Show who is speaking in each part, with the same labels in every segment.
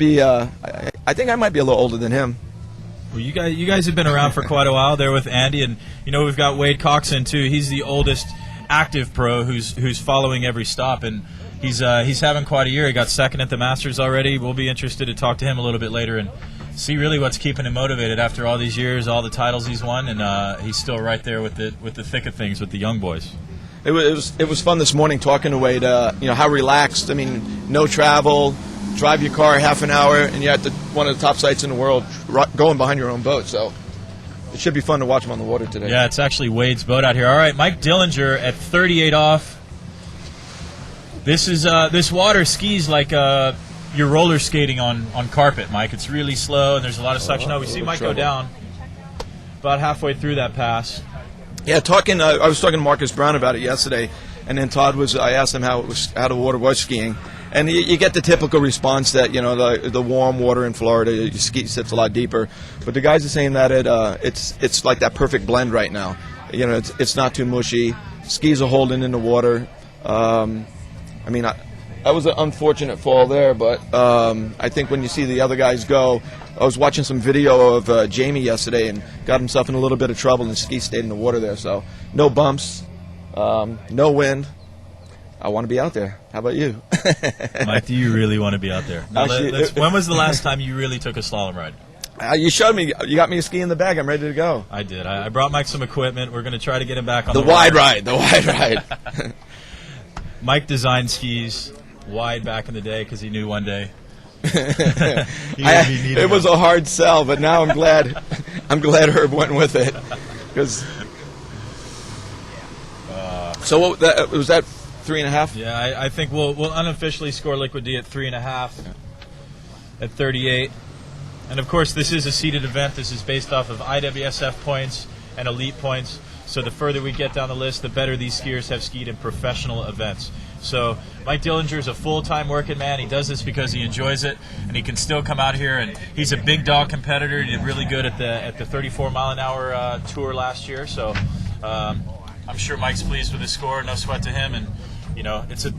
Speaker 1: I think I might be a little older than him.
Speaker 2: Well, you guys have been around for quite a while there with Andy, and we've got Wade Coxon too. He's the oldest active pro who's following every stop, and he's having quite a year. He got second at the Masters already. We'll be interested to talk to him a little bit later and see really what's keeping him motivated after all these years, all the titles he's won, and he's still right there with the thick of things with the young boys.
Speaker 1: It was fun this morning talking to Wade. How relaxed. I mean, no travel. Drive your car half an hour, and you're at one of the top sites in the world, going behind your own boat. So it should be fun to watch him on the water today.
Speaker 2: Yeah, it's actually Wade's boat out here. All right, Mike Dillinger at 38 off. This water skis like you're roller skating on carpet, Mike. It's really slow, and there's a lot of suction. We see Mike go down about halfway through that pass.
Speaker 1: Yeah, I was talking to Marcus Brown about it yesterday, and then I asked him how the water was skiing. And you get the typical response that the warm water in Florida, your ski sits a lot deeper. But the guys are saying that it's like that perfect blend right now. It's not too mushy. Skis are holding in the water. That was an unfortunate fall there, but I think when you see the other guys go, I was watching some video of Jamie yesterday and got himself in a little bit of trouble, and his ski stayed in the water there. So no bumps, no wind. I want to be out there. How about you?
Speaker 2: Mike, do you really want to be out there? When was the last time you really took a slalom ride?
Speaker 1: You showed me. You got me a ski in the bag. I'm ready to go.
Speaker 2: I did. I brought Mike some equipment. We're going to try to get him back on
Speaker 1: the wide ride. The wide ride.
Speaker 2: Mike designed skis wide back in the day because he knew one day
Speaker 1: it was a hard sell, but now I'm glad. I'm glad Herb went with it because. So what was that? 3.5?
Speaker 2: Yeah, I think we'll unofficially score Liquid D at 3.5 at 38. And of course, this is a seeded event. This is based off of IWSF points and elite points. So the further we get down the list, the better these skiers have skied in professional events. So Mike Dillinger is a full-time working man. He does this because he enjoys it, and he can still come out here. And he's a big dog competitor. He did really good at the 34-mile-an-hour tour last year. So I'm sure Mike's pleased with his score. No sweat to him. And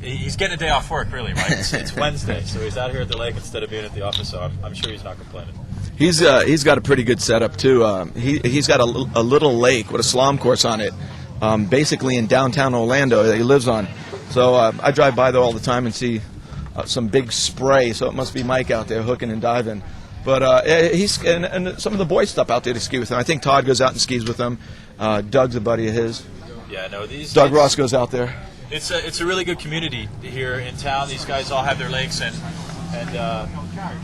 Speaker 2: he's getting a day off work, really, right? It's Wednesday, so he's out here at the lake instead of being at the office, so I'm sure he's not complaining.
Speaker 1: He's got a pretty good setup, too. He's got a little lake with a slalom course on it, basically in downtown Orlando that he lives on. So I drive by there all the time and see some big spray, so it must be Mike out there hooking and diving. But he's and some of the boys stuff out there to ski with him. I think Todd goes out and skis with him. Doug's a buddy of his.
Speaker 2: Yeah, no,
Speaker 1: Doug Ross goes out there.
Speaker 2: It's a really good community here in town. These guys all have their lakes, and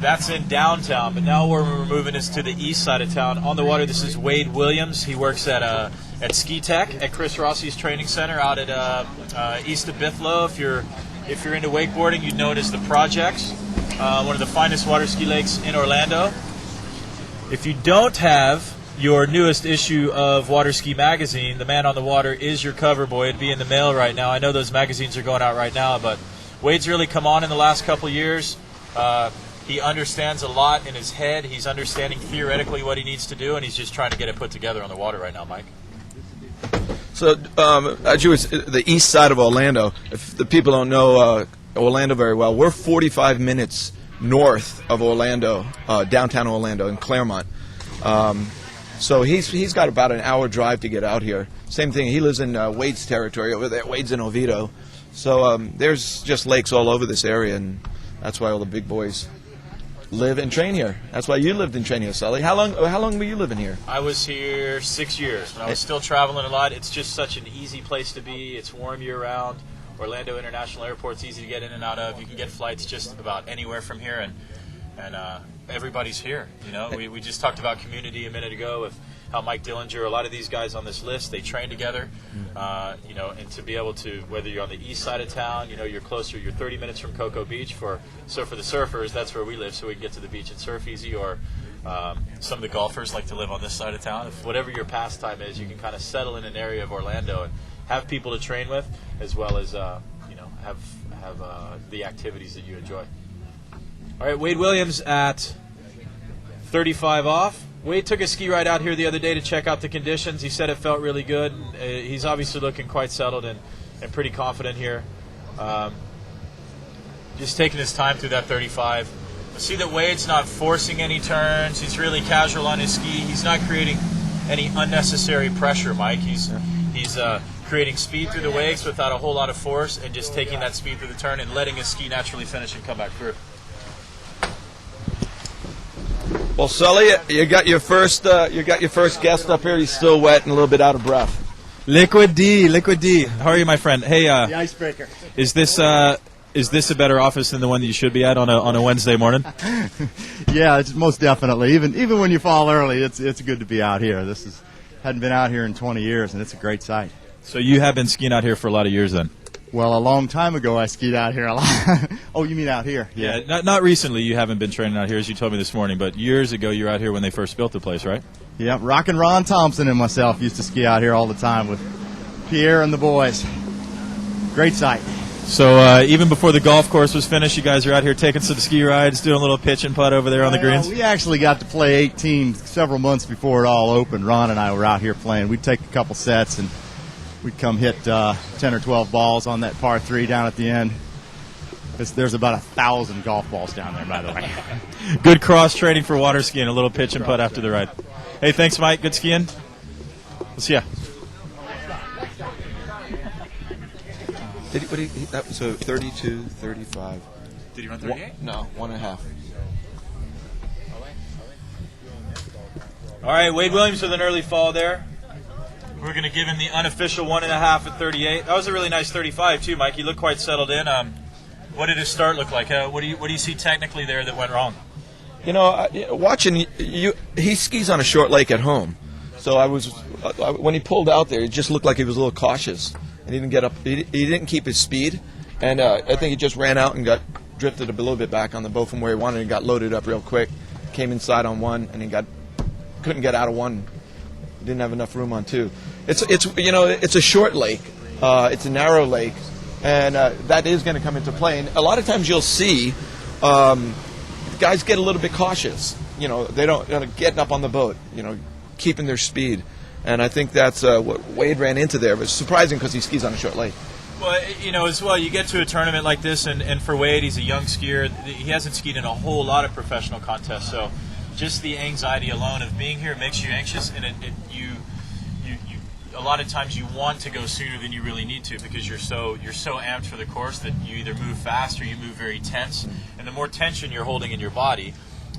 Speaker 2: that's in downtown. But now where we're moving is to the east side of town. On the water, this is Wade Williams. He works at Ski Tech at Chris Rossi's training center out at east of Bithlo. If you're into wakeboarding, you'd know it as the Projects, one of the finest water ski lakes in Orlando. If you don't have your newest issue of Water Ski Magazine, The Man on the Water is your cover boy. It'd be in the mail right now. I know those magazines are going out right now, but Wade's really come on in the last couple years. He understands a lot in his head. He's understanding theoretically what he needs to do, and he's just trying to get it put together on the water right now, Mike.
Speaker 1: So, actually, it's the east side of Orlando. If the people don't know Orlando very well, we're 45 minutes north of Orlando, downtown Orlando in Claremont. So he's got about an hour drive to get out here. Same thing, he lives in Wade's territory over there. Wade's in Oviedo. So there's just lakes all over this area, and that's why all the big boys live and train here. That's why you lived and trained here, Sully. How long were you living here?
Speaker 2: I was here 6 years, but I was still traveling a lot. It's just such an easy place to be. It's warm year-round. Orlando International Airport's easy to get in and out of. You can get flights just about anywhere from here, and everybody's here. We just talked about community a minute ago with how Mike Dillinger, a lot of these guys on this list, they train together. And to be able to, whether you're on the east side of town, you're closer, you're 30 minutes from Cocoa Beach. So for the surfers, that's where we live, so we can get to the beach and surf easy. Or some of the golfers like to live on this side of town. If whatever your pastime is, you can kind of settle in an area of Orlando and have people to train with, as well as have the activities that you enjoy. All right, Wade Williams at 35 off. Wade took a ski ride out here the other day to check out the conditions. He said it felt really good. He's obviously looking quite settled and pretty confident here. Just taking his time through that 35. See that Wade's not forcing any turns. He's really casual on his ski. He's not creating any unnecessary pressure, Mike. He's creating speed through the wakes without a whole lot of force, and just taking that speed through the turn and letting his ski naturally finish and come back through.
Speaker 1: Well, Sully, you got your first guest up here. He's still wet and a little bit out of breath.
Speaker 3: Liquid D. How are you, my friend? Hey,
Speaker 4: the icebreaker.
Speaker 3: Is this a better office than the one that you should be at on a Wednesday morning?
Speaker 4: Yeah, it's most definitely. Even when you fall early, it's good to be out here. Hadn't been out here in 20 years, and it's a great sight.
Speaker 3: So you have been skiing out here for a lot of years, then?
Speaker 4: Well, a long time ago, I skied out here a lot. Oh, you mean out here?
Speaker 3: Yeah, not recently. You haven't been training out here, as you told me this morning, but years ago, you were out here when they first built the place, right?
Speaker 4: Yeah, Rockin' Ron Thompson and myself used to ski out here all the time with Pierre and the boys. Great sight.
Speaker 3: So even before the golf course was finished, you guys are out here taking some ski rides, doing a little pitch and putt over there on the greens?
Speaker 4: We actually got to play 18 several months before it all opened. Ron and I were out here playing. We'd take a couple sets, and we'd come hit 10 or 12 balls on that par 3 down at the end. There's about 1,000 golf balls down there, by the way.
Speaker 3: Good cross-training for water skiing, a little pitch and putt after the ride. Hey, thanks, Mike. Good skiing. We'll see ya.
Speaker 1: That was 32, 35.
Speaker 2: Did he run 38?
Speaker 1: No, 1.5.
Speaker 2: All right, Wade Williams with an early fall there. We're going to give him the unofficial 1.5 at 38. That was a really nice 35 too, Mike. He looked quite settled in. What did his start look like? What do you see technically there that went wrong?
Speaker 1: You know, watching he skis on a short lake at home. So when he pulled out there, it just looked like he was a little cautious, and he didn't get up. He didn't keep his speed, and I think he just ran out and got drifted a little bit back on the boat from where he wanted, and got loaded up real quick. Came inside on one, and he couldn't get out of one. Didn't have enough room on two. It's a short lake. It's a narrow lake, and that is going to come into play. And a lot of times you'll see guys get a little bit cautious. You know, they don't getting up on the boat. You know, keeping their speed. And I think that's what Wade ran into there. But it's surprising because he skis on a short lake.
Speaker 2: Well, you know, as well, you get to a tournament like this, and for Wade, he's a young skier. He hasn't skied in a whole lot of professional contests, so just the anxiety alone of being here makes you anxious, and you a lot of times you want to go sooner than you really need to, because you're so amped for the course that you either move fast or you move very tense, and the more tension you're holding in your body,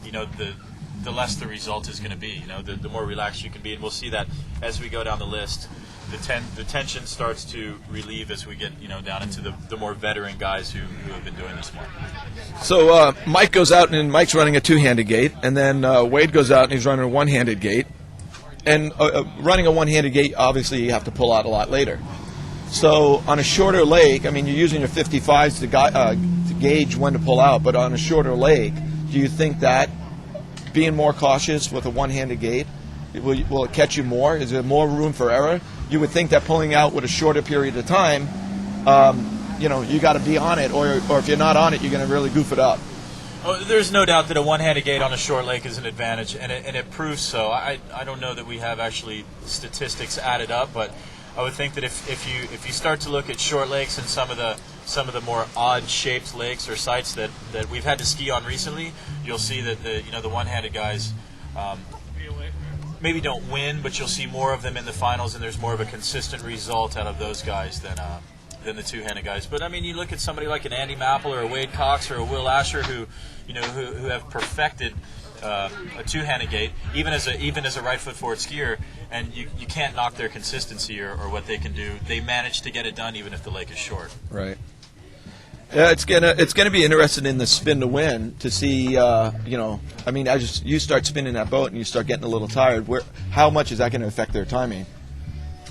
Speaker 2: you know, the less the result is going to be. You know, the more relaxed you can be, and we'll see that as we go down the list. The tension starts to relieve as we get, you know, down into the more veteran guys who have been doing this more.
Speaker 1: So Mike goes out, and Mike's running a two-handed gate, and then Wade goes out and he's running a one-handed gate. And running a one-handed gate, obviously you have to pull out a lot later. So on a shorter lake, I mean, you're using your 55s to gauge when to pull out, but on a shorter lake, do you think that being more cautious with a one-handed gate, will it catch you more? Is there more room for error? You would think that pulling out with a shorter period of time, you know, you got to be on it, or if you're not on it, you're going to really goof it up.
Speaker 2: Well, there's no doubt that a one-handed gate on a short lake is an advantage, and it proves so. I don't know that we have actually statistics added up, but I would think that if you start to look at short lakes and some of the more odd-shaped lakes or sites that we've had to ski on recently, you'll see that the one-handed guys maybe don't win, but you'll see more of them in the finals, and there's more of a consistent result out of those guys than the two-handed guys. But I mean, you look at somebody like an Andy Mapple or a Wade Cox or a Will Asher who have perfected a two-handed gate, even as a right foot forward skier, and you can't knock their consistency or what they can do. They manage to get it done even if the lake is short.
Speaker 1: Right. Yeah, it's gonna be interesting in the spin to win to see. I mean, as you start spinning that boat and you start getting a little tired, how much is that going to affect their timing?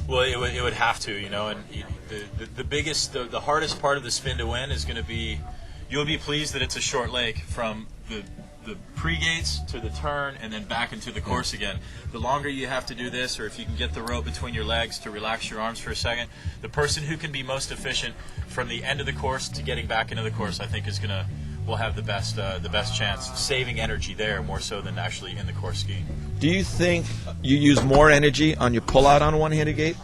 Speaker 2: Well, it would have to, and the hardest part of the spin to win is going to be, you'll be pleased that it's a short lake from the pre-gates to the turn and then back into the course again. The longer you have to do this, or if you can get the rope between your legs to relax your arms for a second, the person who can be most efficient from the end of the course to getting back into the course, I think will have the best chance, saving energy there more so than actually in the course skiing.
Speaker 1: Do you think you use more energy on your pull-out on a one-handed gate?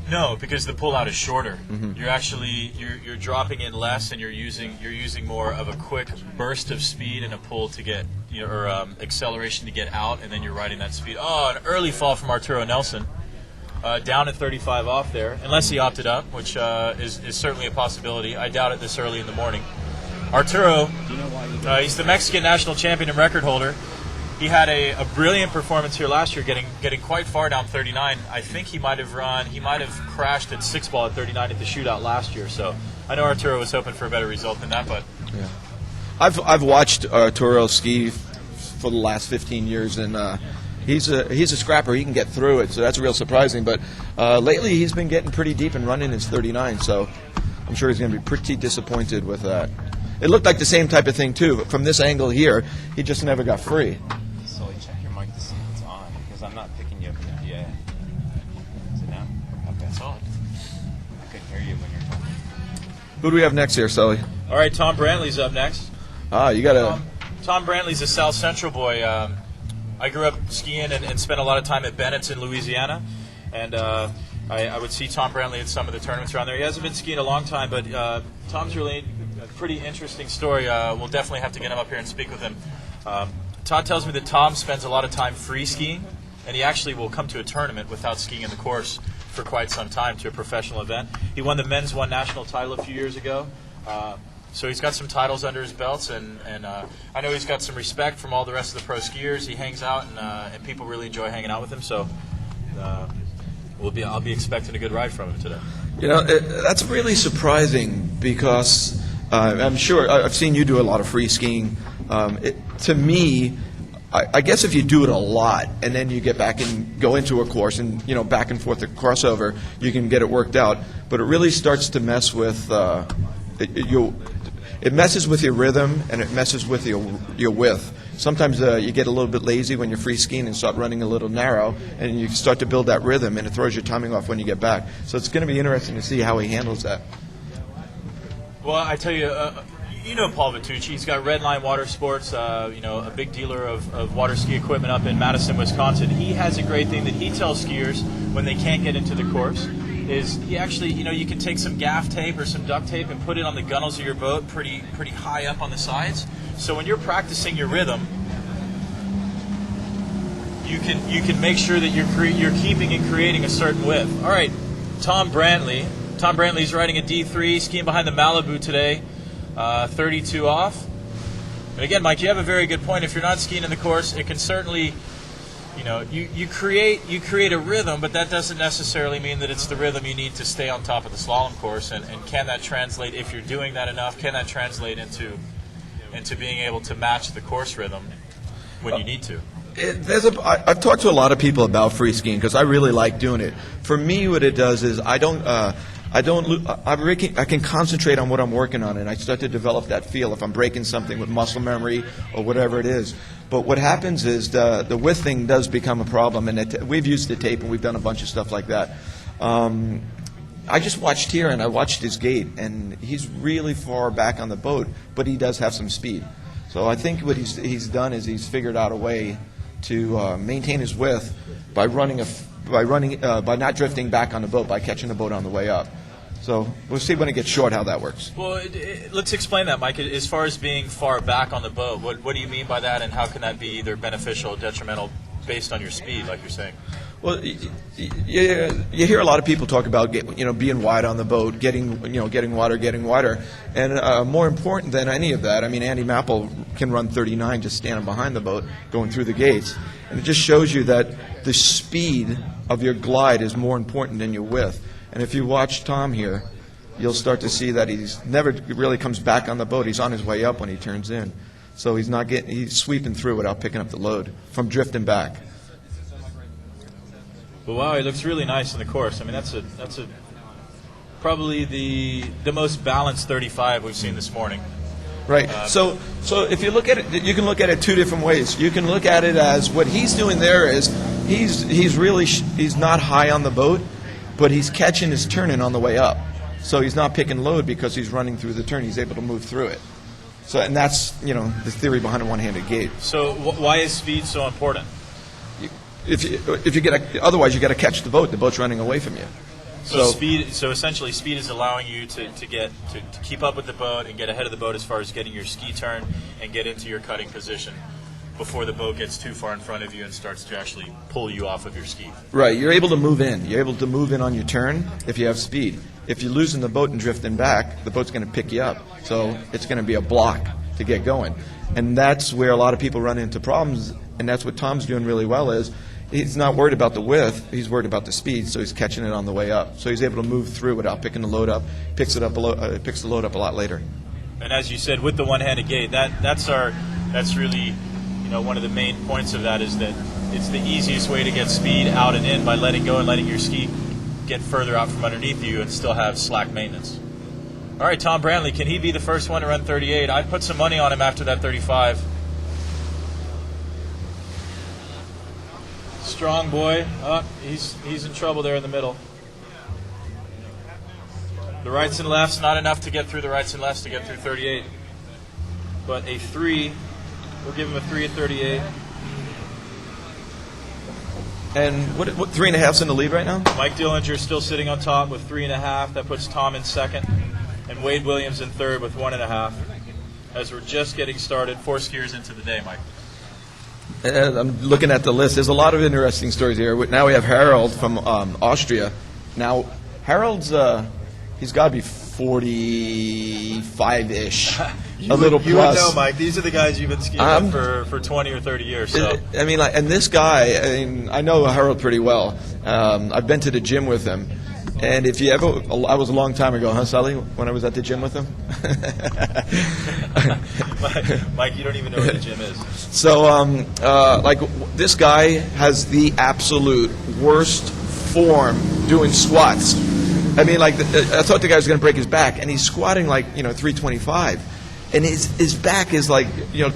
Speaker 2: No, because the pull out is shorter. You're actually you're dropping in less, and you're using more of a quick burst of speed and a pull to get or acceleration to get out, and then you're riding that speed. Oh, an early fall from Arturo Nelson, down at 35 off there, unless he opted up, which is certainly a possibility. I doubt it this early in the morning. Arturo, he's the Mexican national champion and record holder. He had a brilliant performance here last year, getting quite far down 39. I think he might have crashed at 6-ball at 39 at the shootout last year. So I know Arturo was hoping for a better result than that, but
Speaker 1: yeah. I've watched Arturo ski for the last 15 years, and he's a scrapper. He can get through it, so that's real surprising. But lately he's been getting pretty deep and running his 39, so I'm sure he's going to be pretty disappointed with that. It looked like the same type of thing too, but from this angle here, he just never got free.
Speaker 5: Check your mic to see if it's on, because I'm not picking you up in the PA. Is it now? Okay.
Speaker 2: it's odd.
Speaker 5: I couldn't hear you when you're talking.
Speaker 1: Who do we have next here, Sully?
Speaker 2: All right, Tom Brantley's up next.
Speaker 1: You got to...
Speaker 2: Tom Brantley's a South Central boy. I grew up skiing and spent a lot of time at Bennett's in Louisiana, and I would see Tom Brantley at some of the tournaments around there. He hasn't been skiing a long time, but Tom's really a pretty interesting story. We'll definitely have to get him up here and speak with him. Todd tells me that Tom spends a lot of time free skiing, and he actually will come to a tournament without skiing in the course for quite some time, to a professional event. He won the men's one national title a few years ago, so he's got some titles under his belts, and I know he's got some respect from all the rest of the pro skiers. He hangs out, and people really enjoy hanging out with him, so I'll be expecting a good ride from him today.
Speaker 1: That's really surprising, because I'm sure I've seen you do a lot of free skiing. To me, I guess if you do it a lot and then you get back and go into a course and back and forth the crossover, you can get it worked out. But it really starts to mess with it messes with your rhythm, and it messes with your width. Sometimes you get a little bit lazy when you're free skiing and start running a little narrow, and you start to build that rhythm, and it throws your timing off when you get back. So it's going to be interesting to see how he handles that.
Speaker 2: Well, I tell you, Paul Vitucci. He's got Redline Water Sports, a big dealer of water ski equipment up in Madison, Wisconsin. He has a great thing that he tells skiers when they can't get into the course is he actually, you can take some gaff tape or some duct tape and put it on the gunnels of your boat pretty high up on the sides. So when you're practicing your rhythm, you can make sure that you're keeping and creating a certain width. All right, Tom Brantley. Tom Brantley's riding a D3, skiing behind the Malibu today, 32 off. And again, Mike, you have a very good point. If you're not skiing in the course, it can certainly, you create a rhythm, but that doesn't necessarily mean that it's the rhythm you need to stay on top of the slalom course. And can that translate, if you're doing that enough, can that translate into being able to match the course rhythm when you need to?
Speaker 1: I've talked to a lot of people about free skiing because I really like doing it. For me, what it does is I can concentrate on what I'm working on, and I start to develop that feel if I'm breaking something with muscle memory or whatever it is. But what happens is the width thing does become a problem, and we've used the tape and we've done a bunch of stuff like that. I just watched here, and I watched his gait, and he's really far back on the boat, but he does have some speed. So I think what he's done is he's figured out a way to maintain his width by not drifting back on the boat, by catching the boat on the way up. So we'll see when it gets short how that works.
Speaker 2: Well, let's explain that, Mike. As far as being far back on the boat, what do you mean by that, and how can that be either beneficial or detrimental based on your speed, like you're saying?
Speaker 1: Well, you hear a lot of people talk about being wide on the boat, getting wider, and more important than any of that, I mean, Andy Mapple can run 39 just standing behind the boat, going through the gates, and it just shows you that the speed of your glide is more important than your width. And if you watch Tom here, you'll start to see that he's never really comes back on the boat. He's on his way up when he turns in, so he's sweeping through without picking up the load from drifting back.
Speaker 2: Well, wow, he looks really nice in the course. I mean, that's probably the most balanced 35 we've seen this morning.
Speaker 1: Right. So if you look at it, you can look at it two different ways. You can look at it as what he's doing there is he's not high on the boat, but he's catching his turning on the way up. So he's not picking load because he's running through the turn. He's able to move through it. So, and that's the theory behind a one-handed gait.
Speaker 2: So why is speed so important?
Speaker 1: Otherwise you got to catch the boat. The boat's running away from you.
Speaker 2: So essentially, speed is allowing you to keep up with the boat and get ahead of the boat as far as getting your ski turn and get into your cutting position before the boat gets too far in front of you and starts to actually pull you off of your ski.
Speaker 1: Right, you're able to move in. You're able to move in on your turn if you have speed. If you're losing the boat and drifting back, the boat's going to pick you up. So it's going to be a block to get going. And that's where a lot of people run into problems, and that's what Tom's doing really well is he's not worried about the width, he's worried about the speed, so he's catching it on the way up. So he's able to move through without picking the load up, picks the load up a lot later.
Speaker 2: And as you said, with the one-handed gate, that's really, one of the main points of that is that it's the easiest way to get speed out and in by letting go and letting your ski get further out from underneath you and still have slack maintenance. All right, Tom Brantley, can he be the first one to run 38? I'd put some money on him after that 35. Strong boy. Oh, he's in trouble there in the middle. The rights and lefts, not enough to get through the rights and lefts to get through 38. But a 3, we'll give him a 3 at 38.
Speaker 1: And what 3.5's in the lead right now?
Speaker 2: Mike Dillinger still sitting on top with 3.5. That puts Tom in second. And Wade Williams in third with 1.5. As we're just getting started, 4 skiers into the day, Mike.
Speaker 1: I'm looking at the list. There's a lot of interesting stories here. Now we have Harold from Austria. Now, Harold's, he's got to be 45-ish, a little plus.
Speaker 2: You would know, Mike. These are the guys you've been skiing with for 20 or 30 years. So.
Speaker 1: I mean, and this guy, I know Harold pretty well. I've been to the gym with him. And if you ever, I was a long time ago, huh, Sully, when I was at the gym with him?
Speaker 2: Mike, you don't even know where the gym is.
Speaker 1: So, this guy has the absolute worst form doing squats. I mean, I thought the guy was going to break his back, and he's squatting 325. And his back is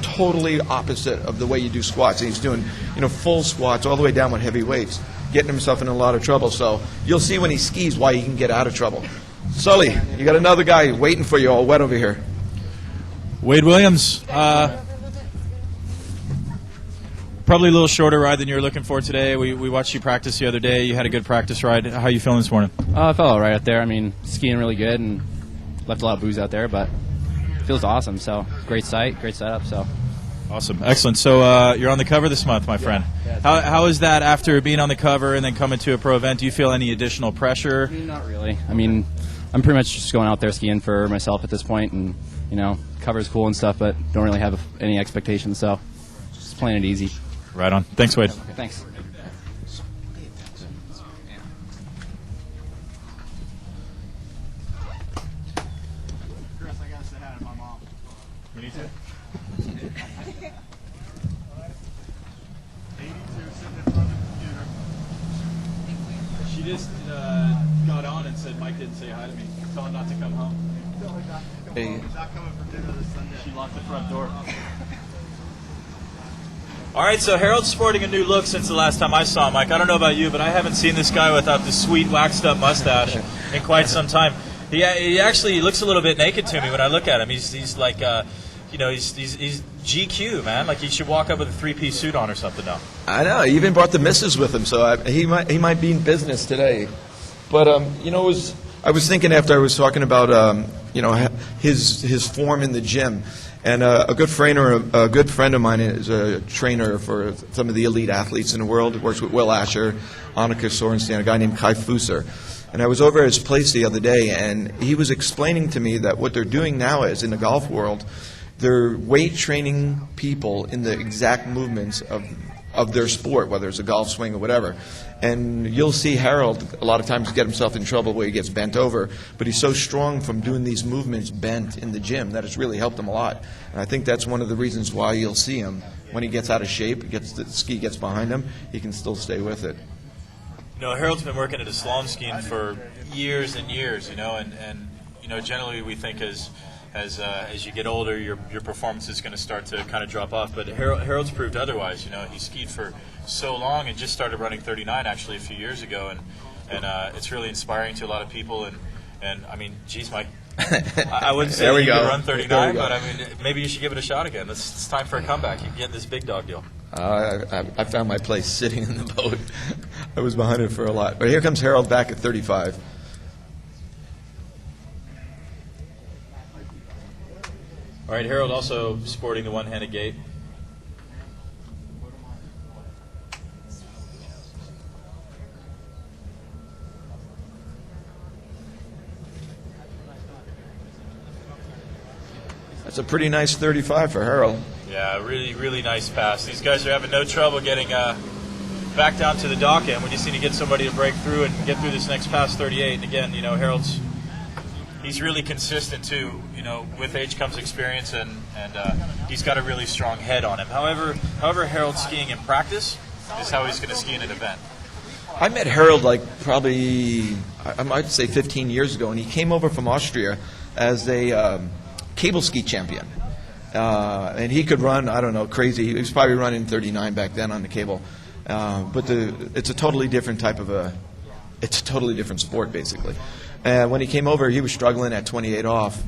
Speaker 1: totally opposite of the way you do squats. And he's doing, full squats all the way down with heavy weights, getting himself in a lot of trouble. So you'll see when he skis why he can get out of trouble. Sully, you got another guy waiting for you all wet over here.
Speaker 3: Wade Williams. Probably a little shorter ride than you were looking for today. We watched you practice the other day. You had a good practice ride. How are you feeling this morning?
Speaker 6: I felt all right out there. I mean, skiing really good and left a lot of booze out there, but it feels awesome. So great sight, great setup. So
Speaker 3: awesome, excellent. So you're on the cover this month, my friend.
Speaker 6: Yeah,
Speaker 3: how is that after being on the cover and then coming to a pro event? Do you feel any additional pressure?
Speaker 6: Not really. I mean, I'm pretty much just going out there skiing for myself at this point, and cover's cool and stuff, but don't really have any expectations. So just playing it easy.
Speaker 3: Right on. Thanks, Wade.
Speaker 6: Okay, thanks.
Speaker 4: Chris, I gotta say hi to my mom.
Speaker 3: You need to?
Speaker 4: 82 sitting in front of the computer.
Speaker 3: She just got on and said Mike didn't say hi to me. Tell him not to come home.
Speaker 1: Hey.
Speaker 4: He's not coming for dinner this Sunday.
Speaker 3: She locked the front door.
Speaker 2: All right, so Harold's sporting a new look since the last time I saw him, Mike. I don't know about you, but I haven't seen this guy without the sweet waxed-up mustache in quite some time. He actually looks a little bit naked to me when I look at him. He's like, he's GQ, man. Like he should walk up with a 3-piece suit on or something now.
Speaker 1: I know. He even brought the missus with him, so he might be in business today. But I was thinking after I was talking about his form in the gym. And a good friend of mine is a trainer for some of the elite athletes in the world. He works with Will Asher, Annika Sorensen, a guy named Kai Fusser. And I was over at his place the other day, and he was explaining to me that what they're doing now is, in the golf world, they're weight training people in the exact movements of their sport, whether it's a golf swing or whatever. And you'll see Harold a lot of times get himself in trouble where he gets bent over, but he's so strong from doing these movements bent in the gym that it's really helped him a lot. And I think that's one of the reasons why you'll see him when he gets out of shape, the ski gets behind him, he can still stay with it.
Speaker 2: Harold's been working at a slalom skiing for years and years, and generally we think as you get older, your performance is going to start to kind of drop off. But Harold's proved otherwise. He skied for so long and just started running 39 actually a few years ago, and it's really inspiring to a lot of people. And I mean, geez, Mike, I wouldn't say you could run 39, but I mean, maybe you should give it a shot again. It's time for a comeback. You can get this big dog deal.
Speaker 1: I found my place sitting in the boat. I was behind it for a lot. But here comes Harold back at 35.
Speaker 2: All right, Harold also sporting the one-handed gait.
Speaker 1: That's a pretty nice 35 for Harold.
Speaker 2: Yeah, really, really nice pass. These guys are having no trouble getting back down to the dock end. We just need to get somebody to break through and get through this next pass 38. And again, he's really consistent too. With age comes experience, and he's got a really strong head on him. However Harold's skiing in practice is how he's going to ski in an event.
Speaker 1: I met Harold probably, I might say 15 years ago, and he came over from Austria as a cable ski champion. And he could run, I don't know, crazy. He was probably running 39 back then on the cable. But it's a totally different it's a totally different sport, basically. And when he came over, he was struggling at 28 off.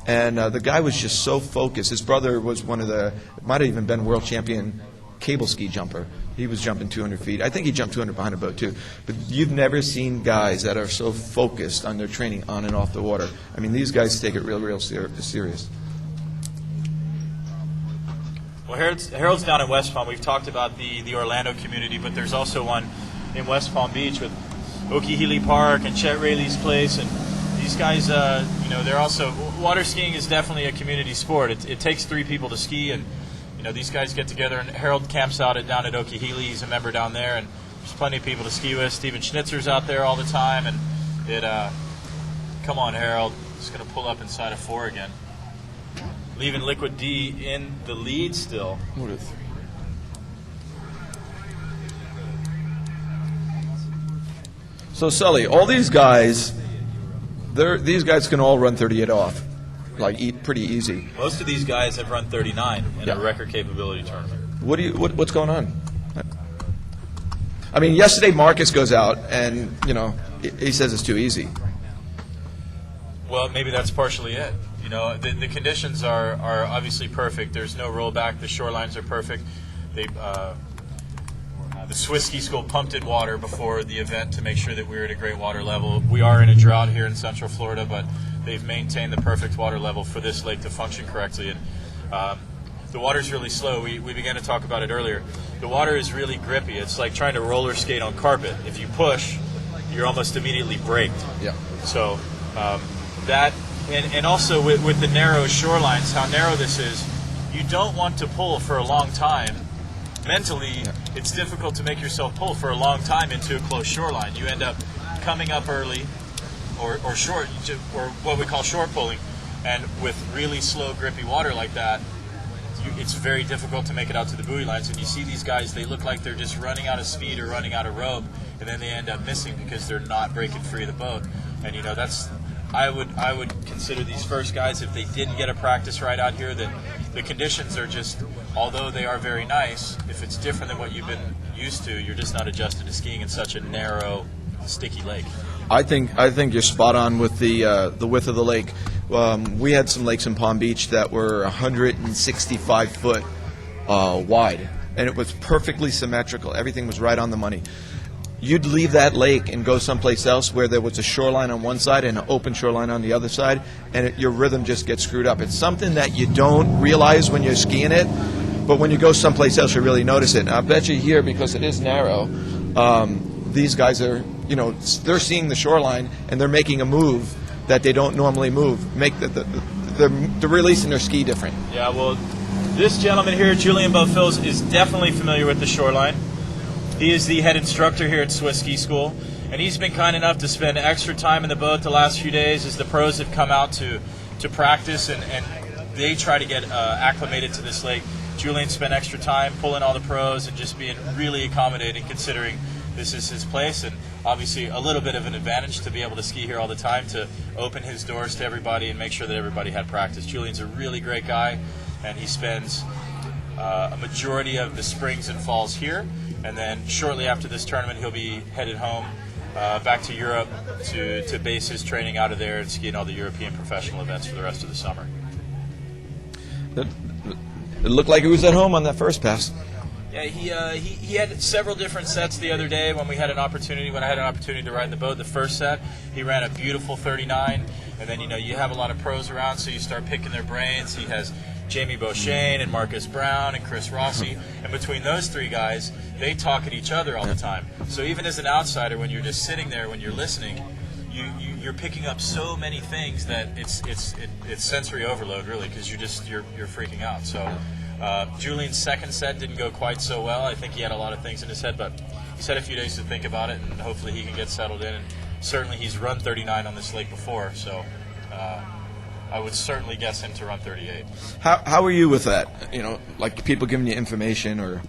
Speaker 1: And the guy was just so focused. His brother was might have even been world champion cable ski jumper. He was jumping 200 feet. I think he jumped 200 behind a boat, too. But you've never seen guys that are so focused on their training on and off the water. I mean, these guys take it real serious.
Speaker 2: Well, Harold's down in West Palm. We've talked about the Orlando community, but there's also one in West Palm Beach with Okehili Park and Chet Rayleigh's place. And these guys, they're also – water skiing is definitely a community sport. It takes 3 people to ski, and these guys get together, and Harold camps out down at Okehili. He's a member down there, and there's plenty of people to ski with. Steven Schnitzer's out there all the time, and come on, Harold. Just going to pull up inside of 4 again. Leaving Liquid D in the lead still.
Speaker 1: What a 3. So, Sully, all these guys, these guys can all run 38 off, pretty easy.
Speaker 2: Most of these guys have run 39 in a record capability tournament.
Speaker 1: What's going on? I mean, yesterday Marcus goes out and he says it's too easy.
Speaker 2: Well, maybe that's partially it. The conditions are obviously perfect. There's no rollback. The shorelines are perfect. The Swiss Ski School pumped in water before the event to make sure that we were at a great water level. We are in a drought here in Central Florida, but they've maintained the perfect water level for this lake to function correctly. And the water's really slow. We began to talk about it earlier. The water is really grippy. It's like trying to roller skate on carpet. If you push, you're almost immediately braked.
Speaker 1: Yeah.
Speaker 2: So that, and also with the narrow shorelines, how narrow this is, you don't want to pull for a long time. Mentally, it's difficult to make yourself pull for a long time into a close shoreline. You end up coming up early, or short, or what we call short pulling, and with really slow, grippy water like that, it's very difficult to make it out to the buoy lines. And you see these guys, they look like they're just running out of speed or running out of rope, and then they end up missing because they're not breaking free of the boat. And that's I would consider these first guys, if they didn't get a practice right out here, that the conditions are just, although they are very nice, if it's different than what you've been used to, you're just not adjusted to skiing in such a narrow, sticky lake.
Speaker 1: I think you're spot on with the width of the lake. We had some lakes in Palm Beach that were 165 foot wide, and it was perfectly symmetrical. Everything was right on the money. You'd leave that lake and go someplace else where there was a shoreline on one side and an open shoreline on the other side, and your rhythm just gets screwed up. It's something that you don't realize when you're skiing it, but when you go someplace else, you really notice it. And I bet you here, because it is narrow, these guys are, they're seeing the shoreline and they're making a move that they don't normally move. They're releasing their ski different.
Speaker 2: Yeah, well, this gentleman here, Julian Beaufils, is definitely familiar with the shoreline. He is the head instructor here at Swiss Ski School, and he's been kind enough to spend extra time in the boat the last few days as the pros have come out to practice, and they try to get acclimated to this lake. Julian spent extra time pulling all the pros and just being really accommodating, considering this is his place, and obviously a little bit of an advantage to be able to ski here all the time, to open his doors to everybody and make sure that everybody had practice. Julian's a really great guy, and he spends a majority of the springs and falls here. And then shortly after this tournament, he'll be headed home back to Europe to base his training out of there and ski in all the European professional events for the rest of the summer.
Speaker 1: It looked like he was at home on that first pass.
Speaker 2: Yeah, he had several different sets the other day when I had an opportunity to ride in the boat. The first set, he ran a beautiful 39, and then you have a lot of pros around, so you start picking their brains. He has Jamie Beauchesne and Marcus Brown and Chris Rossi. And between those three guys, they talk at each other all the time. So even as an outsider, when you're just sitting there, when you're listening, you're picking up so many things that it's sensory overload, really, because you're freaking out. So Julian's second set didn't go quite so well. I think he had a lot of things in his head, but he's had a few days to think about it, and hopefully he can get settled in. And certainly he's run 39 on this lake before, so I would certainly guess him to run 38.
Speaker 1: How are you with that? You know, like people giving you information, or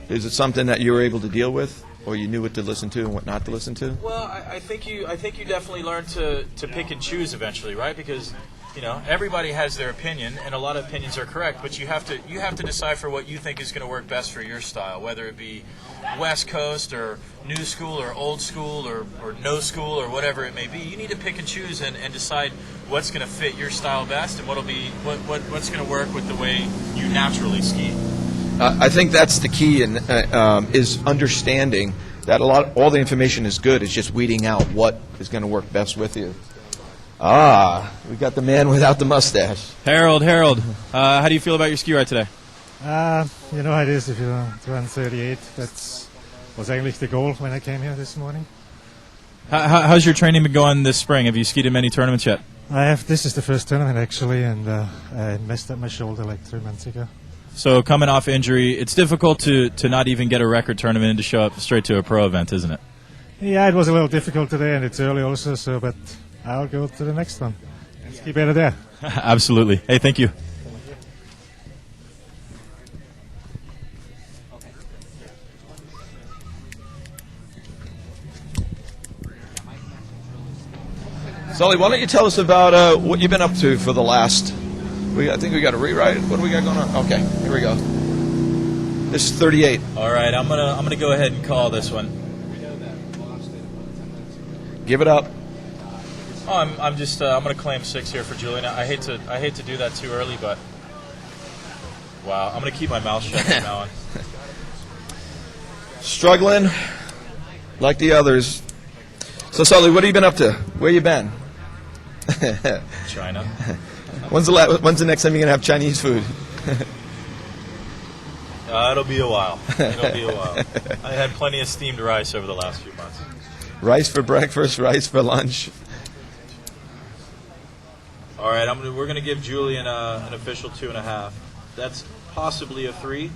Speaker 1: is it something that you were able to deal with, or you knew what to listen to and what not to listen to?
Speaker 2: Well, I think you definitely learn to pick and choose eventually, right? Because everybody has their opinion, and a lot of opinions are correct, but you have to decipher what you think is going to work best for your style, whether it be West Coast or new school or old school or no school or whatever it may be. You need to pick and choose and decide what's going to fit your style best and what's going to work with the way you naturally ski.
Speaker 1: I think that's the key, is understanding that all the information is good. It's just weeding out what is going to work best with you. We got the man without the mustache.
Speaker 3: Harold, how do you feel about your ski ride today?
Speaker 7: You know how it is if you run 38. That was actually the goal when I came here this morning.
Speaker 3: How's your training been going this spring? Have you skied in many tournaments yet?
Speaker 7: I have. This is the first tournament actually, and I messed up my shoulder like 3 months ago.
Speaker 3: So coming off injury, it's difficult to not even get a record tournament and to show up straight to a pro event, isn't it?
Speaker 7: Yeah, it was a little difficult today, and it's early also. But I'll go to the next one. Let's keep better there.
Speaker 3: Absolutely. Hey, thank you.
Speaker 1: Sully, why don't you tell us about what you've been up to for the last... I think we got a rewrite. What do we got going on? Okay, here we go. This is 38.
Speaker 2: All right, I'm gonna go ahead and call this one.
Speaker 1: Give it up.
Speaker 2: Oh, I'm gonna claim 6 here for Julian. I hate to do that too early, but wow, I'm gonna keep my mouth shut from now on.
Speaker 1: Struggling like the others. So Sully, what have you been up to? Where you been?
Speaker 2: China.
Speaker 1: When's the next time you're gonna have Chinese food?
Speaker 2: It'll be a while. I had plenty of steamed rice over the last few months.
Speaker 1: Rice for breakfast, rice for lunch.
Speaker 2: All right, we're going to give Julian an official 2.5. That's possibly a 3.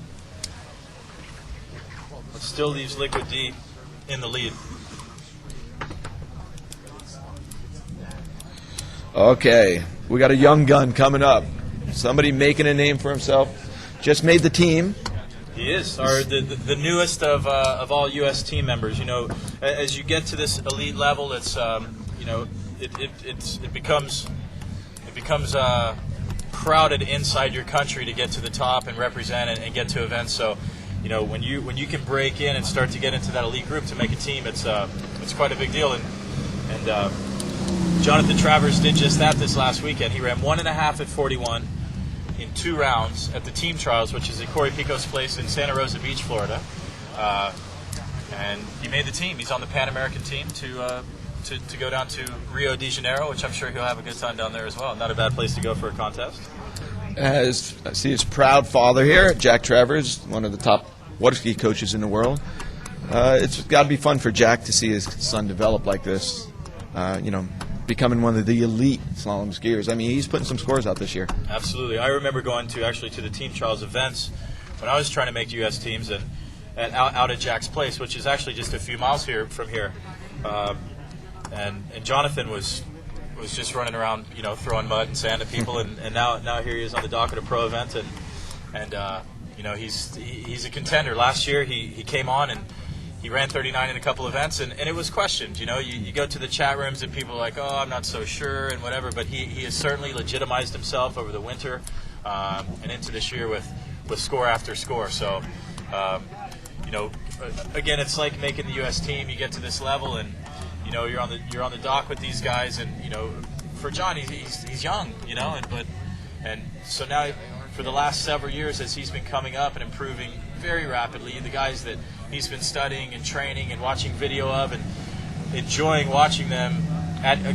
Speaker 2: But still leaves Liquid D in the lead.
Speaker 1: Okay, we got a young gun coming up. Somebody making a name for himself. Just made the team.
Speaker 2: He is, or the newest of all U.S. team members. You know, as you get to this elite level, it's it becomes crowded inside your country to get to the top and represent and get to events. So, you know, when you can break in and start to get into that elite group to make a team, it's quite a big deal. And Jonathan Travers did just that this last weekend. He ran 1.5 at 41 in 2 rounds at the team trials, which is at Corey Pico's place in Santa Rosa Beach, Florida. And he made the team. He's on the Pan American team to go down to Rio de Janeiro, which I'm sure he'll have a good time down there as well. Not a bad place to go for a contest.
Speaker 1: As I see his proud father here, Jack Travers, one of the top water ski coaches in the world. It's got to be fun for Jack to see his son develop like this. Becoming one of the elite slalom skiers. I mean, he's putting some scores out this year.
Speaker 2: Absolutely. I remember going to the team trials events when I was trying to make U.S. teams and out at Jack's place, which is actually just a few miles from here. And Jonathan was just running around, throwing mud and sand at people, and now here he is on the dock at a pro event, and he's a contender. Last year he came on and he ran 39 in a couple events, and it was questioned. You go to the chat rooms and people are like, oh, I'm not so sure and whatever, but he has certainly legitimized himself over the winter and into this year with score after score. So, again, it's like making the U.S. team. You get to this level and, you're on the dock with these guys, and, for John, he's young, and so now for the last several years as he's been coming up and improving very rapidly, the guys that he's been studying and training and watching video of and enjoying watching them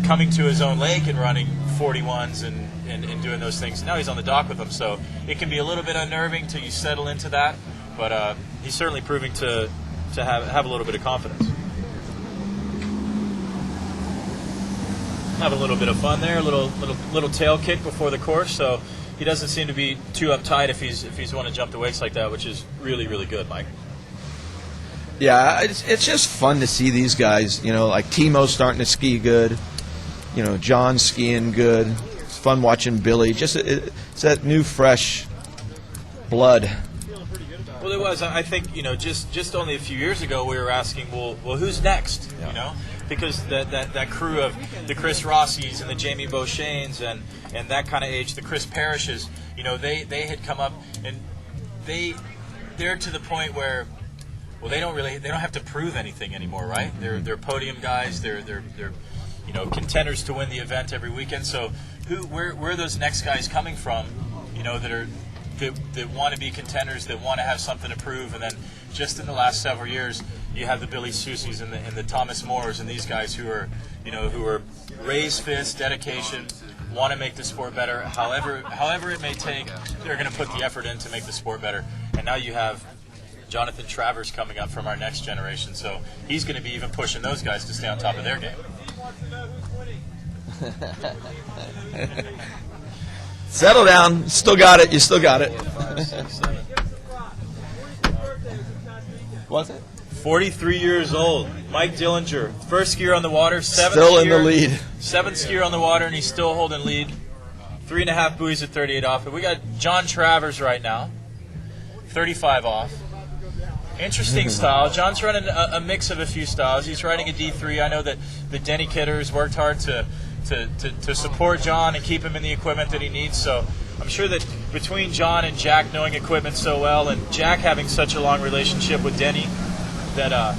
Speaker 2: coming to his own lake and running 41s and and doing those things. Now he's on the dock with them, so it can be a little bit unnerving till you settle into that. But he's certainly proving to have a little bit of confidence. Have a little bit of fun there, a little tail kick before the course, so he doesn't seem to be too uptight if he's want to jump the weights like that, which is really, really good, Mike.
Speaker 1: Yeah, it's just fun to see these guys. Like Timo's starting to ski good. John's skiing good. It's fun watching Billy. It's that new, fresh blood.
Speaker 2: Well, it was. I think just only a few years ago we were asking, well, who's next?
Speaker 1: Yeah.
Speaker 2: Because that crew of the Chris Rossies and the Jamie Beauchenes and that kind of age, the Chris Parishes, they had come up and they're to the point where, well, they don't have to prove anything anymore, right? They're podium guys. They're contenders to win the event every weekend. So where are those next guys coming from? That want to be contenders, that want to have something to prove, and then just in the last several years, you have the Billy Soucies and the Thomas Moores and these guys who are raised fists, dedication, want to make the sport better. However it may take, they're going to put the effort in to make the sport better. And now you have Jonathan Travers coming up from our next generation, so he's going to be even pushing those guys to stay on top of their game.
Speaker 1: Settle down. You still got it. You still got it.
Speaker 2: 5, 6, 7.
Speaker 1: What's it?
Speaker 2: 43 years old. Mike Dillinger, first skier on the water,
Speaker 1: Still in the lead.
Speaker 2: 7th skier on the water, and he's still holding lead. 3.5 buoys at 38 off. But we got John Travers right now, 35 off. Interesting style. John's running a mix of a few styles. He's riding a D3. I know that Denny Kidder has worked hard to support John and keep him in the equipment that he needs. So I'm sure that between John and Jack knowing equipment so well, and Jack having such a long relationship with Denny, that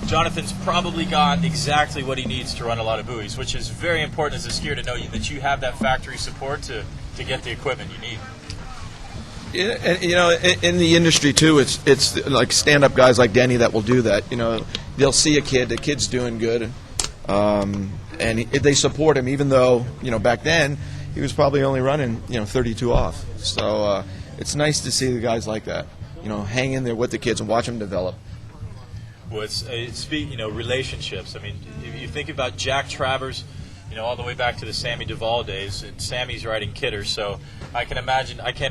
Speaker 2: Jonathan's probably got exactly what he needs to run a lot of buoys, which is very important as a skier to know that you have that factory support to get the equipment you need.
Speaker 1: Yeah, and in the industry too, it's like stand-up guys like Denny that will do that. They'll see the kid's doing good, and they support him, even though back then he was probably only running 32 off. So it's nice to see the guys like that, hang in there with the kids and watch them develop.
Speaker 2: Well, it's relationships. I mean, if you think about Jack Travers, all the way back to the Sammy Duvall days, and Sammy's riding Kidder, so I can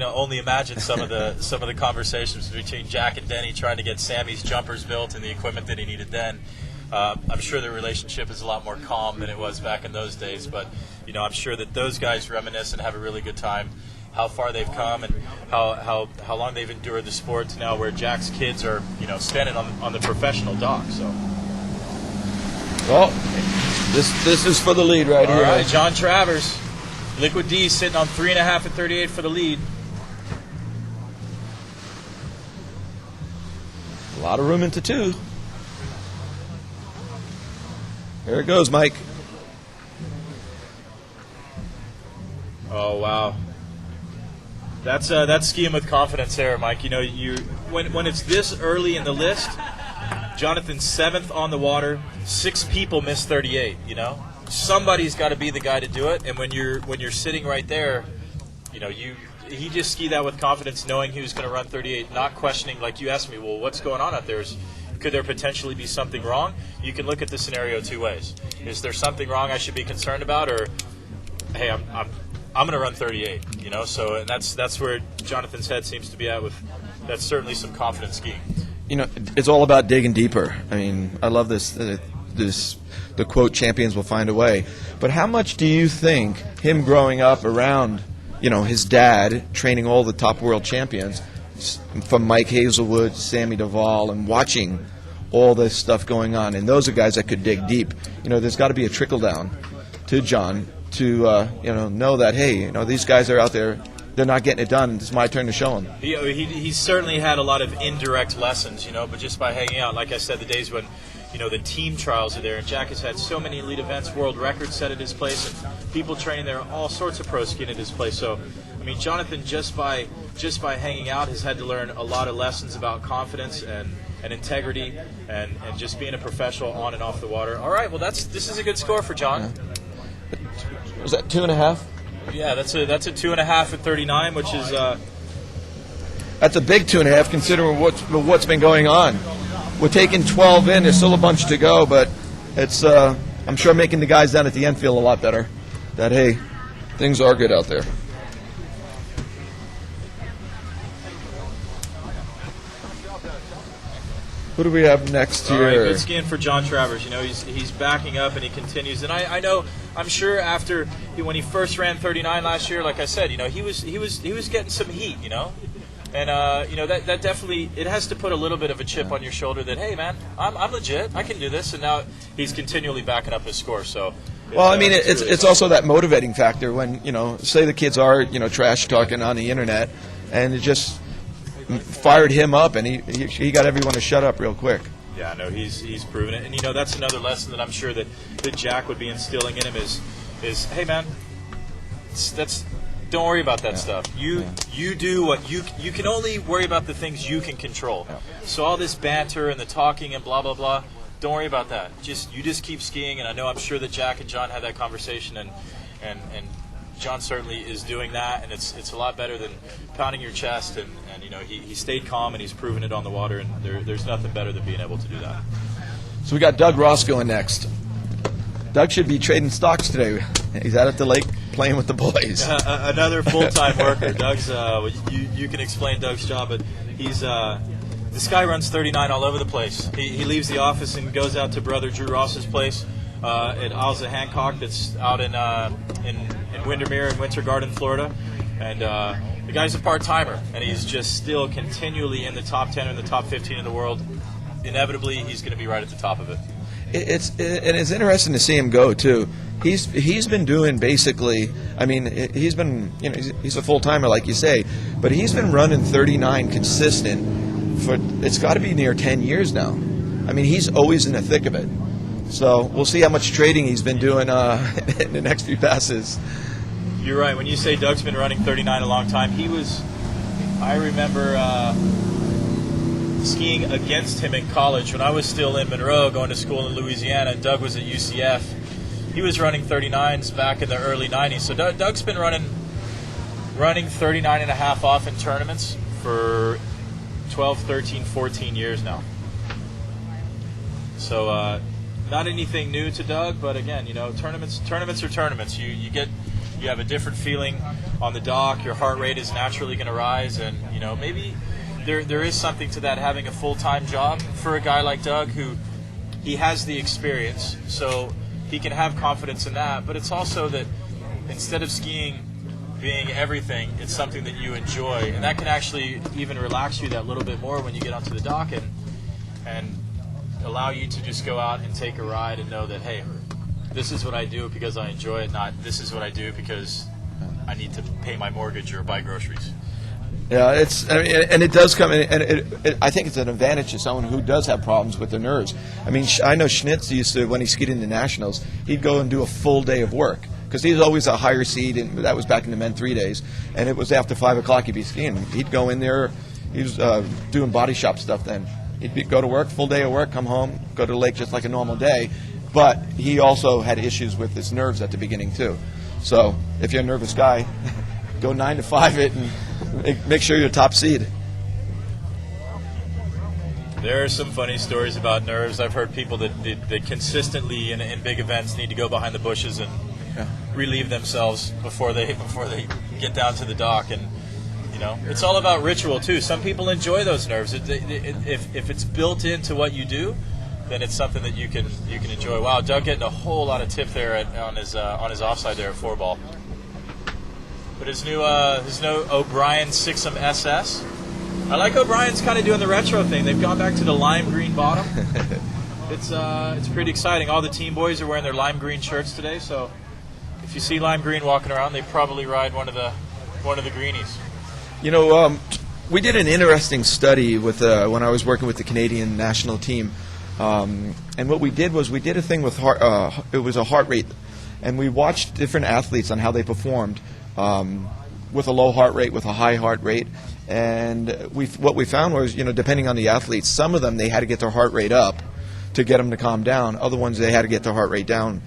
Speaker 2: only imagine some of the conversations between Jack and Denny trying to get Sammy's jumpers built and the equipment that he needed then. I'm sure their relationship is a lot more calm than it was back in those days, but I'm sure that those guys reminisce and have a really good time. How far they've come and how long they've endured the sport to now where Jack's kids are standing on the professional dock. So,
Speaker 1: well, this is for the lead right here.
Speaker 2: All right, John Travers, Liquid D sitting on 3.5 at 38 for the lead.
Speaker 1: A lot of room into 2. Here it goes, Mike.
Speaker 2: Oh wow. That's skiing with confidence there, Mike. When it's this early in the list, Jonathan's 7th on the water. 6 people missed 38. Somebody's got to be the guy to do it. And when you're sitting right there, he just skied that with confidence, knowing he was going to run 38, not questioning. Like you asked me, well, what's going on out there? Could there potentially be something wrong? You can look at the scenario 2 ways. Is there something wrong I should be concerned about, or hey, I'm going to run 38, So and that's where Jonathan's head seems to be at. That's certainly some confidence skiing.
Speaker 1: It's all about digging deeper. I mean, I love this. The quote, "Champions will find a way." But how much do you think him growing up around, his dad training all the top world champions, from Mike Hazelwood, Sammy Duvall, and watching all this stuff going on, and those are guys that could dig deep. There's got to be a trickle down to John to know that, hey, these guys are out there, they're not getting it done. It's my turn to show them.
Speaker 2: He certainly had a lot of indirect lessons, but just by hanging out, like I said, the days when the team trials are there, and Jack has had so many elite events, world records set at his place, and people training there, all sorts of pro skiing at his place. So, I mean, Jonathan just by hanging out has had to learn a lot of lessons about confidence and integrity and just being a professional on and off the water. All right, well this is a good score for John.
Speaker 1: Was that 2.5?
Speaker 2: Yeah, that's a 2.5 at 39, which is
Speaker 1: That's a big 2.5 considering what's been going on. We're taking 12 in. There's still a bunch to go, but it's I'm sure making the guys down at the end feel a lot better. That hey, things are good out there. Who do we have next here?
Speaker 2: All right, good skiing for John Travers. You know, he's backing up and he continues. And I know, I'm sure after when he first ran 39 last year, like I said, you know, he was getting some heat, you know. And you know, that definitely, it has to put a little bit of a chip on your shoulder that, hey man, I'm legit, I can do this. And now he's continually backing up his score. So
Speaker 1: well, I mean, it's also that motivating factor when, you know, say the kids are, you know, trash talking on the internet, and it just fired him up, and he got everyone to shut up real quick.
Speaker 2: Yeah, no, he's proven it. And you know, that's another lesson that I'm sure that Jack would be instilling in him is hey man, that's don't worry about that stuff. You do what you can only worry about the things you can control. So all this banter and the talking and blah blah blah, don't worry about that. You just keep skiing. And I know, I'm sure that Jack and John had that conversation, and John certainly is doing that, and it's a lot better than pounding your chest. And you know, he stayed calm, and he's proven it on the water, and there's nothing better than being able to do that.
Speaker 1: So we got Doug Ross going next. Doug should be trading stocks today. He's out at the lake playing with the boys.
Speaker 2: Another full-time worker. Doug's you can explain Doug's job, but he's this guy runs 39 all over the place. He leaves the office and goes out to brother Drew Ross's place at Isles of Hancock, that's out in Windermere in Winter Garden, Florida. And the guy's a part-timer, and he's just still continually in the top 10 or the top 15 in the world. Inevitably, he's going to be right at the top of it.
Speaker 1: It's interesting to see him go too. He's been doing basically. I mean, he's been, you know, he's a full timer like you say, but he's been running 39 consistent for, it's got to be near 10 years now. I mean, he's always in the thick of it. So we'll see how much trading he's been doing in the next few passes.
Speaker 2: You're right. When you say Doug's been running 39 a long time, I remember skiing against him in college when I was still in Monroe going to school in Louisiana, and Doug was at UCF. He was running 39s back in the early 90s. So Doug's been running 39 and a half off in tournaments for 12, 13, 14 years now. So not anything new to Doug, but again, you know, tournaments are tournaments. You have a different feeling on the dock. Your heart rate is naturally going to rise, and you know, maybe there is something to that, having a full-time job for a guy like Doug, who he has the experience, so he can have confidence in that. But it's also that instead of skiing being everything, it's something that you enjoy, and that can actually even relax you that little bit more when you get onto the dock, and allow you to just go out and take a ride and know that, hey, this is what I do because I enjoy it, not this is what I do because I need to pay my mortgage or buy groceries.
Speaker 1: Yeah, and it does come, and I think it's an advantage to someone who does have problems with their nerves. I mean, I know Schnitz used to, when he skied in the Nationals, he'd go and do a full day of work because he was always a higher seed, and that was back in the men 3 days, and it was after 5 o'clock he'd be skiing. He'd go in there, he was doing body shop stuff then. He'd go to work, full day of work, come home, go to the lake just like a normal day, but he also had issues with his nerves at the beginning too. So if you're a nervous guy, go 9 to 5 it and make sure you're top seed.
Speaker 2: There are some funny stories about nerves. I've heard people that consistently in big events need to go behind the bushes and relieve themselves before they get down to the dock. And you know, it's all about ritual too. Some people enjoy those nerves. If it's built into what you do, then it's something that you can enjoy. Wow, Doug getting a whole lot of tip there on his offside there at 4-ball. But his new O'Brien 6M SS. I like O'Brien's kind of doing the retro thing. They've gone back to the lime green bottom. It's pretty exciting. All the team boys are wearing their lime green shirts today. So if you see lime green walking around, they probably ride one of the greenies.
Speaker 1: You know, we did an interesting study with when I was working with the Canadian national team, and what we did was we did a thing with it was a heart rate, and we watched different athletes on how they performed with a low heart rate, with a high heart rate, and what we found was, you know, depending on the athletes, some of them they had to get their heart rate up to get them to calm down. Other ones they had to get their heart rate down,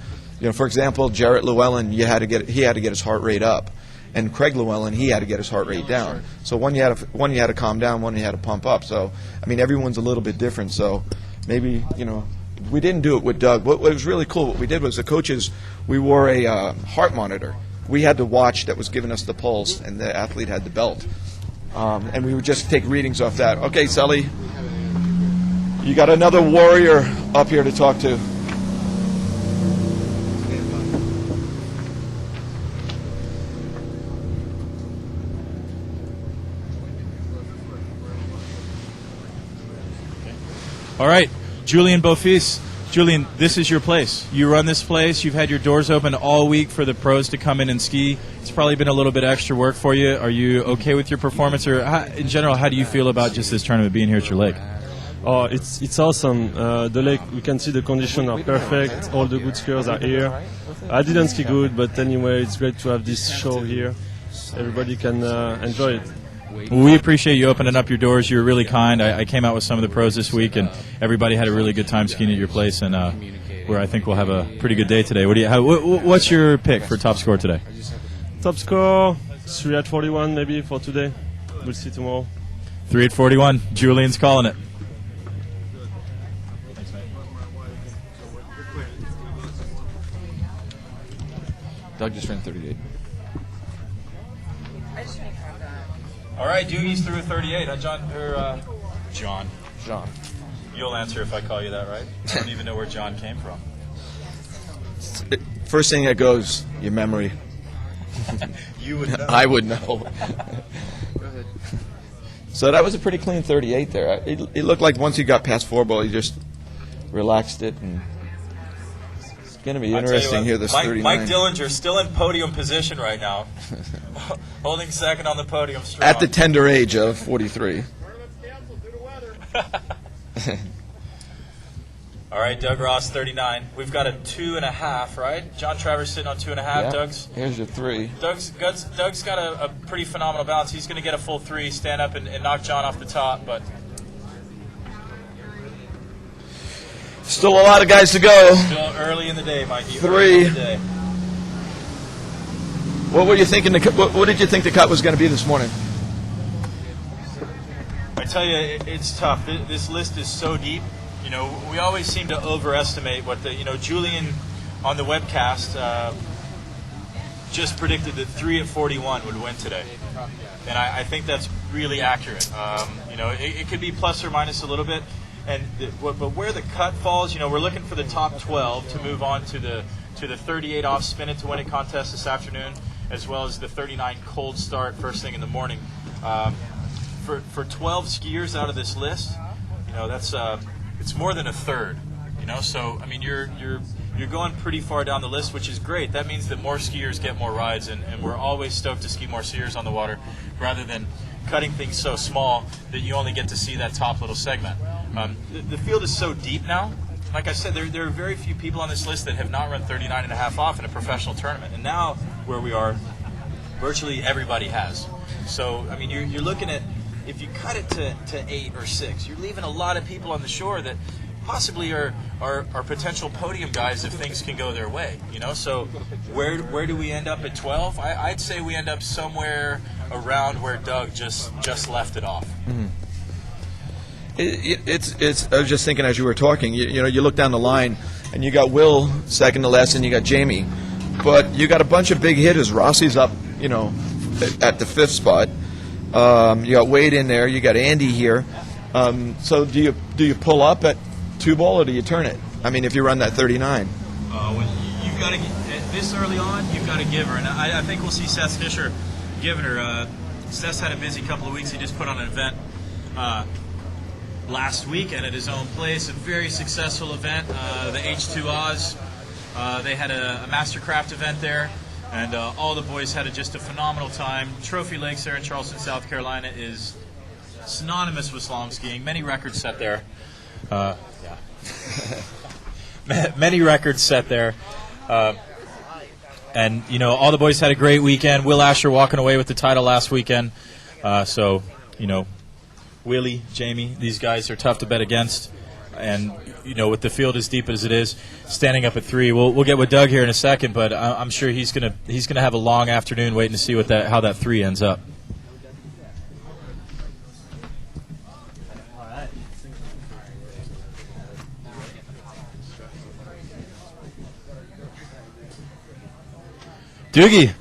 Speaker 1: for example, Jarrett Llewellyn, he had to get his heart rate up, and Craig Llewellyn, he had to get his heart rate down. So one you had to calm down, one you had to pump up. So I mean, everyone's a little bit different. So maybe we didn't do it with Doug. What was really cool, what we did was the coaches, we wore a heart monitor. We had the watch that was giving us the pulse, and the athlete had the belt. And we would just take readings off that. Okay, Sully, you got another warrior up here to talk to.
Speaker 3: All right, Julian Beaufils. Julian, this is your place. You run this place. You've had your doors open all week for the pros to come in and ski. It's probably been a little bit extra work for you. Are you okay with your performance, or in general, how do you feel about just this tournament being here at your lake?
Speaker 8: Oh, it's awesome. The lake, we can see the conditions are perfect. All the good skiers are here. I didn't ski good, but anyway, it's great to have this show here. Everybody can enjoy it.
Speaker 3: Well, we appreciate you opening up your doors. You were really kind. I came out with some of the pros this week, and everybody had a really good time skiing at your place, and where I think we'll have a pretty good day today. What's your pick for top score today?
Speaker 8: Top score, 3 at 41 maybe for today. We'll see tomorrow.
Speaker 3: 3 at 41. Julian's calling it.
Speaker 1: Doug just ran 38.
Speaker 2: All right, Doogie's through 38. John.
Speaker 1: John.
Speaker 2: You'll answer if I call you that, right? I don't even know where John came from.
Speaker 1: First thing that goes, your memory.
Speaker 2: You would know.
Speaker 1: I would know. Go ahead. So that was a pretty clean 38 there. It looked like once you got past 4-ball, you just relaxed it. And it's going to be interesting here, this 39.
Speaker 2: Mike Dillinger still in podium position right now. Holding second on the podium strong.
Speaker 1: At the tender age of 43.
Speaker 2: All right, Doug Ross, 39. We've got a 2.5, right? John Travers sitting on 2.5.
Speaker 1: Yeah.
Speaker 2: Doug's.
Speaker 1: Here's your 3.
Speaker 2: Doug's got a pretty phenomenal balance. He's going to get a full 3, stand up and knock John off the top, but
Speaker 1: still a lot of guys to go.
Speaker 2: still early in the day, Mikey.
Speaker 1: 3.
Speaker 2: Early in the day.
Speaker 1: What were you thinking? What did you think the cut was going to be this morning?
Speaker 2: I tell you, it's tough. This list is so deep. We always seem to overestimate what Julian on the webcast just predicted that 3 at 41 would win today. And I think that's really accurate. It could be plus or minus a little bit. But where the cut falls, we're looking for the top 12 to move on to the 38 off spin it to win it contest this afternoon, as well as the 39 cold start first thing in the morning. For 12 skiers out of this list, that's it's more than a third. So I mean you're going pretty far down the list, which is great. That means that more skiers get more rides, and we're always stoked to ski more skiers on the water, rather than cutting things so small that you only get to see that top little segment. The field is so deep now. Like I said, there are very few people on this list that have not run 39.5 off in a professional tournament. And now, where we are, virtually everybody has. So, I mean, you're looking at, if you cut it to 8 or 6, you're leaving a lot of people on the shore that possibly are potential podium guys if things can go their way. So where do we end up at 12? I'd say we end up somewhere around where Doug just left it off.
Speaker 1: Mm-hmm. It's. I was just thinking as you were talking. You look down the line, and you got Will second to last, and you got Jamie, but you got a bunch of big hitters. Rossi's up, at the 5th spot. You got Wade in there. You got Andy here. So do you pull up at 2-ball or do you turn it? I mean, if you run that 39.
Speaker 2: You've got to this early on. You've got to give her, and I think we'll see Seth Fisher giving her. Seth's had a busy couple of weeks. He just put on an event last weekend at his own place, a very successful event, the H2 Oz. They had a Mastercraft event there, and all the boys had just a phenomenal time. Trophy Lakes there in Charleston, South Carolina is synonymous with slalom skiing. Many records set there. Many records set there. And, all the boys had a great weekend. Will Asher walking away with the title last weekend. Willie, Jamie, these guys are tough to bet against. And with the field as deep as it is, standing up at 3, we'll get with Doug here in a second, but I'm sure he's gonna have a long afternoon waiting to see how that 3 ends up. Doogie,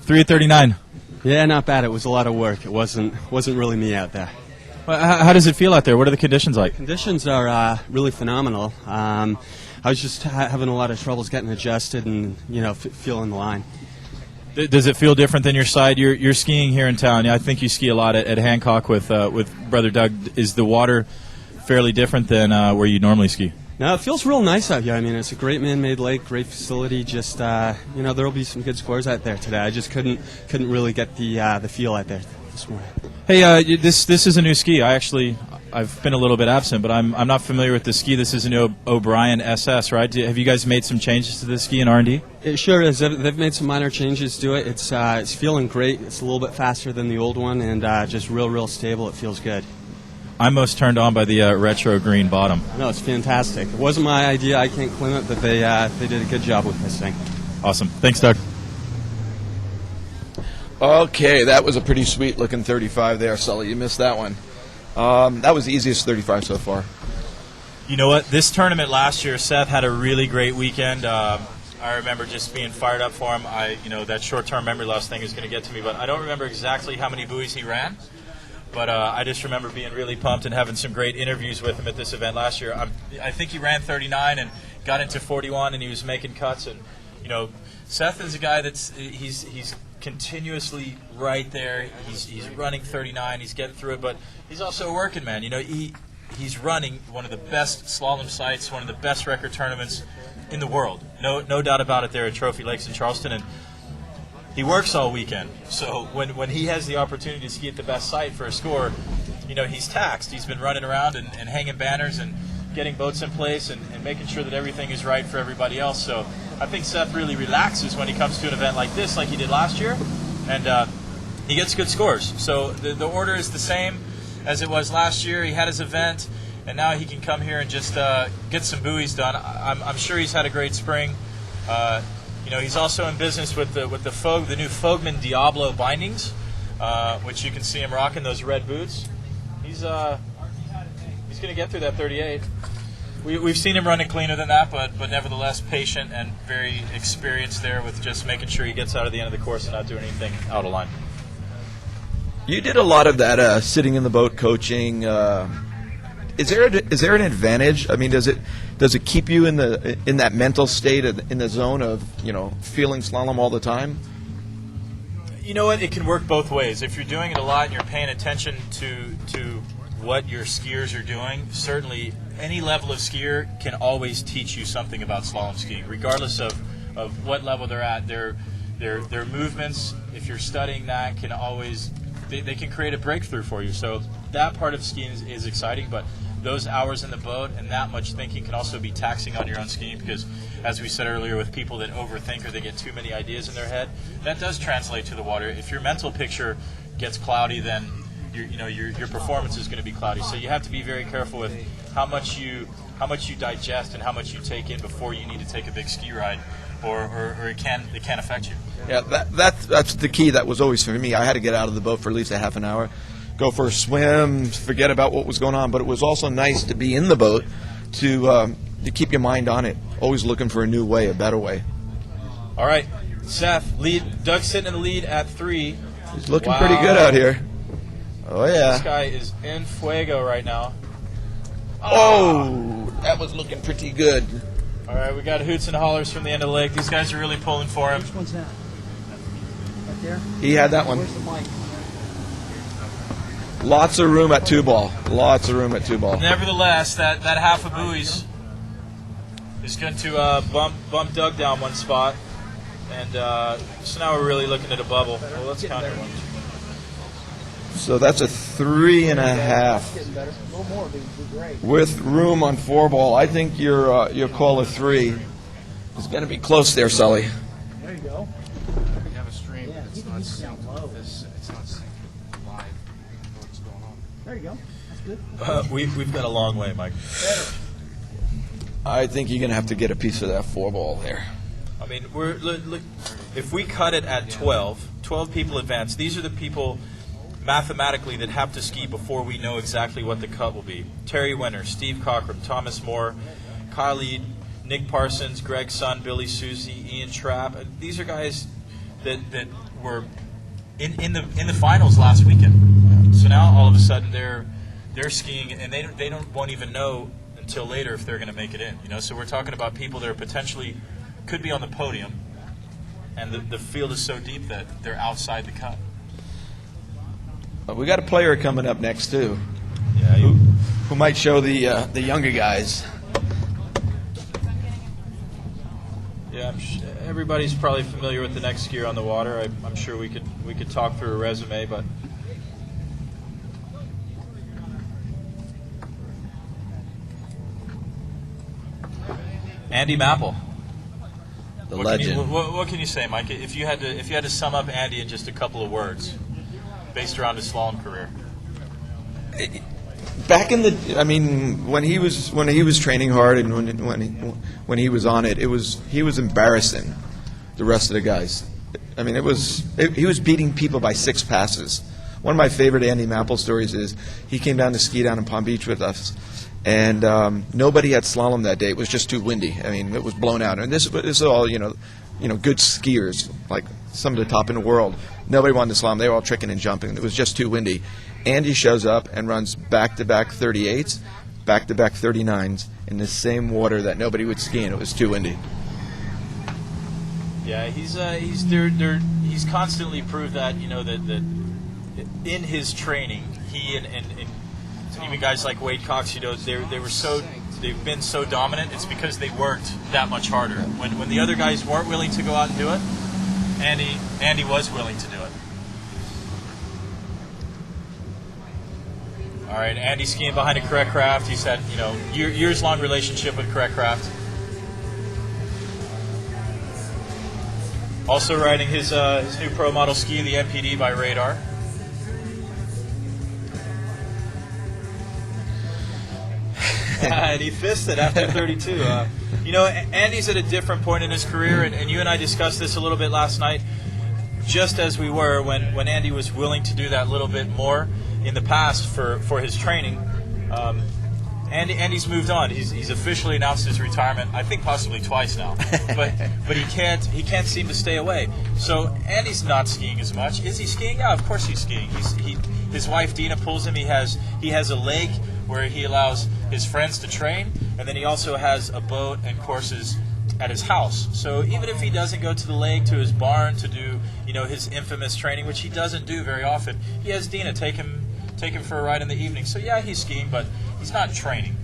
Speaker 2: 3:39.
Speaker 9: Yeah, not bad. It was a lot of work. It wasn't really me out there.
Speaker 2: Well, how does it feel out there? What are the conditions like?
Speaker 9: Conditions are really phenomenal. I was just having a lot of troubles getting adjusted and feeling the line.
Speaker 2: Does it feel different than your side? You're skiing here in town. I think you ski a lot at Hancock with Brother Doug. Is the water fairly different than where you normally ski?
Speaker 9: No, it feels real nice out here. I mean, it's a great man-made lake, great facility. Just there will be some good scores out there today. I just couldn't really get the feel out there this morning.
Speaker 2: Hey, this is a new ski. I've been a little bit absent, but I'm not familiar with the ski. This is a new O'Brien SS, right? Have you guys made some changes to this ski in R&D?
Speaker 9: It sure is. They've made some minor changes to it. It's feeling great. It's a little bit faster than the old one, and just real stable. It feels good.
Speaker 2: I'm most turned on by the retro green bottom.
Speaker 9: No, it's fantastic. It wasn't my idea. I can't claim it, but they did a good job with this thing.
Speaker 2: Awesome. Thanks, Doug.
Speaker 1: Okay, that was a pretty sweet-looking 35 there, Sully. You missed that one. That was the easiest 35 so far.
Speaker 2: You know what? This tournament last year, Seth had a really great weekend. I remember just being fired up for him. That short-term memory loss thing is going to get to me, but I don't remember exactly how many buoys he ran. But I just remember being really pumped and having some great interviews with him at this event last year. I think he ran 39 and got into 41, and he was making cuts. And Seth is a guy he's continuously right there. He's running 39. He's getting through it, but he's also a working man. He's running one of the best slalom sites, one of the best record tournaments in the world. No doubt about it. There at Trophy Lakes in Charleston, and he works all weekend. So when he has the opportunity to ski at the best site for a score, he's taxed. He's been running around and hanging banners and getting boats in place and making sure that everything is right for everybody else. So I think Seth really relaxes when he comes to an event like this, like he did last year, and he gets good scores. So the order is the same as it was last year. He had his event, and now he can come here and just get some buoys done. I'm sure he's had a great spring. He's also in business with the new Fogman Diablo bindings, which you can see him rocking those red boots. He's going to get through that 38. We've seen him running cleaner than that, but nevertheless patient and very experienced there with just making sure he gets out of the end of the course and not doing anything out of line.
Speaker 1: You did a lot of that sitting in the boat coaching. Is there an advantage? I mean, does it keep you in that mental state in the zone of feeling slalom all the time?
Speaker 2: You know what? It can work both ways. If you're doing it a lot and you're paying attention to what your skiers are doing, certainly any level of skier can always teach you something about slalom skiing, regardless of what level they're at. Their movements, if you're studying that, can always they can create a breakthrough for you. So that part of skiing is exciting, but those hours in the boat and that much thinking can also be taxing on your own skiing because, as we said earlier, with people that overthink or they get too many ideas in their head, that does translate to the water. If your mental picture gets cloudy, then your performance is going to be cloudy. So you have to be very careful with how much you digest and how much you take in before you need to take a big ski ride, or it can affect you.
Speaker 1: Yeah, that's the key. That was always for me. I had to get out of the boat for at least a half an hour, go for a swim, forget about what was going on. But it was also nice to be in the boat to keep your mind on it, always looking for a new way, a better way.
Speaker 2: All right, Seth, lead. Doug's sitting in the lead at 3.
Speaker 1: He's looking pretty good out here. Oh, yeah.
Speaker 2: This guy is in fuego right now.
Speaker 1: Oh, that was looking pretty good.
Speaker 2: All right, we got hoots and hollers from the end of the lake. These guys are really pulling for him.
Speaker 10: Which one's that? Right there?
Speaker 1: He had that one.
Speaker 10: Where's the mic?
Speaker 1: Lots of room at 2-ball. Lots of room at 2-ball.
Speaker 2: Nevertheless, that half of buoys is going to bump Doug down one spot. And so now we're really looking at a bubble. Well, let's count it.
Speaker 1: So that's a 3.5.
Speaker 10: Getting better. A little more would be great.
Speaker 1: With room on 4-ball. I think your call of 3 is going to be close there, Sully.
Speaker 10: There you go.
Speaker 5: We have a stream,
Speaker 10: Yeah,
Speaker 5: but it's
Speaker 10: you
Speaker 5: not
Speaker 10: can sound
Speaker 5: synced
Speaker 10: low.
Speaker 5: with this. It's not synced live with what's going on.
Speaker 10: There you go. That's good.
Speaker 2: We've got a long way, Mike.
Speaker 10: Better.
Speaker 1: I think you're going to have to get a piece of that 4-ball there.
Speaker 2: I mean, look, if we cut it at 12 people advance, these are the people mathematically that have to ski before we know exactly what the cut will be. Terry Winter, Steve Cockrum, Thomas Moore, Kyle Ead, Nick Parsons, Greg Sun, Billy Susie, Ian Trapp. These are guys that were in the finals last weekend. So now all of a sudden they're skiing, and they won't even know until later if they're going to make it in. So we're talking about people that are potentially could be on the podium, and the field is so deep that they're outside the cut.
Speaker 1: But we got a player coming up next too,
Speaker 2: Yeah,
Speaker 1: who might show the younger guys.
Speaker 2: Yeah, everybody's probably familiar with the next skier on the water. I'm sure we could talk through a resume, but Andy Mapple,
Speaker 1: The legend.
Speaker 2: What can you say, Mike? If you had to sum up Andy in just a couple of words, based around his slalom career.
Speaker 1: Back in when he was training hard and when he was on it, he was embarrassing the rest of the guys. I mean, he was beating people by 6 passes. One of my favorite Andy Mapple stories is he came down to ski down in Palm Beach with us, and nobody had slalom that day. It was just too windy. I mean, it was blown out. And this is all good skiers, like some of the top in the world. Nobody wanted to slalom. They were all tricking and jumping. It was just too windy. Andy shows up and runs back-to-back 38s, back-to-back 39s in the same water that nobody would ski in. It was too windy.
Speaker 2: Yeah, he's constantly proved that that in his training, he and even guys like Wade Cox, they've been so dominant. It's because they worked that much harder. When the other guys weren't willing to go out and do it, Andy was willing to do it. All right, Andy skiing behind a Correct Craft. He's had years-long relationship with Correct Craft. Also riding his new pro model ski, the MPD by Radar. And he fissed it after 32. Andy's at a different point in his career, and you and I discussed this a little bit last night, just as we were when Andy was willing to do that little bit more in the past for his training. Andy's moved on. He's officially announced his retirement. I think possibly twice now, but he can't seem to stay away. So Andy's not skiing as much. Is he skiing? Yeah, of course he's skiing. His wife Dina pulls him. He has a lake where he allows his friends to train, and then he also has a boat and courses at his house. So even if he doesn't go to the lake, to his barn to do his infamous training, which he doesn't do very often, he has Dina take him for a ride in the evening. So yeah, he's skiing, but he's not training.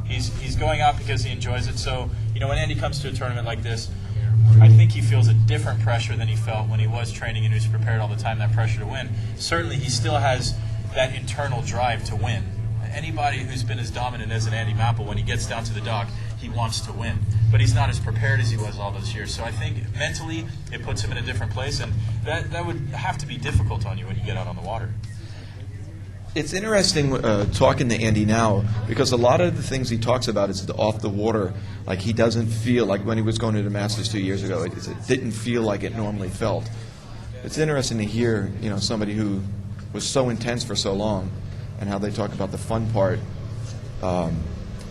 Speaker 2: He's going out because he enjoys it. So when Andy comes to a tournament like this, I think he feels a different pressure than he felt when he was training and he was prepared all the time, that pressure to win. Certainly he still has that internal drive to win. Anybody who's been as dominant as an Andy Mapple, when he gets down to the dock, he wants to win. But he's not as prepared as he was all those years. So I think mentally it puts him in a different place, and that would have to be difficult on you when you get out on the water.
Speaker 1: It's interesting talking to Andy now, because a lot of the things he talks about is off the water. Like, he doesn't feel like when he was going to the Masters 2 years ago, it didn't feel like it normally felt. It's interesting to hear somebody who was so intense for so long, and how they talk about the fun part, of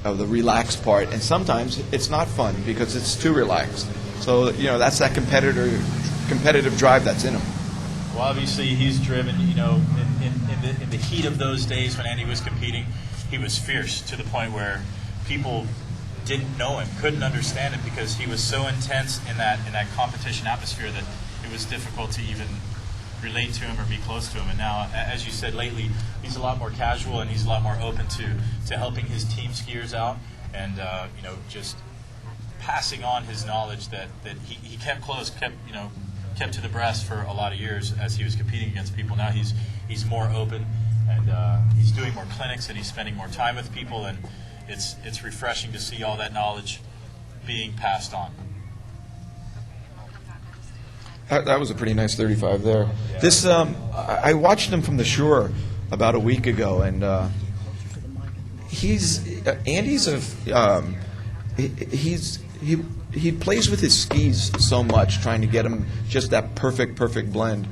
Speaker 1: the relaxed part, and sometimes it's not fun because it's too relaxed. So that's that competitive drive that's in him.
Speaker 2: Well, obviously he's driven. In the heat of those days when Andy was competing, he was fierce to the point where people didn't know him, couldn't understand him, because he was so intense in that competition atmosphere that it was difficult to even relate to him or be close to him. And now, as you said, lately he's a lot more casual and he's a lot more open to helping his team skiers out, and just passing on his knowledge that he kept close, kept to the breast for a lot of years as he was competing against people. Now he's more open, and he's doing more clinics, and he's spending more time with people, and it's refreshing to see all that knowledge being passed on.
Speaker 1: That was a pretty nice 35 there. Yeah. This I watched him from the shore about a week ago, and Andy's he plays with his skis so much, trying to get him just that perfect blend.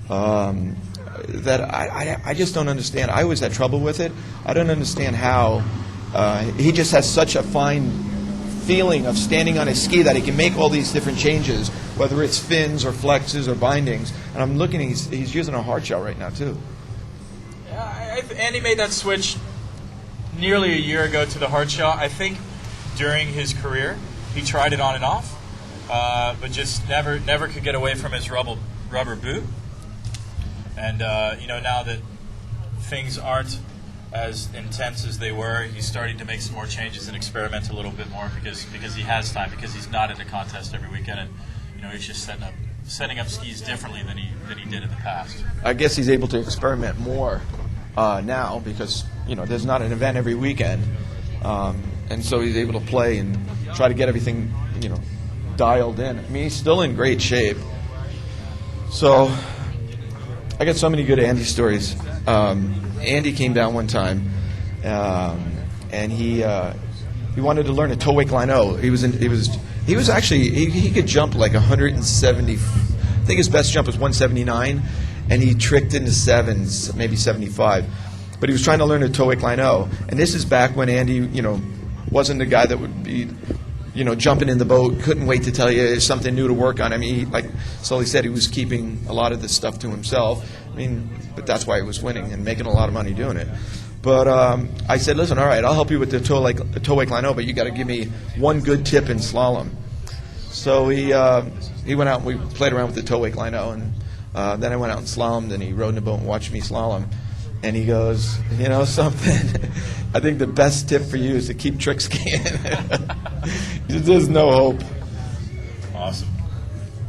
Speaker 1: That I just don't understand. I always had trouble with it. I don't understand how he just has such a fine feeling of standing on his ski that he can make all these different changes, whether it's fins or flexes or bindings. And I'm looking, he's using a hard shell right now too.
Speaker 2: Yeah, Andy made that switch nearly a year ago to the hard shell. I think during his career he tried it on and off, but just never could get away from his rubber boot. And now that things aren't as intense as they were, he's starting to make some more changes and experiment a little bit more because he has time, because he's not in a contest every weekend, and he's just setting up skis differently than he did in the past.
Speaker 1: I guess he's able to experiment more now because there's not an event every weekend, and so he's able to play and try to get everything dialed in. I mean, he's still in great shape. So I got so many good Andy stories. Andy came down one time, and he wanted to learn a toe wake line O. He was actually he could jump like 170. I think his best jump was 179, and he tricked into sevens, maybe 75. But he was trying to learn a toe wake line O, and this is back when Andy, wasn't the guy that would be, jumping in the boat, couldn't wait to tell you something new to work on. I mean, like Sully said, he was keeping a lot of this stuff to himself. I mean, but that's why he was winning and making a lot of money doing it. But I said, listen, all right, I'll help you with the toe wake line O, but you got to give me one good tip in slalom. So he went out and we played around with the toe wake line O, and then I went out and slalomed, and he rode in the boat and watched me slalom. And he goes, something, I think the best tip for you is to keep trick skiing. There's no hope.
Speaker 2: Awesome.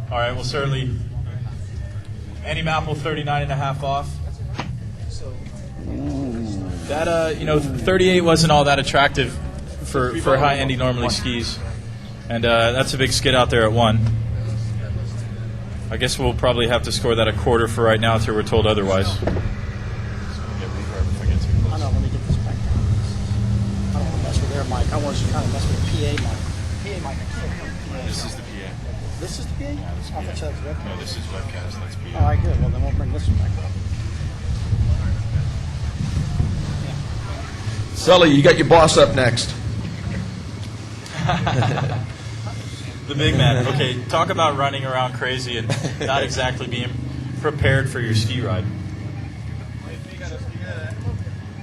Speaker 2: All right, well, certainly, Andy Mapple, 39.5 off. That, 38 wasn't all that attractive for how Andy normally skis. And that's a big skid out there at 1. I guess we'll probably have to score that a quarter for right now until we're told otherwise.
Speaker 10: I know, let me get this back. I don't want to mess with their mic. I want to kind of mess with the PA mic. PA mic.
Speaker 2: This is the PA.
Speaker 10: This is the PA?
Speaker 2: Yeah, this is
Speaker 10: I thought you said it was webcam.
Speaker 2: No, this is webcast. That's PA.
Speaker 10: All right, good. Well, then we'll bring this one back up.
Speaker 1: Sully, you got your boss up next.
Speaker 2: The big man. Okay, talk about running around crazy and not exactly being prepared for your ski ride.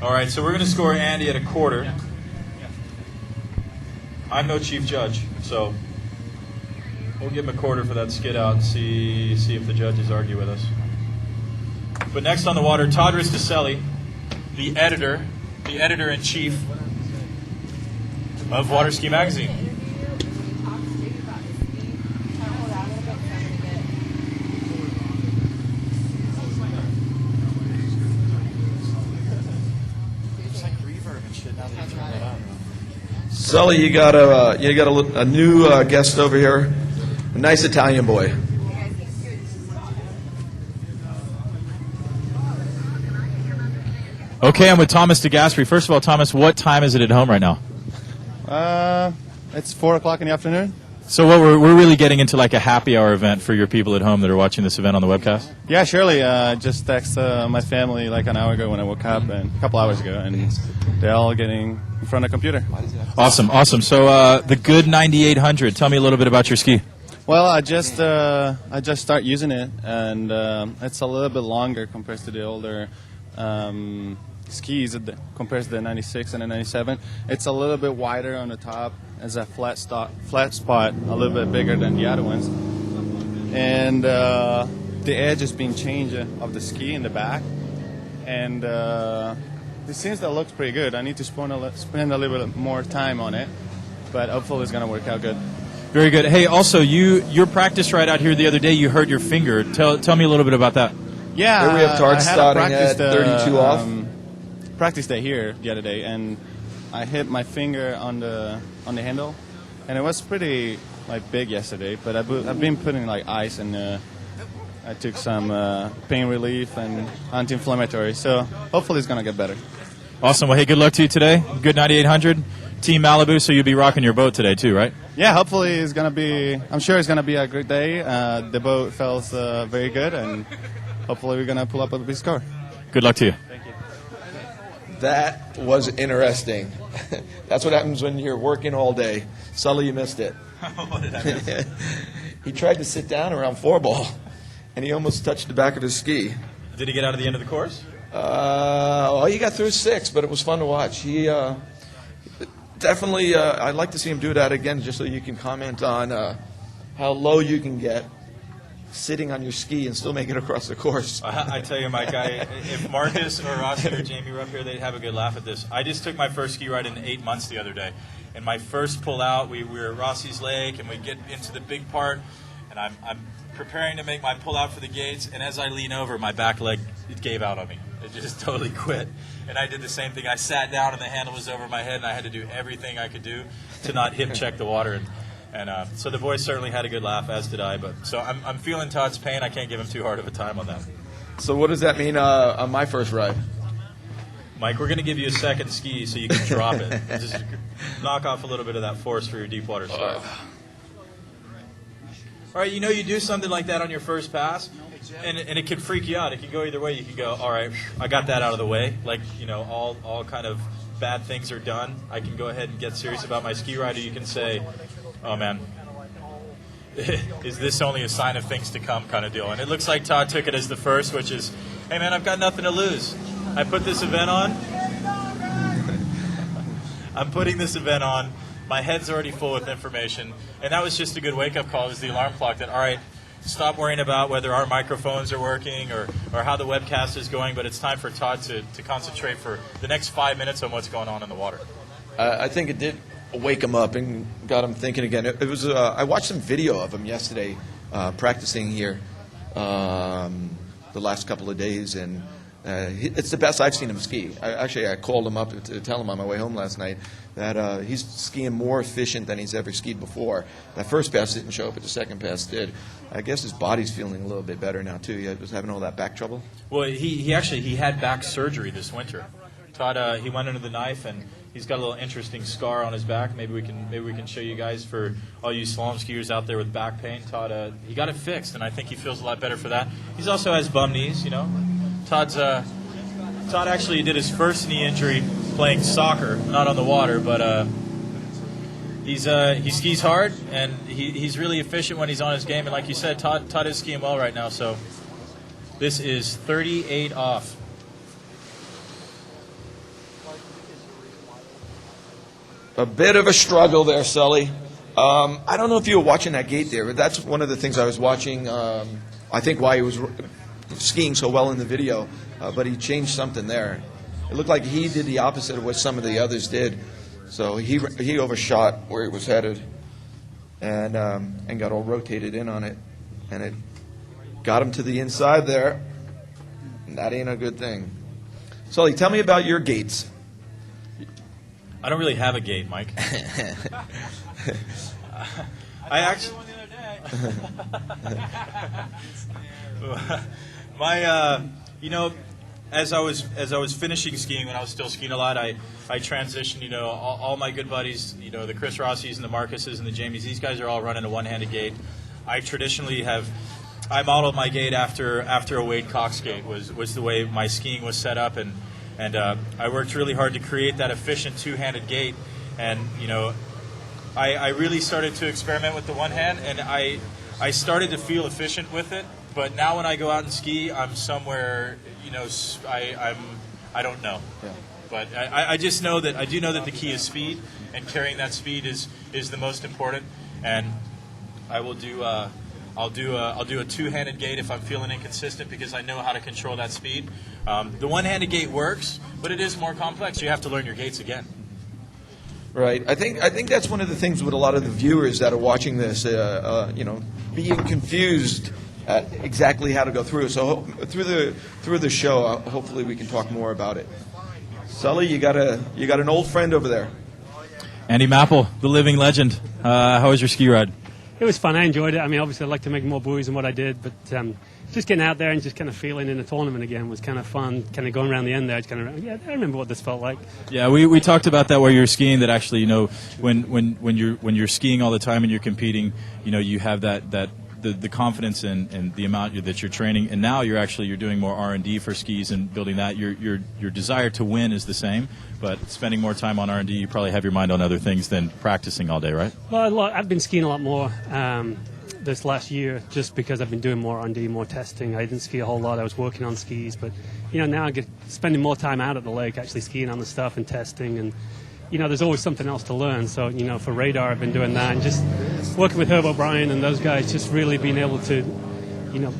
Speaker 2: All right, so we're going to score Andy at a quarter. I'm no chief judge, so we'll give him a quarter for that skid out and see if the judges argue with us. But next on the water, Todd Risticelli, the editor-in-chief of Water Ski Magazine.
Speaker 1: Sully, you got a new guest over here, a nice Italian boy.
Speaker 3: Okay, I'm with Thomas DeGasperi. First of all, Thomas, what time is it at home right now?
Speaker 4: It's 4 o'clock in the afternoon.
Speaker 3: So we're really getting into like a happy hour event for your people at home that are watching this event on the webcast?
Speaker 4: Yeah, surely. Just texted my family like an hour ago when I woke up, and a couple hours ago, and they're all getting in front of a computer.
Speaker 3: Awesome. So the Good 9800, tell me a little bit about your ski.
Speaker 4: Well, I just start using it, and it's a little bit longer compared to the older skis compared to the 96 and the 97. It's a little bit wider on the top. It's a flat spot, a little bit bigger than the other ones. And the edge is being changed of the ski in the back. And it seems that looks pretty good. I need to spend a little bit more time on it, but hopefully it's going to work out good.
Speaker 3: Very good. Hey, also, your practice ride out here the other day, you hurt your finger. Tell me a little bit about that.
Speaker 4: Yeah,
Speaker 1: here we have Tard starting at 32 off.
Speaker 4: Practiced it here the other day, and I hit my finger on the handle, and it was pretty big yesterday. But I've been putting ice, and I took some pain relief and anti-inflammatory. So hopefully it's gonna get better.
Speaker 3: Awesome. Well, hey, good luck to you today. Good 9800. Team Malibu, so you'll be rocking your boat today too, right?
Speaker 11: Yeah, hopefully it's gonna be. I'm sure it's gonna be a great day. The boat feels very good, and hopefully we're gonna pull up a big score.
Speaker 3: Good luck to you.
Speaker 1: That was interesting. That's what happens when you're working all day. Sully, you missed it.
Speaker 2: What did I miss?
Speaker 1: He tried to sit down around 4-ball, and he almost touched the back of his ski.
Speaker 2: Did he get out of the end of the course?
Speaker 1: He got through 6, but it was fun to watch. He definitely, I'd like to see him do that again, just so you can comment on how low you can get sitting on your ski and still make it across the course.
Speaker 2: I tell you, Mike, if Marcus or Rossi or Jamie were up here, they'd have a good laugh at this. I just took my first ski ride in 8 months the other day. And my first pull out, we were at Rossi's Lake, and we get into the big part, and I'm preparing to make my pull out for the gates, and as I lean over, my back leg, it gave out on me. It just totally quit. And I did the same thing. I sat down, and the handle was over my head, and I had to do everything I could do to not hip check the water. And so the boys certainly had a good laugh, as did I. But so I'm feeling Todd's pain. I can't give him too hard of a time on that.
Speaker 1: So what does that mean on my first ride?
Speaker 2: Mike, we're going to give you a second ski so you can drop it. And just knock off a little bit of that force for your deep water start. All right, you do something like that on your first pass, and it can freak you out. It can go either way. You can go, all right, I got that out of the way. Like, all kind of bad things are done. I can go ahead and get serious about my ski ride, or you can say, oh, man, is this only a sign of things to come kind of deal? And it looks like Todd took it as the first, which is, hey, man, I've got nothing to lose. I put this event on. I'm putting this event on. My head's already full with information. And that was just a good wake-up call. It was the alarm clock that, all right, stop worrying about whether our microphones are working or how the webcast is going, but it's time for Todd to concentrate for the next 5 minutes on what's going on in the water.
Speaker 1: I think it did wake him up and got him thinking again. It was. I watched some video of him yesterday practicing here the last couple of days, and it's the best I've seen him ski. I called him up to tell him on my way home last night that he's skiing more efficient than he's ever skied before. That first pass didn't show up, but the second pass did. I guess his body's feeling a little bit better now, too. He was having all that back trouble.
Speaker 2: Well, he had back surgery this winter. Todd, he went under the knife, and he's got a little interesting scar on his back. Maybe we can show you guys for all you slalom skiers out there with back pain. Todd, he got it fixed, and I think he feels a lot better for that. He also has bum knees, Todd actually did his first knee injury playing soccer, not on the water, but he skis hard, and he's really efficient when he's on his game. And like you said, Todd is skiing well right now. So this is 38 off.
Speaker 1: A bit of a struggle there, Sully. I don't know if you were watching that gate there, but that's one of the things I was watching. I think why he was skiing so well in the video, but he changed something there. It looked like he did the opposite of what some of the others did. So he overshot where he was headed and got all rotated in on it. And it got him to the inside there. And that ain't a good thing. Sully, tell me about your gates.
Speaker 2: I don't really have a gate, Mike. I actually... as I was finishing skiing, when I was still skiing a lot, I transitioned. All my good buddies, the Chris Rossies and the Marcuses and the Jamies. These guys are all running a one-handed gate. I traditionally I modeled my gate after a Wade Cox gate was the way my skiing was set up, and I worked really hard to create that efficient two-handed gate. And I really started to experiment with the one hand, and I started to feel efficient with it. But now when I go out and ski, I'm somewhere, I don't know. Yeah. But I just know that I do know that the key is speed, and carrying that speed is the most important. And I will do I'll do a two-handed gate if I'm feeling inconsistent, because I know how to control that speed. The one-handed gate works, but it is more complex. You have to learn your gates again.
Speaker 1: Right. I think that's one of the things with a lot of the viewers that are watching this, being confused at exactly how to go through. So through the show, hopefully we can talk more about it. Sully, you got an old friend over there.
Speaker 3: Andy Mapple, the living legend. How was your ski ride?
Speaker 12: it was fun. I enjoyed it. I mean, obviously, I'd like to make more buoys than what I did, but just getting out there and just kind of feeling in the tournament again was kind of fun. Kind of going around the end there, I remember what this felt like.
Speaker 3: Yeah, we talked about that while you were skiing. That actually, you know, when you're skiing all the time and you're competing, you know, you have the confidence in the amount that you're training, and now you're doing more R&D for skis and building that. Your desire to win is the same, but spending more time on R&D, you probably have your mind on other things than practicing all day, right?
Speaker 12: Well, I've been skiing a lot more this last year just because I've been doing more R&D, more testing. I didn't ski a whole lot. I was working on skis, but you know, now I get spending more time out at the lake, actually skiing on the stuff and testing, and you know, there's always something else to learn. So, you know, for radar, I've been doing that, and just working with Herb O'Brien and those guys, just really being able to, you know,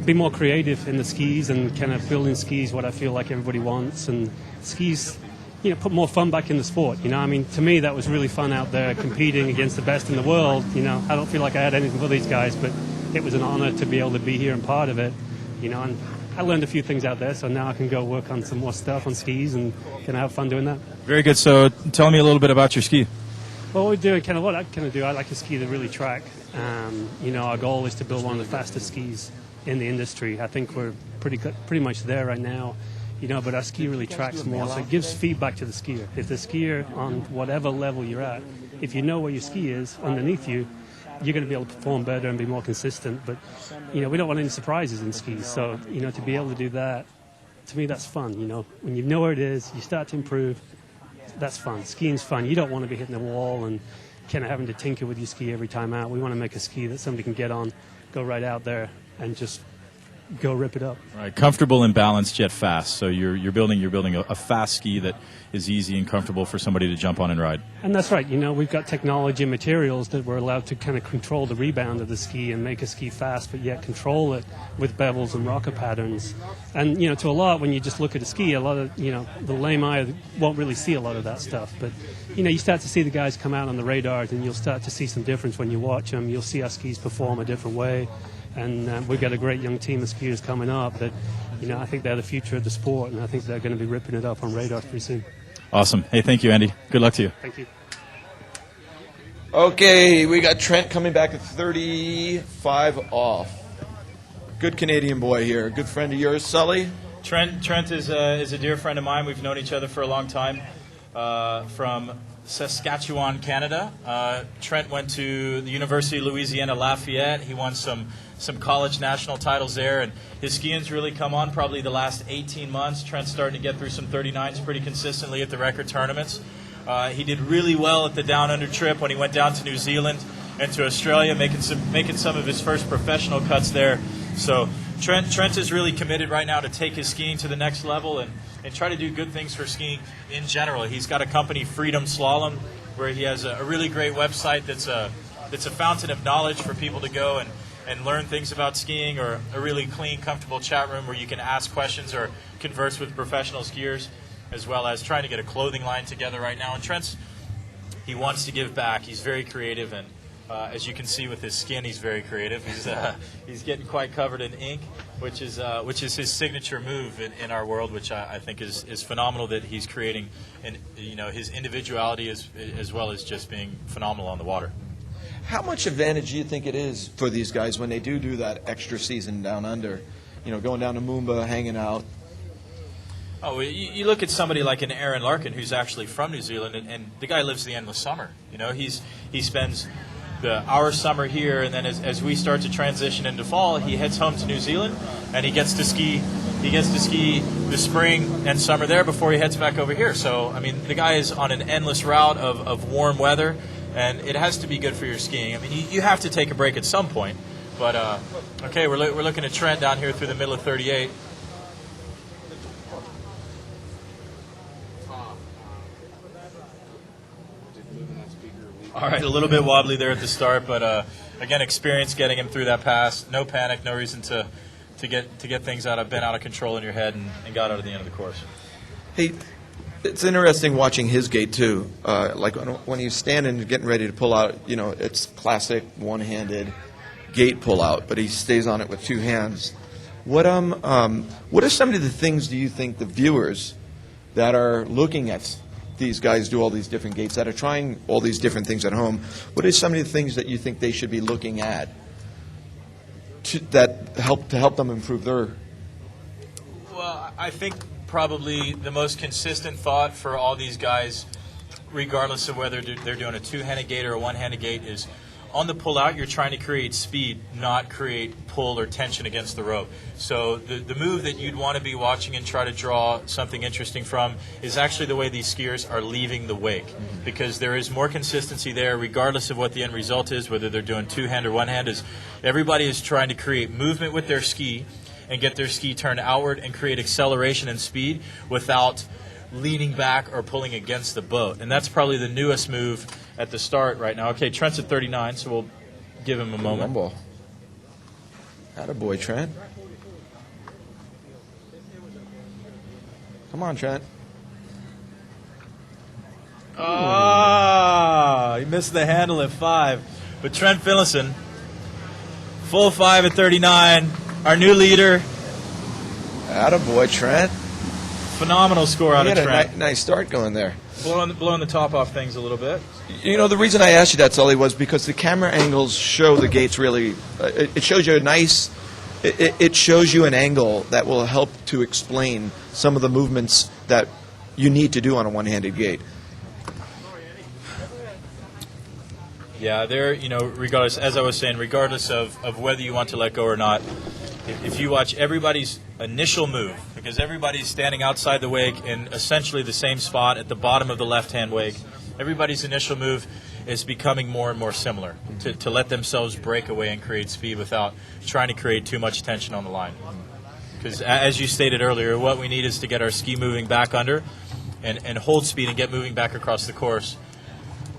Speaker 12: be more creative in the skis and kind of building skis what I feel like everybody wants, and skis, you know, put more fun back in the sport. You know, I mean, to me, that was really fun out there competing against the best in the world. You know, I don't feel like I had anything for these guys, but it was an honor to be able to be here and part of it. You know, and I learned a few things out there, so now I can go work on some more stuff on skis and can have fun doing that.
Speaker 3: Very good. So tell me a little bit about your ski.
Speaker 12: Well, we're doing kind of what I kind of do. I like to ski that really track. You know, our goal is to build one of the fastest skis in the industry. I think we're pretty much there right now. You know, but our ski really tracks more, so it gives feedback to the skier. If the skier, on whatever level you're at, if you know where your ski is underneath you, you're going to be able to perform better and be more consistent. But, you know, we don't want any surprises in skis. So, you know, to be able to do that, to me, that's fun. You know, when you know where it is, you start to improve, that's fun. Skiing's fun. You don't want to be hitting the wall and kind of having to tinker with your ski every time out. We want to make a ski that somebody can get on, go right out there, and just go rip it up.
Speaker 3: Right, comfortable and balanced yet fast. So you're building a fast ski that is easy and comfortable for somebody to jump on and ride.
Speaker 12: And that's right. You know, we've got technology and materials that we're allowed to kind of control the rebound of the ski and make a ski fast, but yet control it with bevels and rocker patterns. And, you know, to a lot, when you just look at a ski, a lot of, you know, the lame eye won't really see a lot of that stuff. But, you know, you start to see the guys come out on the radars, and you'll start to see some difference when you watch them. You'll see our skis perform a different way. And we've got a great young team of skiers coming up that, you know, I think they're the future of the sport, and I think they're going to be ripping it up on radars pretty soon.
Speaker 3: Awesome. Hey, thank you, Andy. Good luck to you.
Speaker 12: Thank you.
Speaker 1: Okay, we got Trent coming back at 35 off. Good Canadian boy here. Good friend of yours, Sully?
Speaker 2: Trent is a dear friend of mine. We've known each other for a long time. From Saskatchewan, Canada. Trent went to the University of Louisiana Lafayette. He won some college national titles there, and his skiing's really come on probably the last 18 months. Trent's starting to get through some 39s pretty consistently at the record tournaments. He did really well at the Down Under trip when he went down to New Zealand and to Australia, making some of his first professional cuts there. So Trent is really committed right now to take his skiing to the next level and try to do good things for skiing in general. He's got a company, Freedom Slalom, where he has a really great website that's a fountain of knowledge for people to go and learn things about skiing, or a really clean, comfortable chat room where you can ask questions or converse with professional skiers, as well as trying to get a clothing line together right now. And he wants to give back. He's very creative, and as you can see with his skin, he's very creative. He's getting quite covered in ink, which is his signature move in our world, which I think is phenomenal that he's creating, and you know, his individuality as well as just being phenomenal on the water.
Speaker 1: How much advantage do you think it is for these guys when they do that extra season down under? You know, going down to Moomba, hanging out.
Speaker 2: Oh, you look at somebody like an Aaron Larkin, who's actually from New Zealand, and the guy lives the endless summer. You know, he spends our summer here, and then as we start to transition into fall, he heads home to New Zealand, and he gets to ski the spring and summer there before he heads back over here. So, I mean, the guy is on an endless route of warm weather, and it has to be good for your skiing. I mean, you have to take a break at some point. But, okay, we're looking at Trent down here through the middle of 38. All right, a little bit wobbly there at the start, but again, experience getting him through that pass. No panic, no reason to get things been out of control in your head, and got out of the end of the course.
Speaker 1: Hey, it's interesting watching his gait too. Like when he's standing and getting ready to pull out, you know, it's classic one-handed gait pull out, but he stays on it with two hands. What are some of the things do you think the viewers that are looking at these guys do all these different gates, that are trying all these different things at home, what are some of the things that you think they should be looking at that help them improve their?
Speaker 2: Well, I think probably the most consistent thought for all these guys, regardless of whether they're doing a two-handed gate or a one-handed gate, is on the pull-out, you're trying to create speed, not create pull or tension against the rope. So the move that you'd want to be watching and try to draw something interesting from is actually the way these skiers are leaving the wake, because there is more consistency there, regardless of what the end result is, whether they're doing two-hand or one-hand. Is everybody is trying to create movement with their ski and get their ski turned outward and create acceleration and speed without leaning back or pulling against the boat. And that's probably the newest move at the start right now. Okay, Trent's at 39, so we'll give him a moment.
Speaker 1: Attaboy, Trent. Come on, Trent.
Speaker 2: He missed the handle at 5. But Trent Finlayson, full 5 at 39, our new leader.
Speaker 1: Attaboy, Trent.
Speaker 2: Phenomenal score out of Trent.
Speaker 1: Nice start going there.
Speaker 2: Blowing the top off things a little bit.
Speaker 1: You know, the reason I asked you that, Sully, was because the camera angles show the gates really. It shows you a nice. It shows you an angle that will help to explain some of the movements that you need to do on a one-handed gate.
Speaker 2: Yeah, regardless, as I was saying, regardless of whether you want to let go or not, if you watch everybody's initial move, because everybody's standing outside the wake in essentially the same spot at the bottom of the left-hand wake, everybody's initial move is becoming more and more similar to let themselves break away and create speed without trying to create too much tension on the line. Because as you stated earlier, what we need is to get our ski moving back under and hold speed and get moving back across the course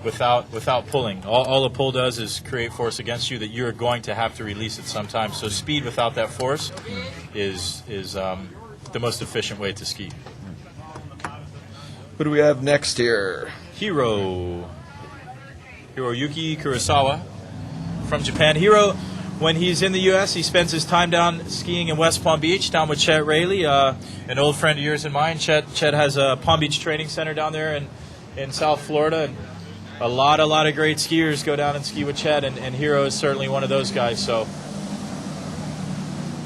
Speaker 2: without pulling. All a pull does is create force against you that you're going to have to release at some time. So speed without that force is the most efficient way to ski.
Speaker 1: Who do we have next here?
Speaker 2: Hiroyuki Kurosawa from Japan. Hiro, when he's in the U.S., he spends his time down skiing in West Palm Beach, down with Chet Raley, an old friend of yours and mine. Chet has a Palm Beach training center down there in South Florida, and a lot of great skiers go down and ski with Chet, and Hiro is certainly one of those guys. So,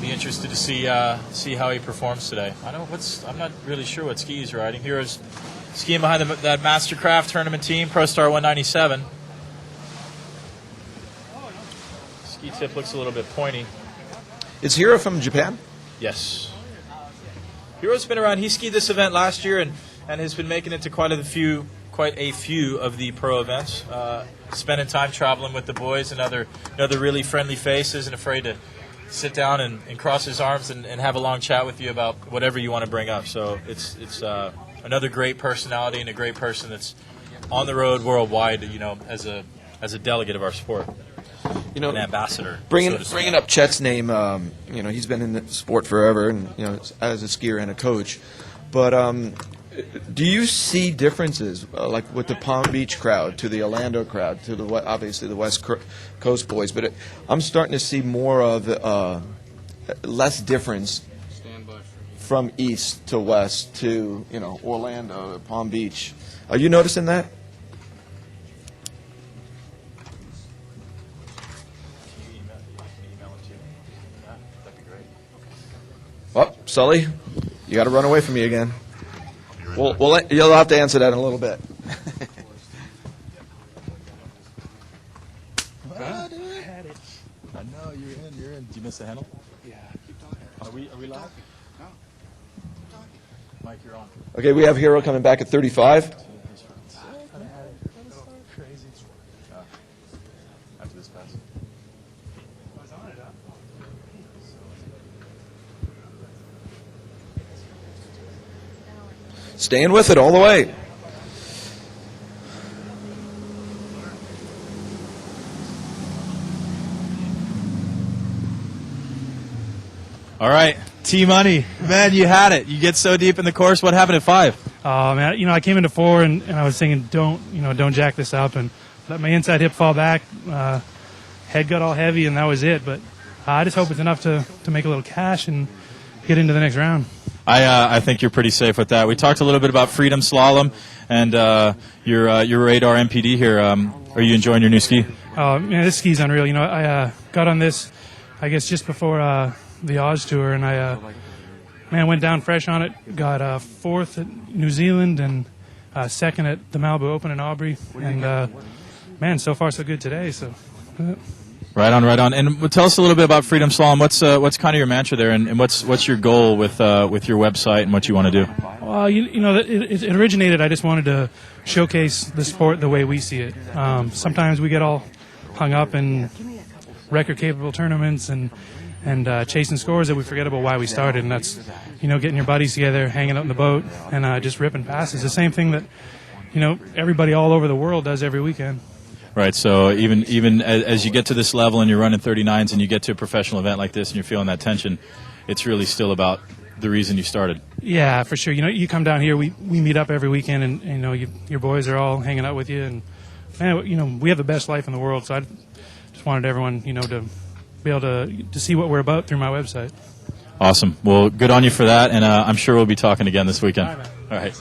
Speaker 2: be interested to see how he performs today. I'm not really sure what ski he's riding. Hiro's skiing behind that Mastercraft tournament team, ProStar 197. Ski tip looks a little bit pointy.
Speaker 1: Is Hiro from Japan?
Speaker 2: Yes. Hiro's been around. He skied this event last year and has been making it to quite a few of the pro events. Spending time traveling with the boys, another really friendly face, isn't afraid to sit down and cross his arms and have a long chat with you about whatever you want to bring up. So it's another great personality and a great person that's on the road worldwide, as a delegate of our sport. An ambassador.
Speaker 1: Bringing up Chet's name, he's been in the sport forever, and as a skier and a coach. But do you see differences, like with the Palm Beach crowd to the Orlando crowd to obviously the West Coast boys? But I'm starting to see more of less difference from east to west to Orlando, Palm Beach. Are you noticing that? Well, Sully, you got to run away from me again. You'll have to answer that in a little bit.
Speaker 3: I know you're in. Did you miss the handle? Yeah. Are we live? No. Mike, you're on.
Speaker 1: Okay, we have Hiro coming back at 35.
Speaker 2: After this pass.
Speaker 1: Staying with it all the way.
Speaker 3: All right, T-Money. Man, you had it. You get so deep in the course. What happened at 5?
Speaker 12: Oh, man, I came into 4 and I was thinking, don't jack this up, and let my inside hip fall back. Head got all heavy, and that was it. But I just hope it's enough to make a little cash and get into the next round.
Speaker 3: I think you're pretty safe with that. We talked a little bit about Freedom Slalom and your Radar MPD here. Are you enjoying your new ski?
Speaker 13: Oh man, this ski's unreal. You know, I got on this, I guess, just before the Oz tour, and I went down fresh on it. Got fourth at New Zealand and second at the Malibu Open in Aubrey, and man, so far so good today. So.
Speaker 3: Right on, right on. And tell us a little bit about Freedom Slalom. What's kind of your mantra there, and what's your goal with your website and what you want to do?
Speaker 13: Well, you know, it originated. I just wanted to showcase the sport the way we see it. Sometimes we get all hung up in record-capable tournaments and chasing scores that we forget about why we started, and that's, you know, getting your buddies together, hanging out in the boat, and just ripping passes. The same thing that, you know, everybody all over the world does every weekend.
Speaker 3: Right, so even as you get to this level and you're running 39s and you get to a professional event like this and you're feeling that tension, it's really still about the reason you started.
Speaker 13: Yeah, for sure. You know, you come down here, we meet up every weekend, and you know, your boys are all hanging out with you, and man, you know, we have the best life in the world. So I just wanted everyone, you know, to be able to see what we're about through my website.
Speaker 3: Awesome. Well, good on you for that, and I'm sure we'll be talking again this weekend. All right.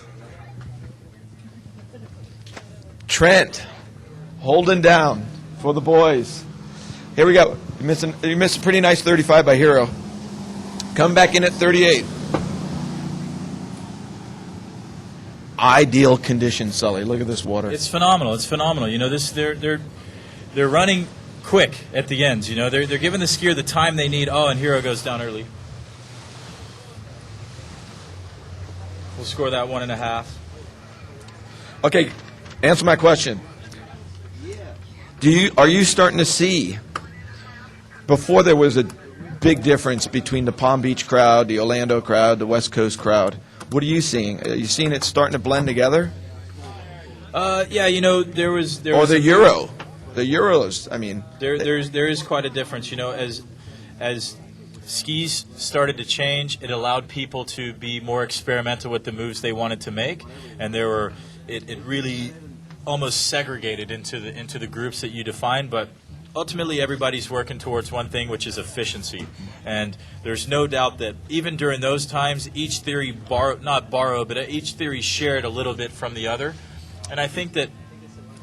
Speaker 1: Trent, holding down for the boys. Here we go. You missed a pretty nice 35 by Hero. Come back in at 38. Ideal conditions, Sully. Look at this water.
Speaker 3: It's phenomenal. It's phenomenal. You know, they're running quick at the ends. You know, they're giving the skier the time they need. Oh, and Hero goes down early. We'll score that 1.5.
Speaker 1: Okay, answer my question. Are you starting to see, before there was a big difference between the Palm Beach crowd, the Orlando crowd, the West Coast crowd, what are you seeing? Are you seeing it starting to blend together?
Speaker 3: Yeah, you know, there was
Speaker 1: or the Euro. The Euros, I mean.
Speaker 3: There is quite a difference, you know, as skis started to change, it allowed people to be more experimental with the moves they wanted to make, and it really almost segregated into the groups that you defined, but ultimately everybody's working towards one thing, which is efficiency. And there's no doubt that even during those times, each theory each theory shared a little bit from the other. And I think that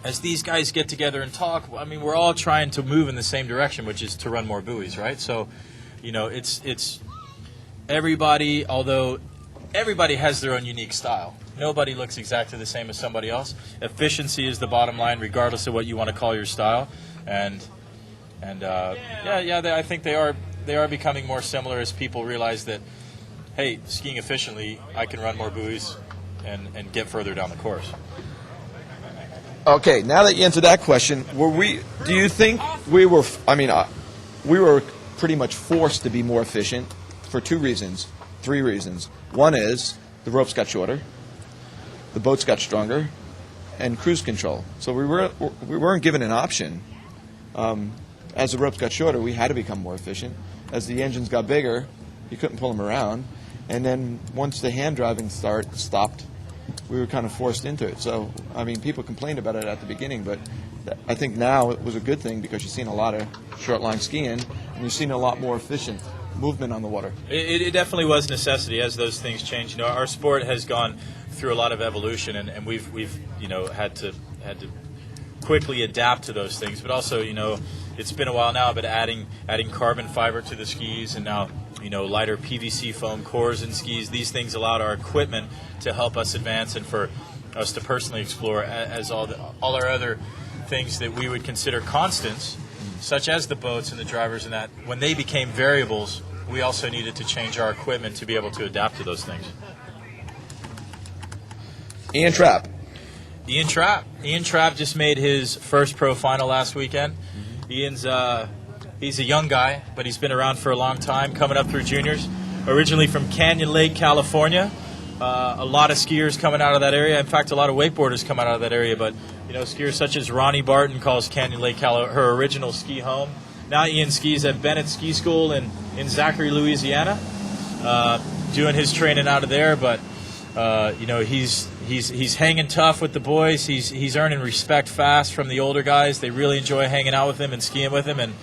Speaker 3: as these guys get together and talk, I mean, we're all trying to move in the same direction, which is to run more buoys, right? So, you know, it's everybody, although everybody has their own unique style. Nobody looks exactly the same as somebody else. Efficiency is the bottom line, regardless of what you want to call your style. I think they are becoming more similar as people realize that, hey, skiing efficiently, I can run more buoys and get further down the course.
Speaker 1: Okay, now that you answered that question, do you think we were pretty much forced to be more efficient for 3 reasons. One is the ropes got shorter, the boats got stronger, and cruise control. So we weren't given an option. As the ropes got shorter, we had to become more efficient. As the engines got bigger, you couldn't pull them around. And then once the hand driving stopped, we were kind of forced into it. So, I mean, people complained about it at the beginning, but I think now it was a good thing because you've seen a lot of short line skiing, and you've seen a lot more efficient movement on the water.
Speaker 3: It definitely was necessity as those things change. You know, our sport has gone through a lot of evolution, and we've you know had to quickly adapt to those things. But also, you know, it's been a while now, but adding carbon fiber to the skis, and now, you know, lighter PVC foam cores in skis. These things allowed our equipment to help us advance and for us to personally explore as all our other things that we would consider constants, such as the boats and the drivers, and that when they became variables, we also needed to change our equipment to be able to adapt to those things.
Speaker 1: Ian Trapp
Speaker 3: just made his first pro final last weekend. Ian's he's a young guy, but he's been around for a long time, coming up through juniors. Originally from Canyon Lake, California. A lot of skiers coming out of that area. In fact, a lot of wakeboarders come out of that area. But, you know, skiers such as Ronnie Barton calls Canyon Lake her original ski home. Now Ian skis at Bennett Ski School in Zachary, Louisiana, doing his training out of there. But, you know, he's hanging tough with the boys. He's earning respect fast from the older guys. They really enjoy hanging out with him and skiing with him. And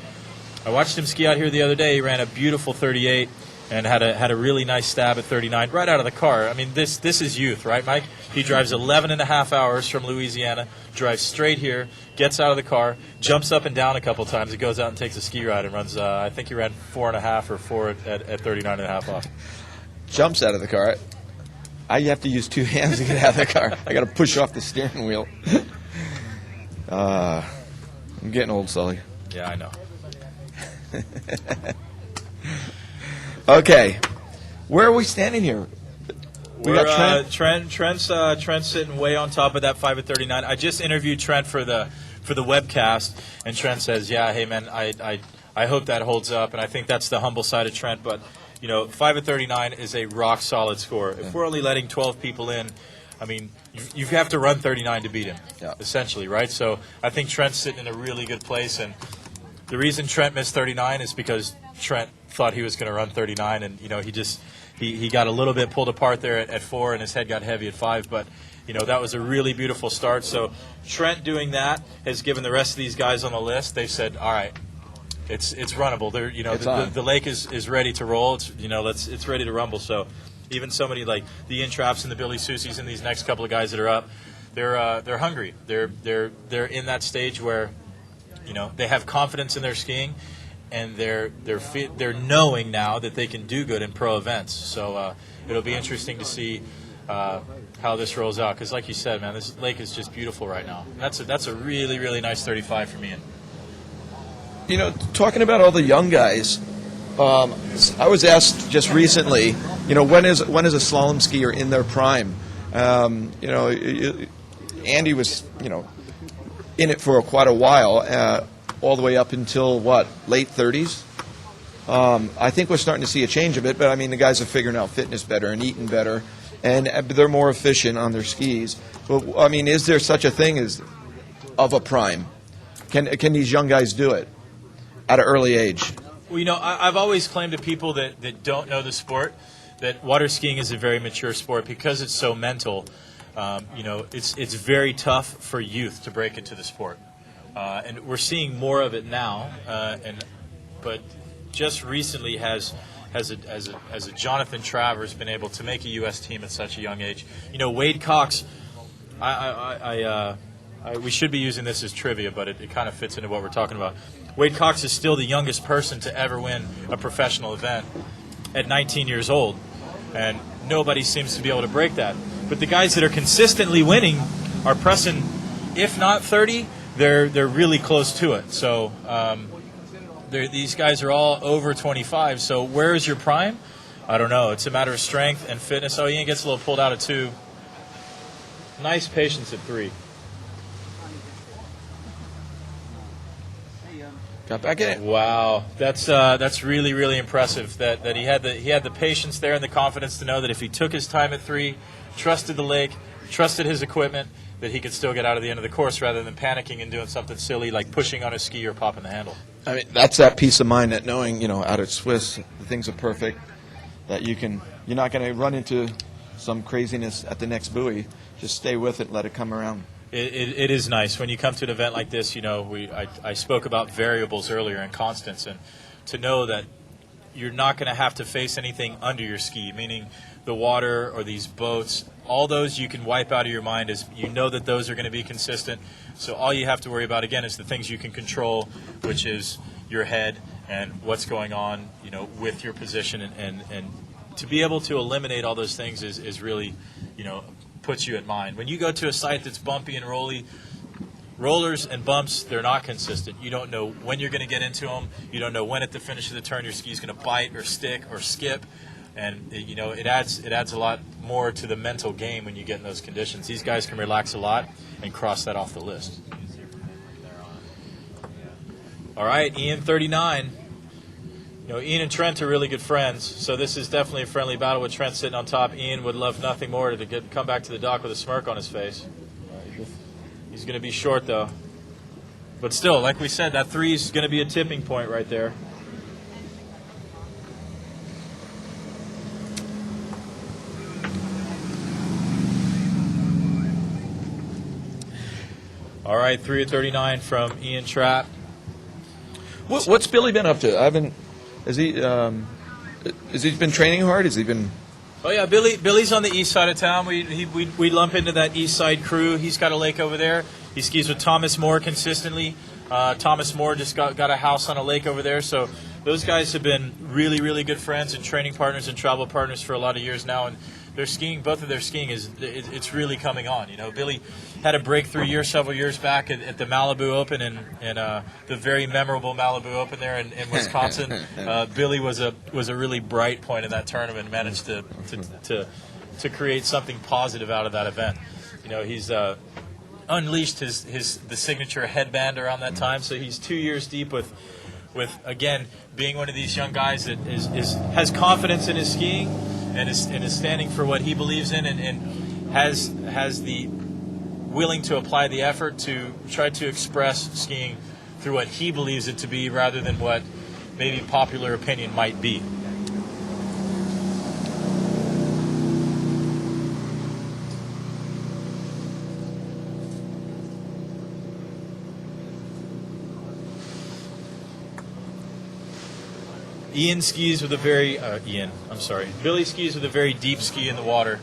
Speaker 3: I watched him ski out here the other day. He ran a beautiful 38.
Speaker 2: and had a really nice stab at 39 right out of the car. I mean, this is youth, right, Mike? He drives 11 and a half hours from Louisiana, drives straight here, gets out of the car, jumps up and down a couple times. He goes out and takes a ski ride and runs, I think he ran 4.5 or 4 at 39 and a half off.
Speaker 1: Jumps out of the car. I have to use two hands to get out of the car. I got to push off the steering wheel. I'm getting old, Sully.
Speaker 2: Yeah, I know.
Speaker 1: Okay, where are we standing here? We got
Speaker 2: Trent. Trent's sitting way on top of that 5 at 39. I just interviewed Trent for the webcast, and Trent says, "Yeah, hey man, I hope that holds up," and I think that's the humble side of Trent. But 5 at 39 is a rock solid score. If we're only letting 12 people in, I mean, you have to run 39 to beat him, essentially, right? So I think Trent's sitting in a really good place, and the reason Trent missed 39 is because Trent thought he was going to run 39, and he got a little bit pulled apart there at 4, and his head got heavy at 5. But that was a really beautiful start. So Trent doing that has given the rest of these guys on the list. They've said, all right, it's runnable. They're the lake is ready to roll. It's ready to rumble. So even somebody like the Ian Trapps and the Billy Soucies and these next couple of guys that are up, they're hungry. They're in that stage where they have confidence in their skiing, and they're knowing now that they can do good in pro events. So it'll be interesting to see how this rolls out. Because like you said, man, this lake is just beautiful right now. That's a really, really nice 35 for me.
Speaker 1: Talking about all the young guys, I was asked just recently, when is a slalom skier in their prime? Andy was, in it for quite a while, all the way up until late 30s. I think we're starting to see a change of it, but I mean the guys are figuring out fitness better and eating better, and they're more efficient on their skis. But I mean, is there such a thing as of a prime? Can these young guys do it at an early age?
Speaker 2: Well, I've always claimed to people that don't know the sport that water skiing is a very mature sport because it's so mental. It's very tough for youth to break into the sport, and we're seeing more of it now. But just recently has a Jonathan Travers been able to make a U.S. team at such a young age. Wade Cox. We should be using this as trivia, but it kind of fits into what we're talking about. Wade Cox is still the youngest person to ever win a professional event at 19 years old, and nobody seems to be able to break that. But the guys that are consistently winning are pressing, if not 30, they're really close to it. So these guys are all over 25. So where is your prime? I don't know. It's a matter of strength and fitness. Oh, Ian gets a little pulled out at 2. Nice patience at 3.
Speaker 1: Got back in it.
Speaker 2: Wow, that's really, really impressive. That he had the patience there and the confidence to know that if he took his time at 3, trusted the lake, trusted his equipment, that he could still get out of the end of the course rather than panicking and doing something silly like pushing on a ski or popping the handle.
Speaker 1: I mean, that's that peace of mind that knowing, out at Swiss, the things are perfect, that you're not going to run into some craziness at the next buoy. Just stay with it and let it come around.
Speaker 2: It is nice when you come to an event like this. I spoke about variables earlier and constants, and to know that you're not going to have to face anything under your ski, meaning the water or these boats. All those you can wipe out of your mind, as you know that those are going to be consistent. So all you have to worry about again is the things you can control, which is your head and what's going on, with your position, and to be able to eliminate all those things is really, puts you at mind. When you go to a site that's bumpy and rolly, rollers and bumps, they're not consistent. You don't know when you're going to get into them. You don't know when at the finish of the turn your ski's going to bite or stick or skip. And it adds a lot more to the mental game when you get in those conditions. These guys can relax a lot and cross that off the list. All right, Ian 39. Ian and Trent are really good friends, so this is definitely a friendly battle with Trent sitting on top. Ian would love nothing more to come back to the dock with a smirk on his face. He's going to be short, though. But still, like we said, that 3 is going to be a tipping point right there. All right, 3 at 39 from Ian Trapp.
Speaker 1: What's Billy been up to? Has Has he been training hard? Has he been?
Speaker 2: Oh yeah, Billy's on the east side of town. We lump into that east side crew. He's got a lake over there. He skis with Thomas Moore consistently. Thomas Moore just got a house on a lake over there. So those guys have been really, really good friends and training partners and travel partners for a lot of years now. And their skiing, both of their skiing, it's really coming on. You know, Billy had a breakthrough year several years back at the Malibu Open and the very memorable Malibu Open there in Wisconsin. Billy was a really bright point in that tournament and managed to create something positive out of that event. You know, he's unleashed the signature headband around that time, so he's 2 years deep with again being one of these young guys that has confidence in his skiing and is standing for what he believes in and has the willing to apply the effort to try to express skiing through what he believes it to be rather than what maybe popular opinion might be. Billy skis with a very deep ski in the water.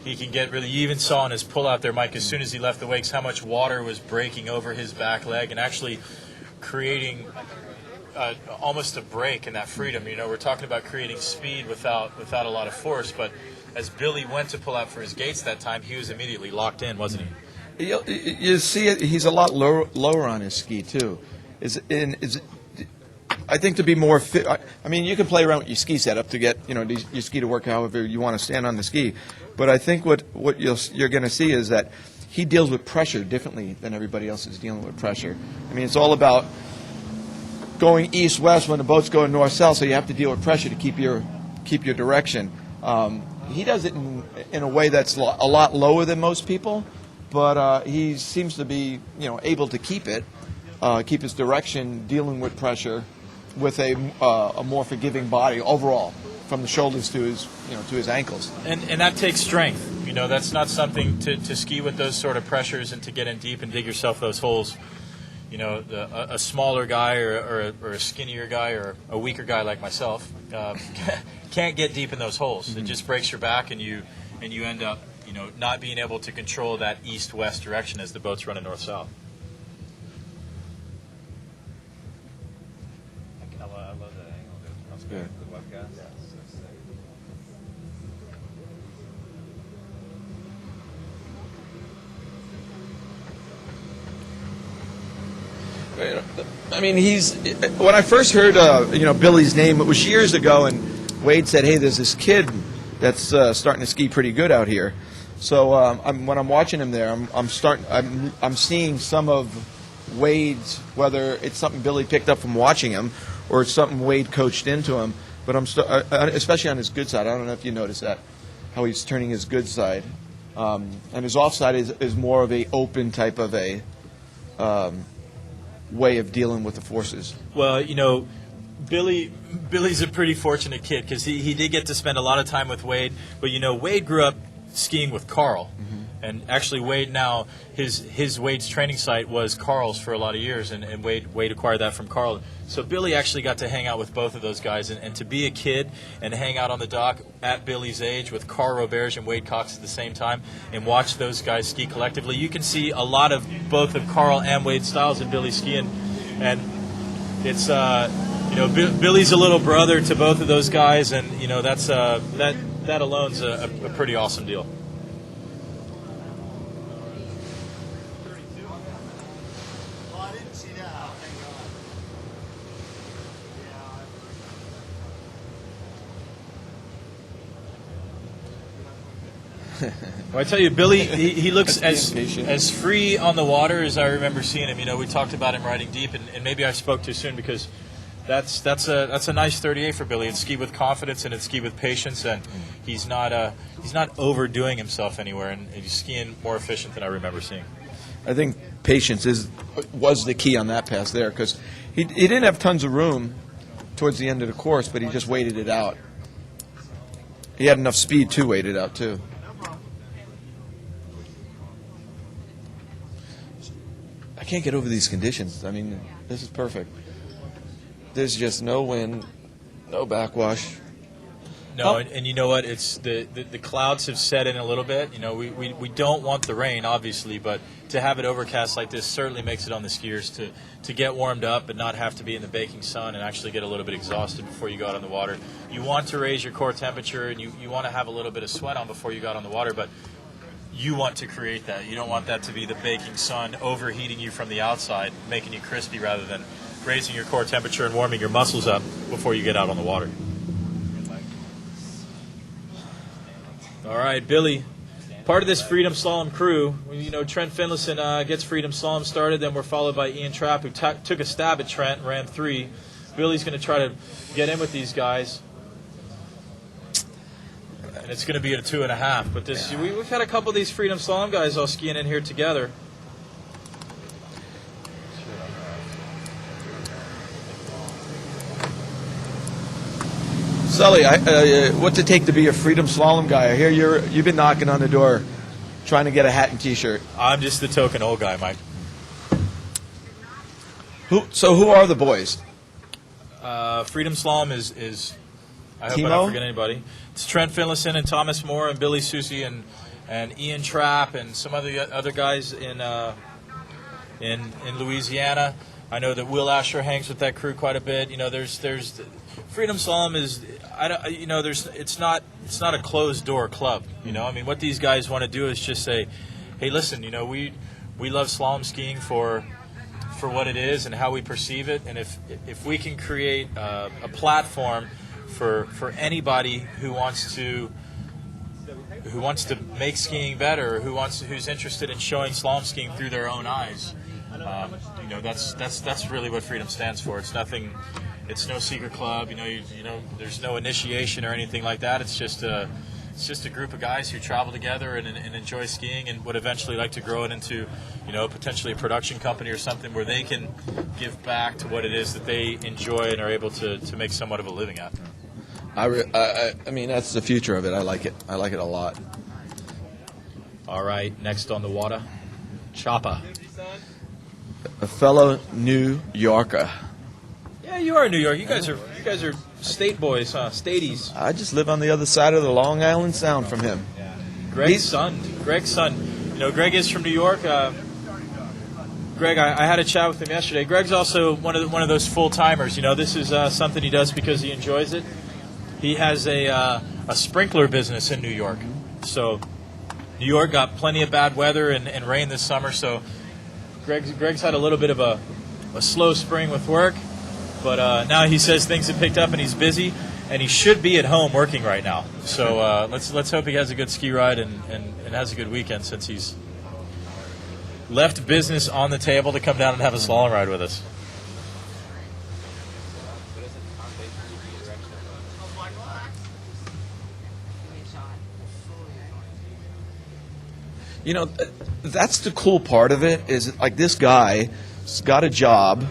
Speaker 2: He can get really, you even saw in his pull out there, Mike, as soon as he left the wakes, how much water was breaking over his back leg and actually creating almost a break in that freedom. You know, we're talking about creating speed without a lot of force, but as Billy went to pull out for his gates that time, he was immediately locked in, wasn't he?
Speaker 1: You see it, he's a lot lower on his ski, too. I think to be more fit, I mean, you can play around with your ski setup to get, you know, your ski to work however you want to stand on the ski. But I think what you're going to see is that he deals with pressure differently than everybody else is dealing with pressure. I mean, it's all about going east-west when the boat's going north-south, so you have to deal with pressure to keep your direction. He does it in a way that's a lot lower than most people, but he seems to be, you know, able to keep his direction, dealing with pressure with a more forgiving body overall, from the shoulders to his ankles.
Speaker 2: And that takes strength. You know, that's not something to ski with those sort of pressures and to get in deep and dig yourself those holes. You know, a smaller guy or a skinnier guy or a weaker guy like myself can't get deep in those holes. Mm-hmm. It just breaks your back, and you end up, you know, not being able to control that east-west direction as the boat's running north-south.
Speaker 5: I love that angle. That's good. The webcast. Yeah, so sick.
Speaker 1: I mean, when I first heard, Billy's name, it was years ago, and Wade said, "Hey, there's this kid that's starting to ski pretty good out here." So when I'm watching him there, I'm seeing some of Wade's, whether it's something Billy picked up from watching him or it's something Wade coached into him. But especially on his good side. I don't know if you noticed that, how he's turning his good side, and his off side is more of a open type of a way of dealing with the forces.
Speaker 2: Well, you know, Billy's a pretty fortunate kid because he did get to spend a lot of time with Wade. But, you know, Wade grew up skiing with Carl. Mm-hmm. And actually Wade now, Wade's training site was Carl's for a lot of years, and Wade acquired that from Carl. So Billy actually got to hang out with both of those guys, and to be a kid and hang out on the dock at Billy's age with Carl Roberge and Wade Cox at the same time and watch those guys ski collectively, you can see a lot of both of Carl and Wade's styles in Billy skiing. And it's, Billy's a little brother to both of those guys, and, you know, that's that alone's a pretty awesome deal. Well, I tell you, Billy, he looks as free on the water as I remember seeing him. You know, we talked about him riding deep, and maybe I spoke too soon because that's a nice 38 for Billy. It's ski with confidence and it's ski with patience, and he's not overdoing himself anywhere, and he's skiing more efficient than I remember seeing.
Speaker 1: I think patience was the key on that pass there because he didn't have tons of room towards the end of the course, but he just waited it out. He had enough speed to wait it out too. I can't get over these conditions. I mean, this is perfect. There's just no wind. No backwash.
Speaker 2: No, and you know what? It's the clouds have set in a little bit. You know, we don't want the rain, obviously, but to have it overcast like this certainly makes it on the skiers to get warmed up and not have to be in the baking sun and actually get a little bit exhausted before you go out on the water. You want to raise your core temperature, and you want to have a little bit of sweat on before you go out on the water, but you want to create that. You don't want that to be the baking sun overheating you from the outside, making you crispy, rather than raising your core temperature and warming your muscles up before you get out on the water. All right, Billy, part of this Freedom Slalom crew. You know, Trent Finlayson gets Freedom Slalom started, then we're followed by Ian Trapp, who took a stab at Trent, ran 3. Billy's going to try to get in with these guys, and it's going to be at a 2.5. But we've had a couple of these Freedom Slalom guys all skiing in here together.
Speaker 1: Sully, what's it take to be a Freedom Slalom guy? I hear you've been knocking on the door, trying to get a hat and T-shirt.
Speaker 2: I'm just the token old guy, Mike.
Speaker 1: Who are the boys?
Speaker 2: Freedom Slalom is I hope
Speaker 1: Timo?
Speaker 2: I don't forget anybody. It's Trent Finlayson and Thomas Moore and Billy Susie and Ian Trapp and some other guys in Louisiana. I know that Will Asher hangs with that crew quite a bit. You know, there's Freedom Slalom is it's not a closed door club. You know, I mean, what these guys want to do is just say, hey, listen, you know, we love slalom skiing for what it is and how we perceive it, and if we can create a platform for anybody who wants to make skiing better, who's interested in showing slalom skiing through their own eyes, you know, that's really what Freedom stands for. It's nothing. It's no secret club. You know, there's no initiation or anything like that. It's just a group of guys who travel together and enjoy skiing and would eventually like to grow it into, you know, potentially a production company or something where they can give back to what it is that they enjoy and are able to make somewhat of a living at.
Speaker 1: I mean, that's the future of it. I like it. I like it a lot.
Speaker 2: All right, next on the water, Choppa.
Speaker 1: A fellow New Yorker.
Speaker 2: Yeah, you are in New York. You guys are state boys, huh? Stateies.
Speaker 1: I just live on the other side of the Long Island Sound from him.
Speaker 2: Greg's son. You know, Greg is from New York. Greg, I had a chat with him yesterday. Greg's also one of those full timers. You know, this is something he does because he enjoys it. He has a sprinkler business in New York. So New York got plenty of bad weather and rain this summer. So Greg's had a little bit of a slow spring with work. But now he says things have picked up and he's busy, and he should be at home working right now. So let's hope he has a good ski ride and has a good weekend, since he's left business on the table to come down and have a slalom ride with us.
Speaker 1: You know, that's the cool part of it, is like this guy's got a job.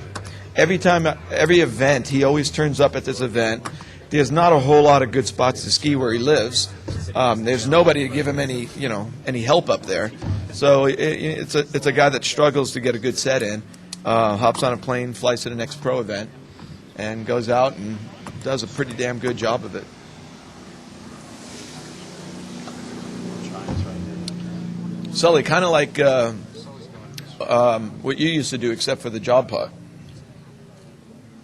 Speaker 1: Every event, he always turns up at this event. There's not a whole lot of good spots to ski where he lives. There's nobody to give him any help up there. So it's a guy that struggles to get a good set in. Hops on a plane, flies to the next pro event, and goes out and does a pretty damn good job of it. Sully, kind of like what you used to do, except for the job part.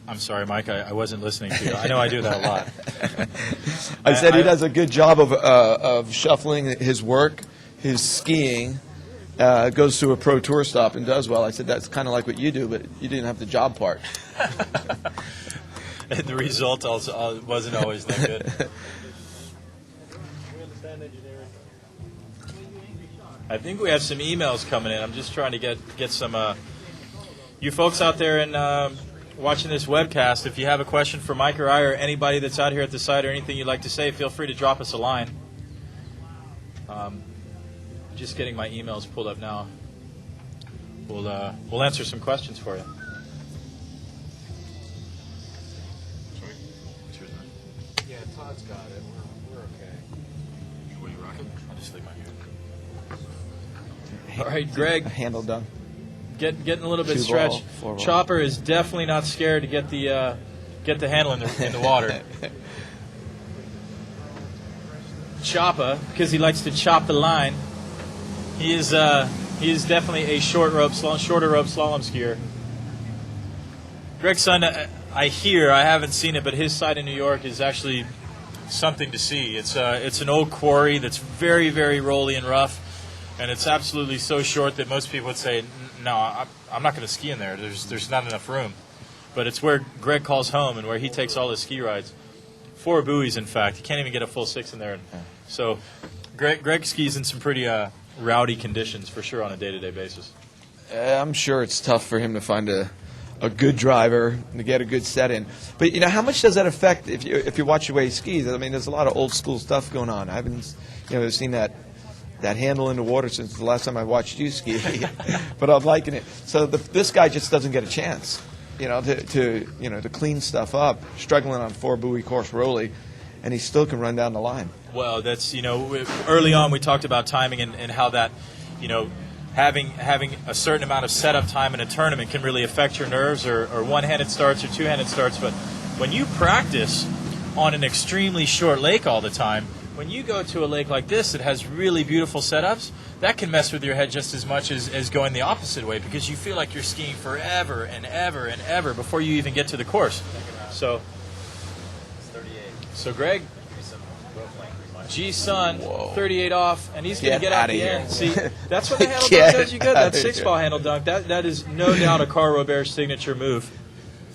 Speaker 2: I'm sorry, Mike. I wasn't listening to you. I know I do that a lot.
Speaker 1: I said he does a good job of shuffling his work, his skiing. Goes to a pro tour stop and does well. I said that's kind of like what you do, but you didn't have the job part.
Speaker 2: And the result also wasn't always that good. I think we have some emails coming in. I'm just trying to get some. You folks out there and watching this webcast, if you have a question for Mike or I or anybody that's out here at the site or anything you'd like to say, feel free to drop us a line. Just getting my emails pulled up now. We'll answer some questions for you.
Speaker 5: Yeah, Todd's got it. We're okay.
Speaker 2: What are you rocking? I'll just leave my hand. All right, Greg.
Speaker 1: Handle done.
Speaker 2: Getting a little bit
Speaker 1: Two
Speaker 2: stretched.
Speaker 1: ball, 4 ball.
Speaker 2: Chopper is definitely not scared to get the get the handle in the water. Choppa, because he likes to chop the line. He is definitely a shorter rope slalom skier. Greg's son, I haven't seen it, but his side in New York is actually something to see. It's an old quarry that's very, very rolly and rough, and it's absolutely so short that most people would say, no, I'm not going to ski in there. There's not enough room. But it's where Greg calls home and where he takes all his ski rides. 4 buoys, in fact. He can't even get a full 6 in there. So Greg skis in some pretty rowdy conditions for sure on a day-to-day basis.
Speaker 1: I'm sure it's tough for him to find a good driver and to get a good set in. But, how much does that affect if you watch the way he skis? I mean, there's a lot of old school stuff going on. I haven't seen that handle in the water since the last time I watched you ski, but I'm liking it. So this guy just doesn't get a chance, to clean stuff up, struggling on 4 buoy course rolly, and he still can run down the line.
Speaker 2: Well, that's early on we talked about timing and how that having a certain amount of setup time in a tournament can really affect your nerves or one-handed starts or two-handed starts. But when you practice on an extremely short lake all the time, when you go to a lake like this that has really beautiful setups, that can mess with your head just as much as going the opposite way, because you feel like you're skiing forever and ever and ever before you even get to the course. So Greg, G-Sun, 38 off, and he's going to get out the end. See, that's when the handle dunk does you good. That 6-ball handle dunk, that is no doubt a Carl Robert's signature move.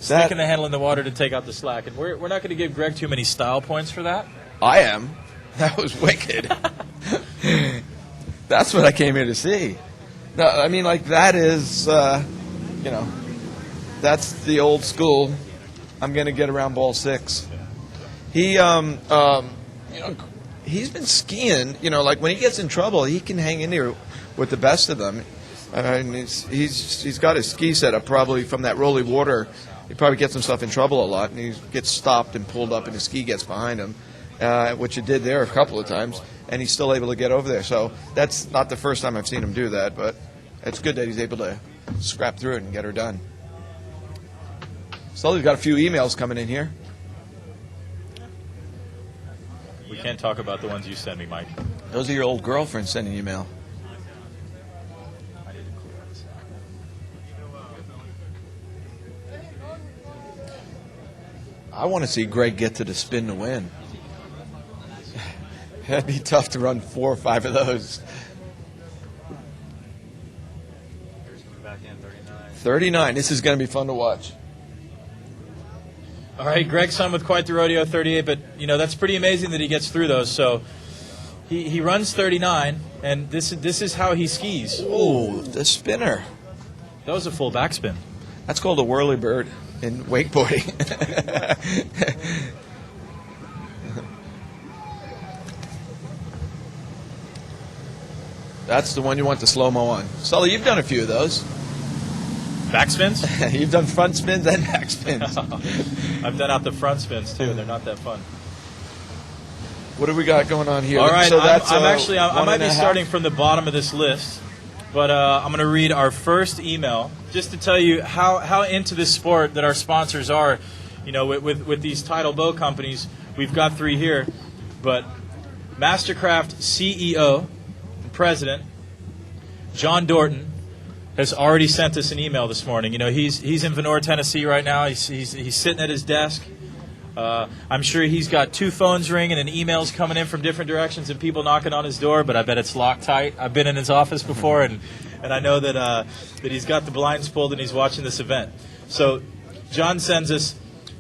Speaker 2: Sticking the handle in the water to take out the slack. And we're not going to give Greg too many style points for that.
Speaker 1: I am. That was wicked. That's what I came here to see. No, I mean, that is, that's the old school. I'm going to get around ball 6. He, he's been skiing. When he gets in trouble, he can hang in there with the best of them. He's got his ski set up probably from that rolly water. He probably gets himself in trouble a lot, and he gets stopped and pulled up, and his ski gets behind him. Which it did there a couple of times, and he's still able to get over there. So that's not the first time I've seen him do that, but it's good that he's able to scrap through it and get her done. So we've got a few emails coming in here.
Speaker 2: We can't talk about the ones you send me, Mike.
Speaker 1: Those are your old girlfriends sending email. I want to see Greg get to the spin to win. That'd be tough to run 4 or 5 of those. 39. This is going to be fun to watch.
Speaker 2: All right, Greg's son with quite the rodeo, 38, but, that's pretty amazing that he gets through those. So he runs 39, and this is how he skis.
Speaker 1: Oh, the spinner.
Speaker 2: That was a full backspin.
Speaker 1: That's called a whirly bird in wakeboarding. That's the one you want the slow-mo on. Sully, you've done a few of those.
Speaker 2: Backspins?
Speaker 1: You've done front spins and backspins.
Speaker 2: I've done out the front spins, too. They're not that fun.
Speaker 1: What do we got going on here?
Speaker 2: All right,
Speaker 1: so
Speaker 2: I might be starting from the bottom of this list, but I'm going to read our first email just to tell you how into this sport that our sponsors are. With these tidal boat companies, we've got 3 here, but Mastercraft CEO and President John Dorton has already sent us an email this morning. He's in Vonore, Tennessee right now. He's sitting at his desk. I'm sure he's got 2 phones ringing and emails coming in from different directions and people knocking on his door, but I bet it's locked tight. I've been in his office before, and I know that he's got the blinds pulled and he's watching this event. So John sends us,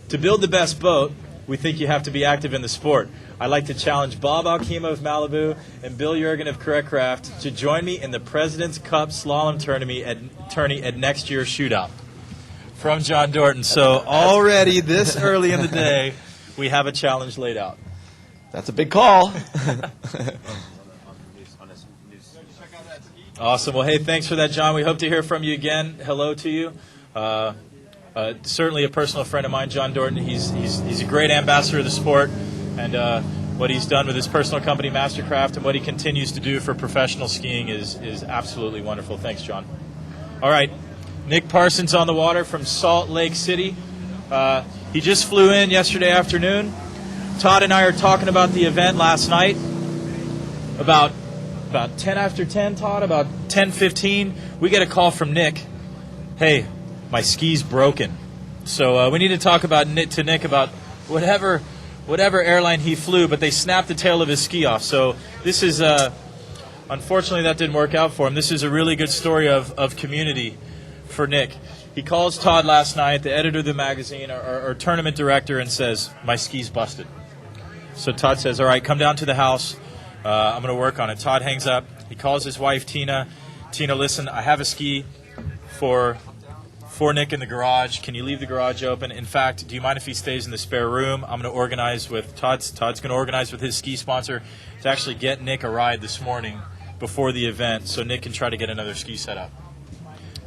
Speaker 2: to build the best boat, we think you have to be active in the sport. I'd like to challenge Bob Alkema of Malibu and Bill Jurgen of Correct Craft to join me in the President's Cup Slalom tourney at next year's shootout. From John Dorton. So already this early in the day, we have a challenge laid out.
Speaker 1: That's a big call.
Speaker 2: Awesome. Well, hey, thanks for that, John. We hope to hear from you again. Hello to you. Certainly a personal friend of mine, John Dorton. He's a great ambassador of the sport, and what he's done with his personal company, Mastercraft, and what he continues to do for professional skiing is absolutely wonderful. Thanks, John. All right, Nick Parsons on the water from Salt Lake City.
Speaker 3: He just flew in yesterday afternoon. Todd and I are talking about the event last night. About 10 after 10, Todd, about 10:15, we get a call from Nick. Hey, my ski's broken. So we need to talk to Nick about whatever airline he flew, but they snapped the tail of his ski off. So this is, unfortunately, that didn't work out for him. This is a really good story of community for Nick. He calls Todd last night, the editor of the magazine, our tournament director, and says, my ski's busted. So Todd says, all right, come down to the house. I'm going to work on it. Todd hangs up. He calls his wife, Tina. Tina, listen, I have a ski for Nick in the garage. Can you leave the garage open? In fact, do you mind if he stays in the spare room? I'm going to organize with Todd's going to organize with his ski sponsor to actually get Nick a ride this morning before the event so Nick can try to get another ski set up.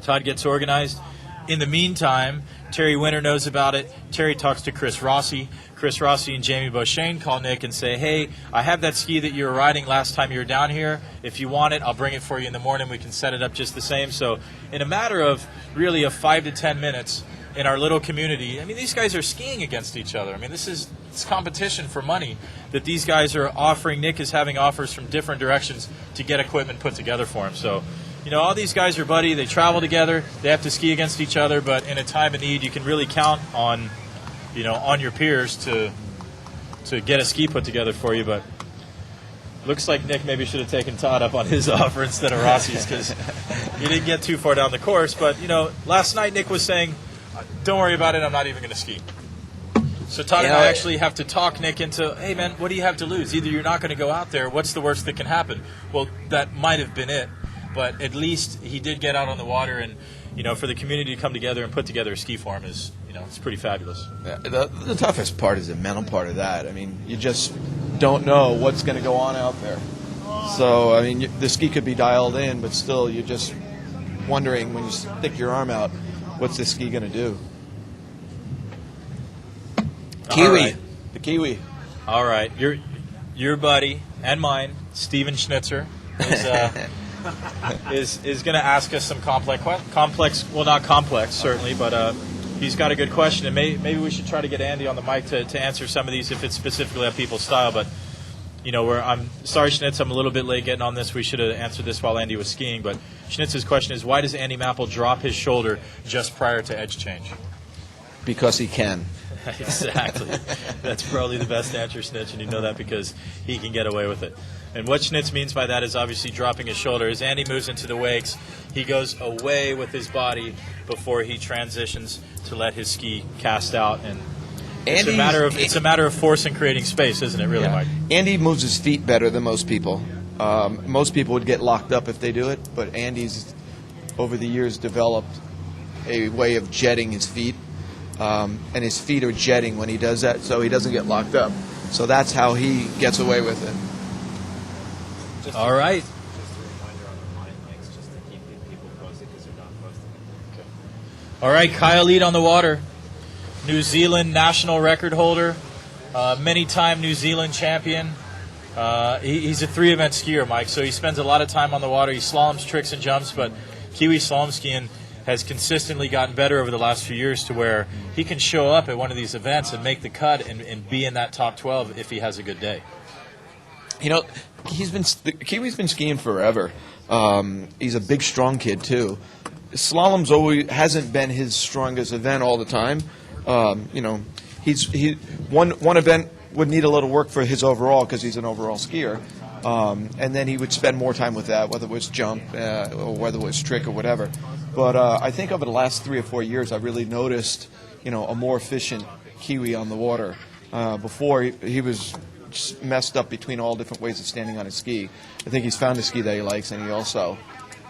Speaker 3: Todd gets organized. In the meantime, Terry Winter knows about it. Terry talks to Chris Rossi. Chris Rossi and Jamie Beauchesne call Nick and say, hey, I have that ski that you were riding last time you were down here. If you want it, I'll bring it for you in the morning. We can set it up just the same. So in a matter of really 5 to 10 minutes in our little community, I mean, these guys are skiing against each other. I mean, it's competition for money that these guys are offering. Nick is having offers from different directions to get equipment put together for him. So, you know, all these guys are buddy. They travel together. They have to ski against each other. But in a time of need, you can really count on, on your peers to get a ski put together for you. But looks like Nick maybe should have taken Todd up on his offer instead of Rossi's because he didn't get too far down the course. But, last night Nick was saying, don't worry about it. I'm not even going to ski. So Todd and I actually have to talk Nick into, hey, man, what do you have to lose? Either you're not going to go out there. What's the worst that can happen? Well, that might have been it. But at least he did get out on the water, and for the community to come together and put together a ski for him is, it's pretty fabulous.
Speaker 1: Yeah, the toughest part is the mental part of that. I mean, you just don't know what's going to go on out there. So, I mean, the ski could be dialed in, but still, you're just wondering when you stick your arm out, what's this ski going to do? Kiwi,
Speaker 3: right.
Speaker 1: The Kiwi.
Speaker 3: All right, your buddy and mine, Steven Schnitzer, is going to ask us some complex, well, not complex, certainly, but he's got a good question, and maybe we should try to get Andy on the mic to answer some of these if it's specifically at people's style, but, I'm sorry, Schnitz, I'm a little bit late getting on this. We should have answered this while Andy was skiing, but Schnitz's question is, why does Andy Mapple drop his shoulder just prior to edge change?
Speaker 1: Because he can.
Speaker 3: Exactly. That's probably the best answer, Schnitz, and you know that because he can get away with it. And what Schnitz means by that is obviously dropping his shoulder. As Andy moves into the wakes, he goes away with his body before he transitions to let his ski cast out. And it's a matter of force and creating space, isn't it, really, Mike?
Speaker 1: Andy moves his feet better than most people. Most people would get locked up if they do it, but Andy's, over the years, developed a way of jetting his feet. And his feet are jetting when he does that, so he doesn't get locked up. So that's how he gets away with it.
Speaker 3: All right.
Speaker 5: Just a reminder on the line links, just to keep people posted because they're not posting it.
Speaker 3: Okay. All right, Kyle Lead on the water. New Zealand national record holder, many-time New Zealand champion. He's a three-event skier, Mike, so he spends a lot of time on the water. He slaloms, tricks, and jumps, but Kiwi slalom skiing has consistently gotten better over the last few years to where he can show up at one of these events and make the cut and be in that top 12 if he has a good day.
Speaker 1: Kiwi's been skiing forever. He's a big, strong kid too. Slalom's always hasn't been his strongest event all the time. One event would need a little work for his overall because he's an overall skier, and then he would spend more time with that, whether it was jump or whether it was trick or whatever. But I think over the last 3 or 4 years, I've really noticed, a more efficient Kiwi on the water. Before he was just messed up between all different ways of standing on a ski. I think he's found a ski that he likes, and he also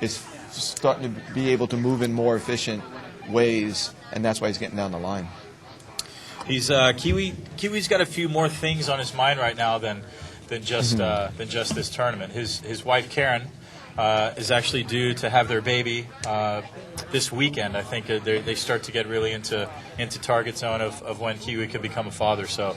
Speaker 1: is starting to be able to move in more efficient ways, and that's why he's getting down the line.
Speaker 3: He's Kiwi's got a few more things on his mind right now than just this tournament. His wife Karen is actually due to have their baby this weekend. I think they start to get really into target zone of when Kiwi could become a father. So.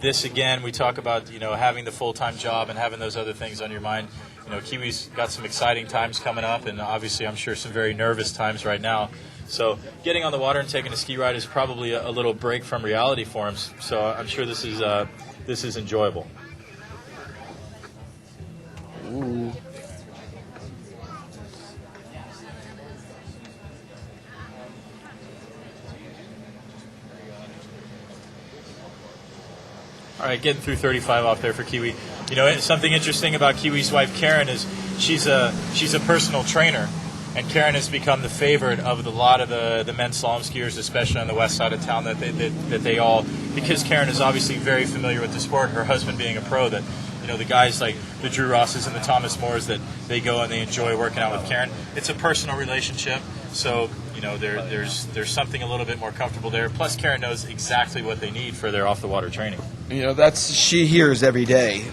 Speaker 3: This again, we talk about having the full-time job and having those other things on your mind.
Speaker 2: Kiwi's got some exciting times coming up, and obviously I'm sure some very nervous times right now. So getting on the water and taking a ski ride is probably a little break from reality for him. So I'm sure this is enjoyable.
Speaker 6: Ooh.
Speaker 2: All right, getting through 35 off there for Kiwi. Something interesting about Kiwi's wife Karen is she's a personal trainer, and Karen has become the favorite of a lot of the men's slalom skiers, especially on the west side of town. That they all, because Karen is obviously very familiar with the sport. Her husband being a pro, that the guys like the Drew Rosses and the Thomas Moores, that they go and they enjoy working out with Karen. It's a personal relationship, so there's something a little bit more comfortable there. Plus, Karen knows exactly what they need for their off the water training.
Speaker 1: She hears every day.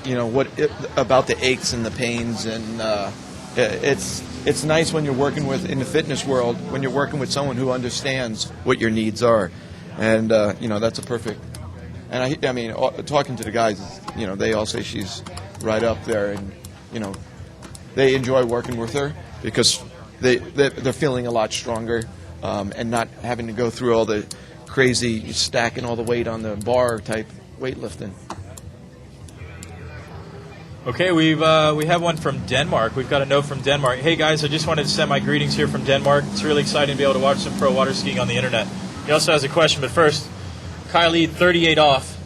Speaker 1: About the aches and the pains, and it's nice when you're working in the fitness world, when you're working with someone who understands what your needs are, and that's a perfect. And I mean, talking to the guys, they all say she's right up there, and they enjoy working with her because they're feeling a lot stronger, and not having to go through all the crazy stacking all the weight on the bar type weightlifting.
Speaker 2: Okay, we have one from Denmark. We've got a note from Denmark. Hey guys, I just wanted to send my greetings here from Denmark. It's really exciting to be able to watch some pro water skiing on the internet. He also has a question, but first, Kylie, 38 off.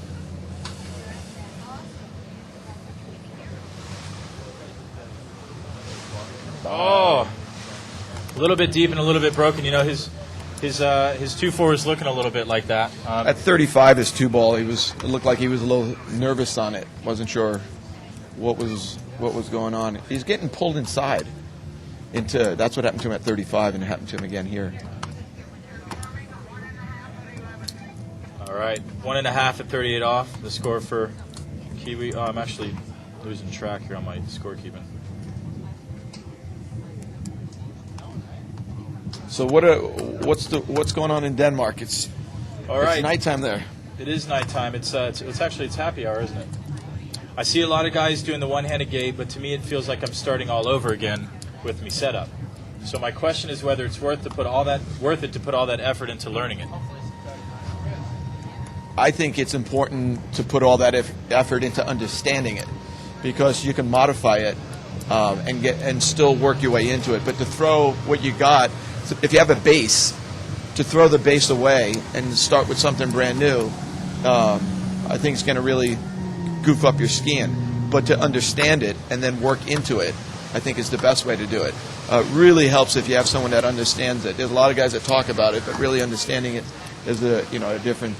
Speaker 2: Oh, a little bit deep and a little bit broken. His 2-4 is looking a little bit like that.
Speaker 1: At 35, his 2-ball, it looked like he was a little nervous on it. Wasn't sure what was going on. He's getting pulled inside. That's what happened to him at 35, and it happened to him again here.
Speaker 2: All right, 1.5 at 38 off. The score for Kiwi. Oh, I'm actually losing track here on my scorekeeping.
Speaker 1: So what's going on in Denmark? It's nighttime there.
Speaker 2: It is nighttime. It's happy hour, isn't it? I see a lot of guys doing the one-handed gate, but to me it feels like I'm starting all over again with me setup. So my question is whether it's worth it to put all that effort into learning it.
Speaker 1: I think it's important to put all that effort into understanding it, because you can modify it and still work your way into it. But to throw what you got, if you have a base, to throw the base away and start with something brand new, I think it's going to really goof up your skiing. But to understand it and then work into it, I think is the best way to do it. Really helps if you have someone that understands it. There's a lot of guys that talk about it, but really understanding it is a different,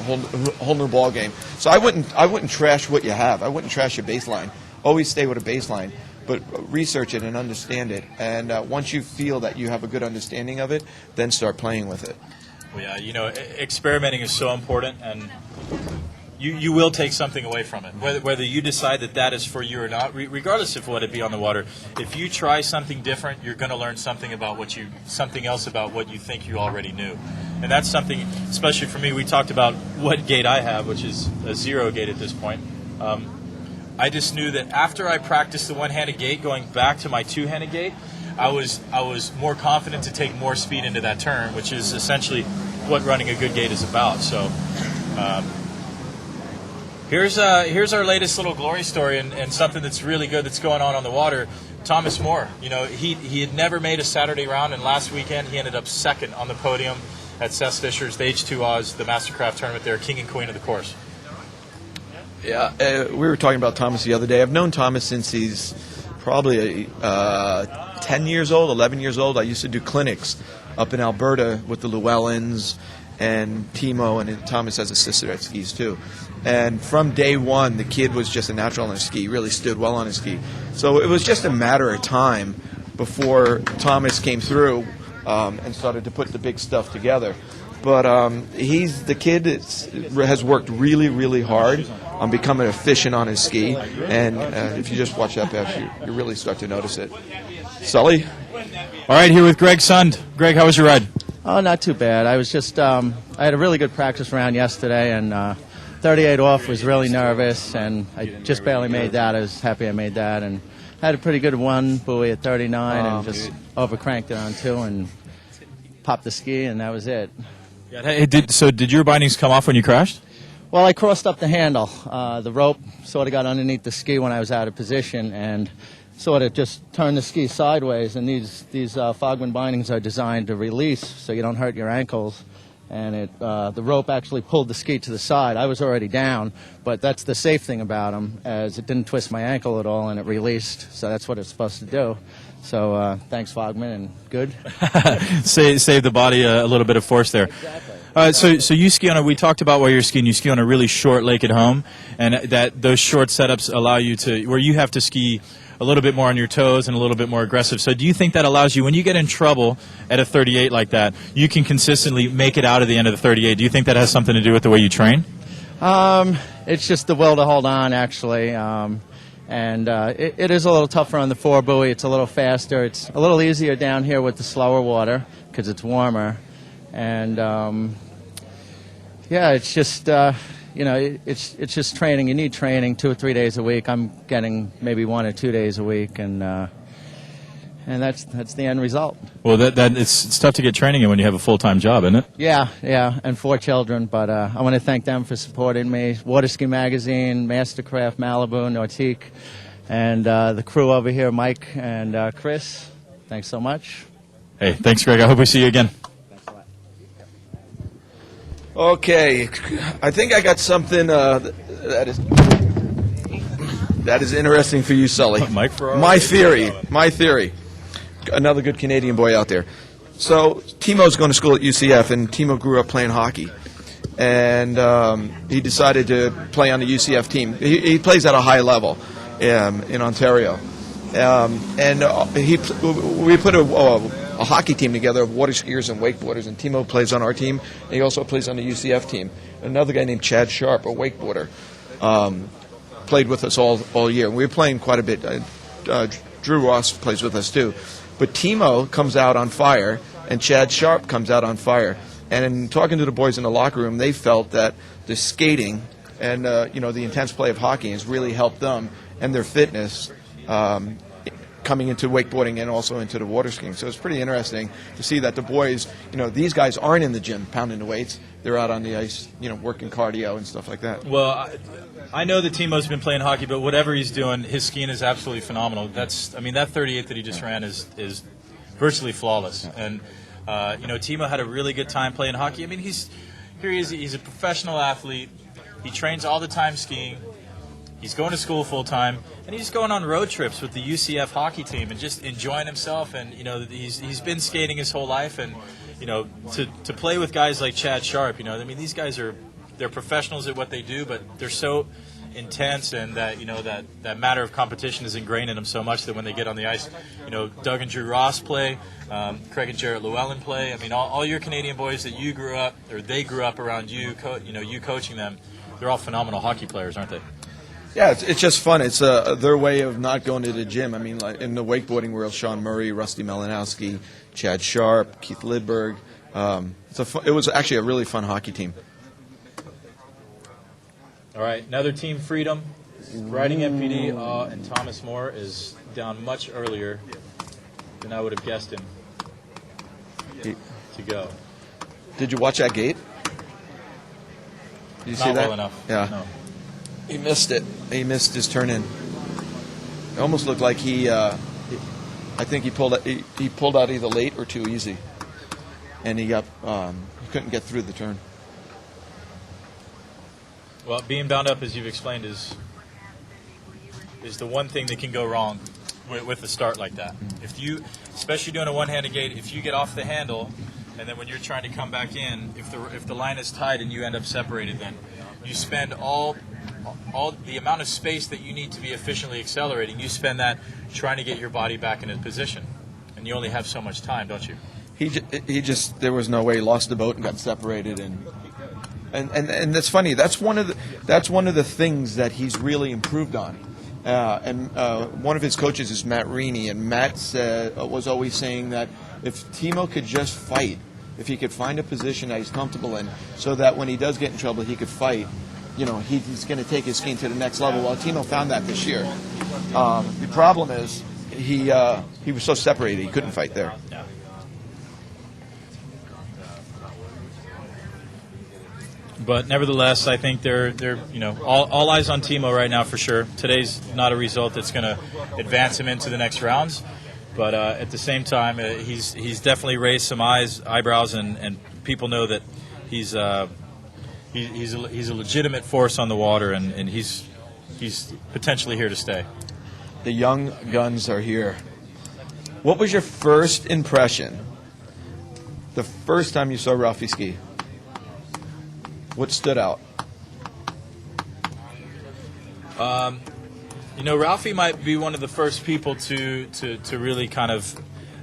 Speaker 1: whole new ball game. So I wouldn't trash what you have. I wouldn't trash your baseline. Always stay with a baseline, but research it and understand it. And once you feel that you have a good understanding of it, then start playing with it.
Speaker 2: Well, yeah, experimenting is so important, and you will take something away from it, whether you decide that is for you or not, regardless of what it be on the water. If you try something different, you're going to learn something else about what you think you already knew. And that's something, especially for me, we talked about what gate I have, which is a 0 gate at this point. I just knew that after I practiced the one-handed gate, going back to my two-handed gate, I was more confident to take more speed into that turn, which is essentially what running a good gate is about. So here's our latest little glory story, and something that's really good that's going on the water. Thomas Moore, he had never made a Saturday round, and last weekend he ended up second on the podium at Seth Fisher's, the H2 Oz, the Mastercraft tournament there, king and queen of the course.
Speaker 1: Yeah, we were talking about Thomas the other day. I've known Thomas since he's probably 10 years old, 11 years old. I used to do clinics up in Alberta with the Llewellyns and Timo, and Thomas has a sister that skis too. And from day one, the kid was just a natural on his ski, really stood well on his ski. So it was just a matter of time before Thomas came through and started to put the big stuff together. But the kid has worked really, really hard on becoming efficient on his ski. And if you just watch that pass, you really start to notice it. Sully?
Speaker 3: All right, here with Greg Sund. Greg, how was your ride?
Speaker 14: Oh, not too bad. I was just, I had a really good practice round yesterday, and 38 off was really nervous, and I just barely made that. I was happy I made that, and had a pretty good one buoy at 39 and just overcranked it on 2 and popped the ski, and that was it.
Speaker 3: Yeah, hey, did your bindings come off when you crashed?
Speaker 14: Well, I crossed up the handle. The rope sort of got underneath the ski when I was out of position and sort of just turned the ski sideways. And these Fogman bindings are designed to release so you don't hurt your ankles. And the rope actually pulled the ski to the side. I was already down, but that's the safe thing about them, as it didn't twist my ankle at all and it released. So that's what it's supposed to do. So thanks, Fogman, and good.
Speaker 3: Save the body a little bit of force there.
Speaker 14: Exactly.
Speaker 3: So you ski on we talked about while you're skiing, you ski on a really short lake at home, and those short setups allow you to, where you have to ski a little bit more on your toes and a little bit more aggressive. So do you think that allows you, when you get in trouble at a 38 like that, you can consistently make it out of the end of the 38? Do you think that has something to do with the way you train?
Speaker 14: It's just the will to hold on, actually. It is a little tougher on the 4 buoy. It's a little faster. It's a little easier down here with the slower water because it's warmer. And it's just it's just training. You need training 2 or 3 days a week. I'm getting maybe 1 or 2 days a week, and that's the end result.
Speaker 3: Well, it's tough to get training in when you have a full-time job, isn't it?
Speaker 14: Yeah, and 4 children. But I want to thank them for supporting me. Water Ski Magazine, Mastercraft, Malibu, Nautique, and the crew over here, Mike and Chris. Thanks so much.
Speaker 3: Hey, thanks, Greg. I hope we see you again.
Speaker 1: Okay, I think I got something that is interesting for you, Sully.
Speaker 3: Mike Ferraro.
Speaker 1: My theory. Another good Canadian boy out there. So Timo's going to school at UCF, and Timo grew up playing hockey, and he decided to play on the UCF team. He plays at a high level in Ontario, we put a hockey team together of water skiers and wakeboarders, and Timo plays on our team, and he also plays on the UCF team. Another guy named Chad Sharp, a wakeboarder, played with us all year. We were playing quite a bit. Drew Ross plays with us too. But Timo comes out on fire, and Chad Sharp comes out on fire. And in talking to the boys in the locker room, they felt that the skating and the intense play of hockey has really helped them and their fitness coming into wakeboarding and also into the water skiing. So it's pretty interesting to see that the boys, these guys aren't in the gym pounding the weights. They're out on the ice, working cardio and stuff like that.
Speaker 3: Well, I know that Timo's been playing hockey, but whatever he's doing, his skiing is absolutely phenomenal. That 38 that he just ran is virtually flawless. And Timo had a really good time playing hockey. I mean, he's a professional athlete. He trains all the time skiing. He's going to school full time, and he's going on road trips with the UCF hockey team and just enjoying himself. And he's been skating his whole life, and to play with guys like Chad Sharp, these guys they're professionals at what they do, but they're so intense, and that matter of competition is ingrained in them so much that when they get on the ice, Doug and Drew Ross play, Craig and Jarrett Llewellyn play. I mean, all your Canadian boys that you grew up, or they grew up around you, you coaching them, they're all phenomenal hockey players, aren't they?
Speaker 1: Yeah, it's just fun. It's their way of not going to the gym. I mean, like in the wakeboarding world, Sean Murray, Rusty Malinowski, Chad Sharp, Keith Lidberg. It was actually a really fun hockey team.
Speaker 2: All right, another Team Freedom. Riding MPD, and Thomas Moore is down much earlier than I would have guessed him to go.
Speaker 1: Did you watch that gate? Did you see that?
Speaker 2: Not well enough.
Speaker 1: Yeah.
Speaker 2: No.
Speaker 1: He missed it. He missed his turn in. It almost looked like I think he pulled out either late or too easy, and he couldn't get through the turn.
Speaker 2: Well, being bound up, as you've explained, is the one thing that can go wrong with a start like that. If you, especially doing a one-handed gate, if you get off the handle, and then when you're trying to come back in, if the line is tight and you end up separated, then you spend all the amount of space that you need to be efficiently accelerating, you spend that trying to get your body back in a position, and you only have so much time, don't you?
Speaker 1: He just there was no way. He lost the boat and got separated, and that's funny. That's one of the things that he's really improved on. One of his coaches is Matt Reaney, and Matt was always saying that if Timo could just fight, if he could find a position that he's comfortable in, so that when he does get in trouble, he could fight, he's going to take his skiing to the next level. Well, Timo found that this year. The problem is he was so separated he couldn't fight there.
Speaker 2: But nevertheless, I think they're all eyes on Timo right now for sure. Today's not a result that's going to advance him into the next rounds, but at the same time, he's definitely raised some eyebrows, and people know that he's a legitimate force on the water, and he's potentially here to stay.
Speaker 1: The young guns are here. What was your first impression the first time you saw Ralphie ski? What stood out?
Speaker 2: Ralphie might be one of the first people to really kind of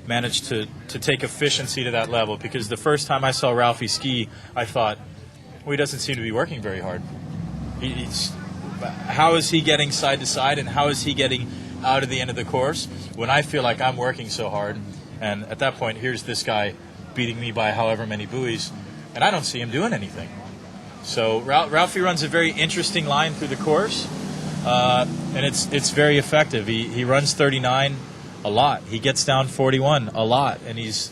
Speaker 2: manage to take efficiency to that level, because the first time I saw Ralphie ski, I thought, well, he doesn't seem to be working very hard. How is he getting side to side, and how is he getting out of the end of the course when I feel like I'm working so hard? And at that point, here's this guy beating me by however many buoys, and I don't see him doing anything. So Ralphie runs a very interesting line through the course, and it's very effective. He runs 39 a lot. He gets down 41 a lot, and he's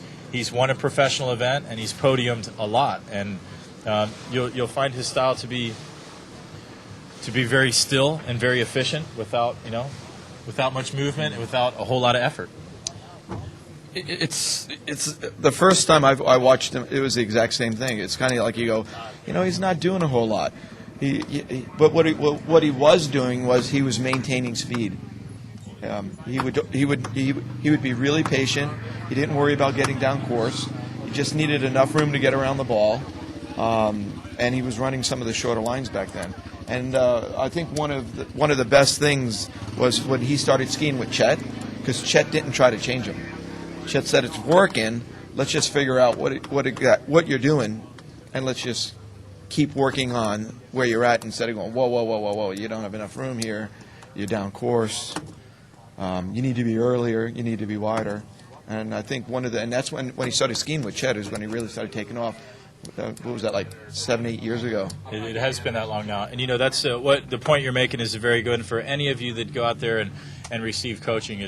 Speaker 2: won a professional event, and he's podiumed a lot. And you'll find his style to be very still and very efficient, without much movement and without a whole lot of effort.
Speaker 1: It's the first time I watched him, it was the exact same thing. It's kind of like you go, he's not doing a whole lot. But what he was doing was he was maintaining speed. He would be really patient. He didn't worry about getting down course. He just needed enough room to get around the ball, and he was running some of the shorter lines back then. And I think one of the best things was when he started skiing with Chet, because Chet didn't try to change him. Chet said, it's working, let's just figure out what you're doing, and let's just keep working on where you're at instead of going, whoa, you don't have enough room here, you're down course, you need to be earlier, you need to be wider. And I think and that's when he started skiing with Chet, is when he really started taking off. What was that, like 7-8 years ago?
Speaker 2: It has been that long now. And, that's what the point you're making is very good. And for any of you that go out there and receive coaching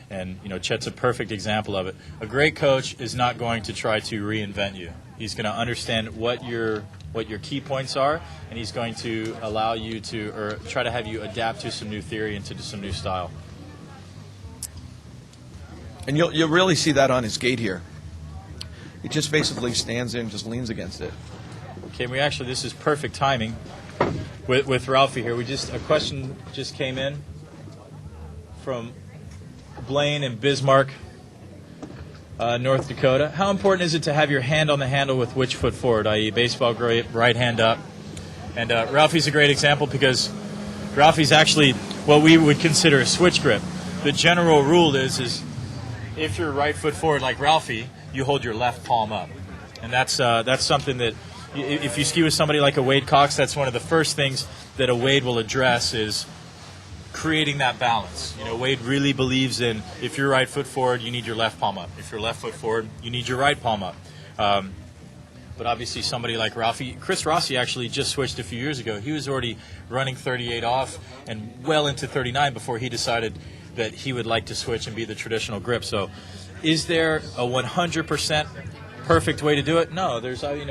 Speaker 2: and Chet's a perfect example of it. A great coach is not going to try to reinvent you. He's going to understand what your key points are, and he's going to allow you or try to have you adapt to some new theory and to some new style.
Speaker 1: And you'll really see that on his gate here. He just basically stands there and just leans against it.
Speaker 2: Okay, this is perfect timing with Ralphie here. A question just came in from Blaine in Bismarck, North Dakota. How important is it to have your hand on the handle with which foot forward, i.e. baseball grip, right hand up? And Ralphie's a great example, because Ralphie's actually what we would consider a switch grip. The general rule is if you're right foot forward like Ralphie, you hold your left palm up. And that's something that if you ski with somebody like a Wade Cox, that's one of the first things that a Wade will address, is creating that balance. Wade really believes in, if you're right foot forward, you need your left palm up. If you're left foot forward, you need your right palm up. But obviously somebody like Ralphie, Chris Rossi actually just switched a few years ago. He was already running 38 off and well into 39 before he decided that he would like to switch and be the traditional grip. So is there a 100% perfect way to do it? No,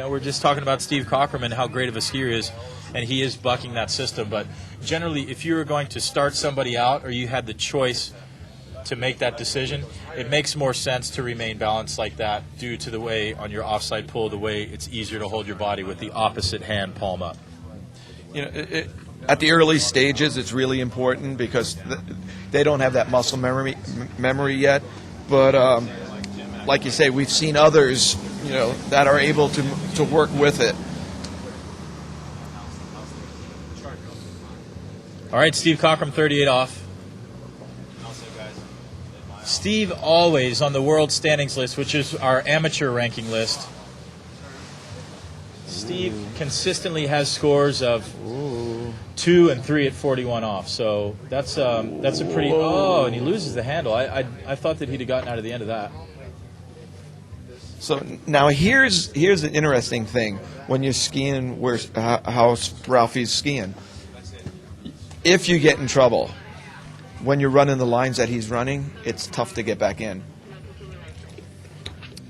Speaker 2: we're just talking about Steve Cockrum and how great of a skier he is, and he is bucking that system. But generally, if you were going to start somebody out, or you had the choice to make that decision, it makes more sense to remain balanced like that, due to the way on your offside pull, the way it's easier to hold your body with the opposite hand palm up.
Speaker 1: At the early stages, it's really important, because they don't have that muscle memory yet. But like you say, we've seen others, that are able to work with it.
Speaker 2: All right, Steve Cockrum, 38 off. Steve always on the world standings list, which is our amateur ranking list. Steve consistently has scores of 2 and 3 at 41 off. So that's a pretty. Oh, and he loses the handle. I thought that he'd have gotten out of the end of that.
Speaker 1: So now here's an interesting thing when you're skiing how Ralphie's skiing. If you get in trouble when you're running the lines that he's running, it's tough to get back in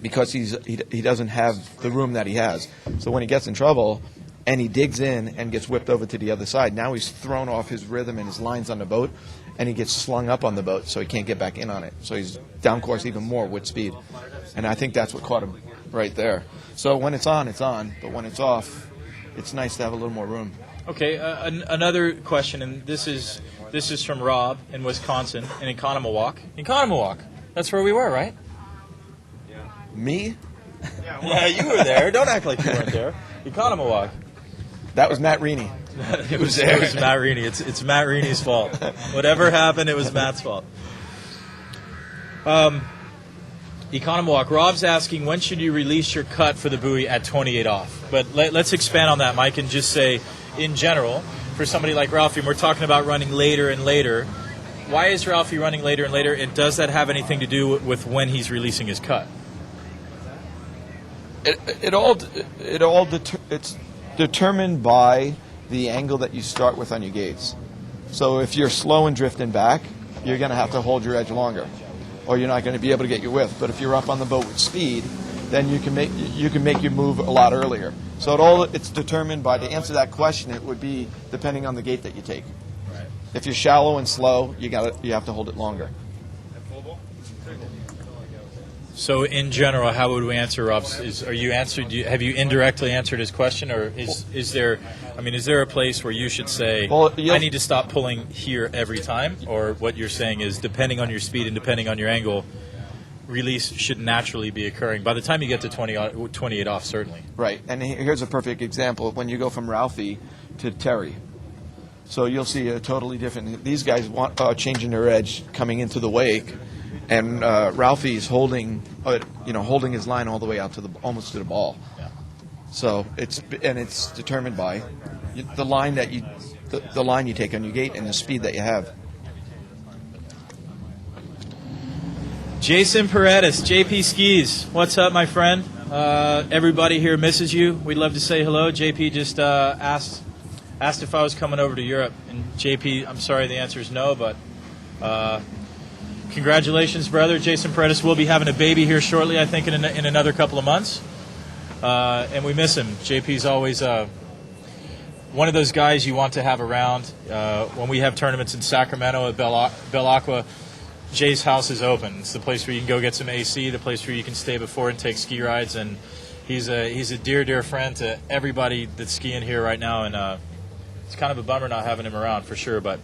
Speaker 1: because he doesn't have the room that he has. So when he gets in trouble and he digs in and gets whipped over to the other side, now he's thrown off his rhythm and his lines on the boat, and he gets slung up on the boat, so he can't get back in on it. So he's down course even more with speed. And I think that's what caught him right there. So when it's on, it's on. But when it's off, it's nice to have a little more room.
Speaker 3: Okay, another question, and this is from Rob in Wisconsin, in Economawalk. Economawalk, that's where we were, right?
Speaker 1: Me?
Speaker 3: Yeah, you were there. Don't act like you weren't there. Economawalk.
Speaker 1: That was Matt Reaney.
Speaker 3: It was Matt Reaney. It's Matt Reaney's fault. Whatever happened, it was Matt's fault. Economawalk. Rob's asking, when should you release your cut for the buoy at 28 off? But let's expand on that, Mike, and just say, in general, for somebody like Ralphie, and we're talking about running later and later, why is Ralphie running later and later, and does that have anything to do with when he's releasing his cut?
Speaker 1: It's determined by the angle that you start with on your gates. So if you're slow and drifting back, you're going to have to hold your edge longer, or you're not going to be able to get your width. But if you're up on the boat with speed, then you can make your move a lot earlier. So it's determined by, to answer that question, it would be depending on the gate that you take.
Speaker 3: Right.
Speaker 1: If you're shallow and slow, you have to hold it longer.
Speaker 3: So in general, how would we answer Rob's? Have you indirectly answered his question, or is there a place where you should say, I need to stop pulling here every time, or what you're saying is, depending on your speed and depending on your angle, release should naturally be occurring by the time you get to 28 off, certainly.
Speaker 1: Right, and here's a perfect example when you go from Ralphie to Terry. So you'll see a totally different. These guys want changing their edge coming into the wake, and Ralphie's holding his line all the way out to almost to the ball.
Speaker 3: Yeah.
Speaker 1: So it's determined by the line that the line you take on your gate and the speed that you have.
Speaker 3: Jason Paredes, JP Skis. What's up, my friend? Everybody here misses you. We'd love to say hello. JP just asked if I was coming over to Europe. And JP, I'm sorry, the answer is no, but congratulations, brother. Jason Paredes will be having a baby here shortly, I think, in another couple of months. And we miss him. JP's always one of those guys you want to have around. When we have tournaments in Sacramento at Bell Aqua, Jay's house is open. It's the place where you can go get some AC, the place where you can stay before and take ski rides, and he's a dear friend to everybody that's skiing here right now, and it's kind of a bummer not having him around for sure, but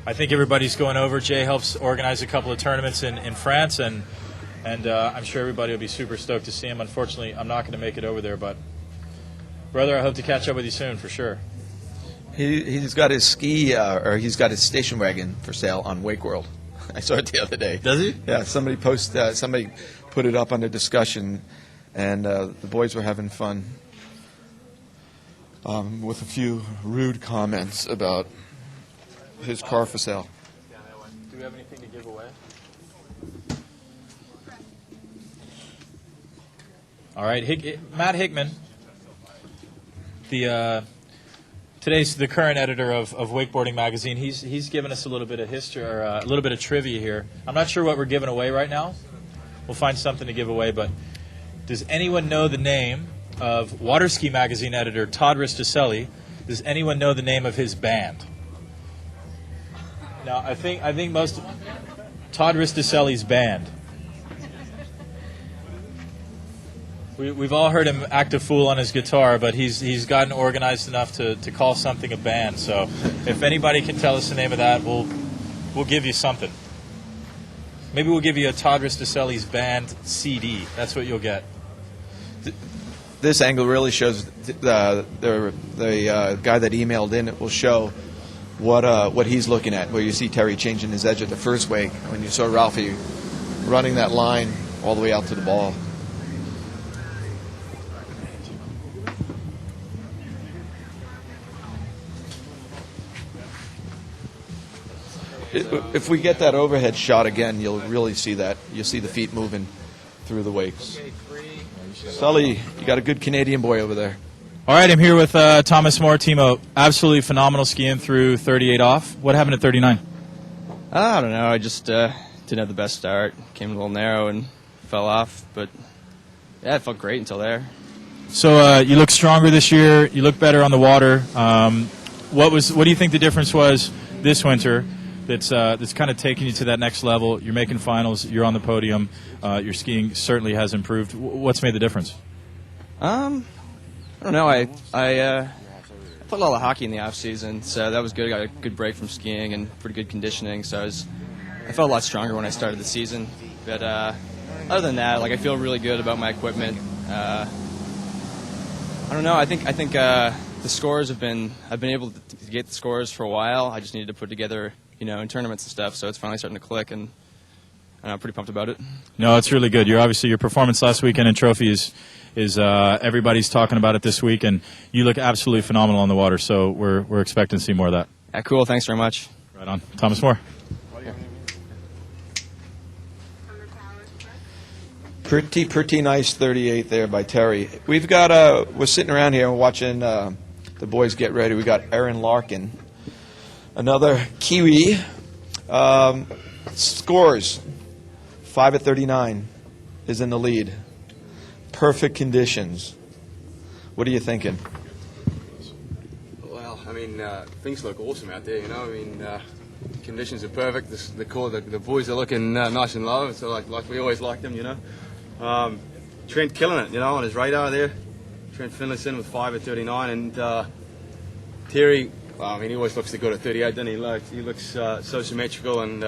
Speaker 3: I think everybody's going over. Jay helps organize a couple of tournaments in France, and I'm sure everybody will be super stoked to see him. Unfortunately, I'm not going to make it over there, but brother, I hope to catch up with you soon for sure.
Speaker 1: He's got his he's got his station wagon for sale on Wake World. I saw it the other day.
Speaker 3: Does he?
Speaker 1: Yeah, somebody put it up under discussion, and the boys were having fun with a few rude comments about his car for sale.
Speaker 3: Do we have anything to give away? All right, Matt Hickman, today's the current editor of Wakeboarding Magazine. He's given us a little bit of history, or a little bit of trivia here. I'm not sure what we're giving away right now. We'll find something to give away, but does anyone know the name of Waterski Magazine editor Todd Risticelli? Does anyone know the name of his band? Now, I think most Todd Risticelli's band. We've all heard him act a fool on his guitar, but he's gotten organized enough to call something a band. So if anybody can tell us the name of that, we'll give you something. Maybe we'll give you a Todd Risticelli's band CD. That's what you'll get.
Speaker 1: This angle really shows the guy that emailed in. It will show what he's looking at, where you see Terry changing his edge at the first wake, when you saw Ralphie running that line all the way out to the ball. If we get that overhead shot again, you'll really see that. You'll see the feet moving through the wakes. Sully, you got a good Canadian boy over there.
Speaker 3: All right, I'm here with Thomas Moore. Timo, absolutely phenomenal skiing through 38 off. What happened at 39?
Speaker 15: I don't know. I just didn't have the best start. Came a little narrow and fell off. But, yeah, it felt great until there.
Speaker 3: So you look stronger this year. You look better on the water. What do you think the difference was this winter that's kind of taking you to that next level? You're making finals. You're on the podium. Your skiing certainly has improved. What's made the difference?
Speaker 15: I don't know. I played a lot of hockey in the off season, so that was good. I got a good break from skiing and pretty good conditioning, so I felt a lot stronger when I started the season. But other than that, like, I feel really good about my equipment. I don't know. I think the scores I've been able to get the scores for a while. I just needed to put together, in tournaments and stuff. So it's finally starting to click, and I'm pretty pumped about it.
Speaker 3: No, it's really good. Your performance last weekend in Trophy is everybody's talking about it this week, and you look absolutely phenomenal on the water. So we're expecting to see more of that.
Speaker 15: Yeah, cool. Thanks very much.
Speaker 3: Right on, Thomas Moore.
Speaker 1: Pretty nice 38 there by Terry. We're sitting around here and watching the boys get ready. We got Aaron Larkin, another Kiwi. Scores 5 at 39 is in the lead. Perfect conditions. What are you thinking?
Speaker 16: Well, I mean, things look awesome out there. Conditions are perfect. The boys are looking nice and low, so like we always like them. Trent killing it. On his radar there. Trent Finlayson with 5 at 39, and Terry. Well, I mean, he always looks good at 38, doesn't he? He looks so symmetrical, and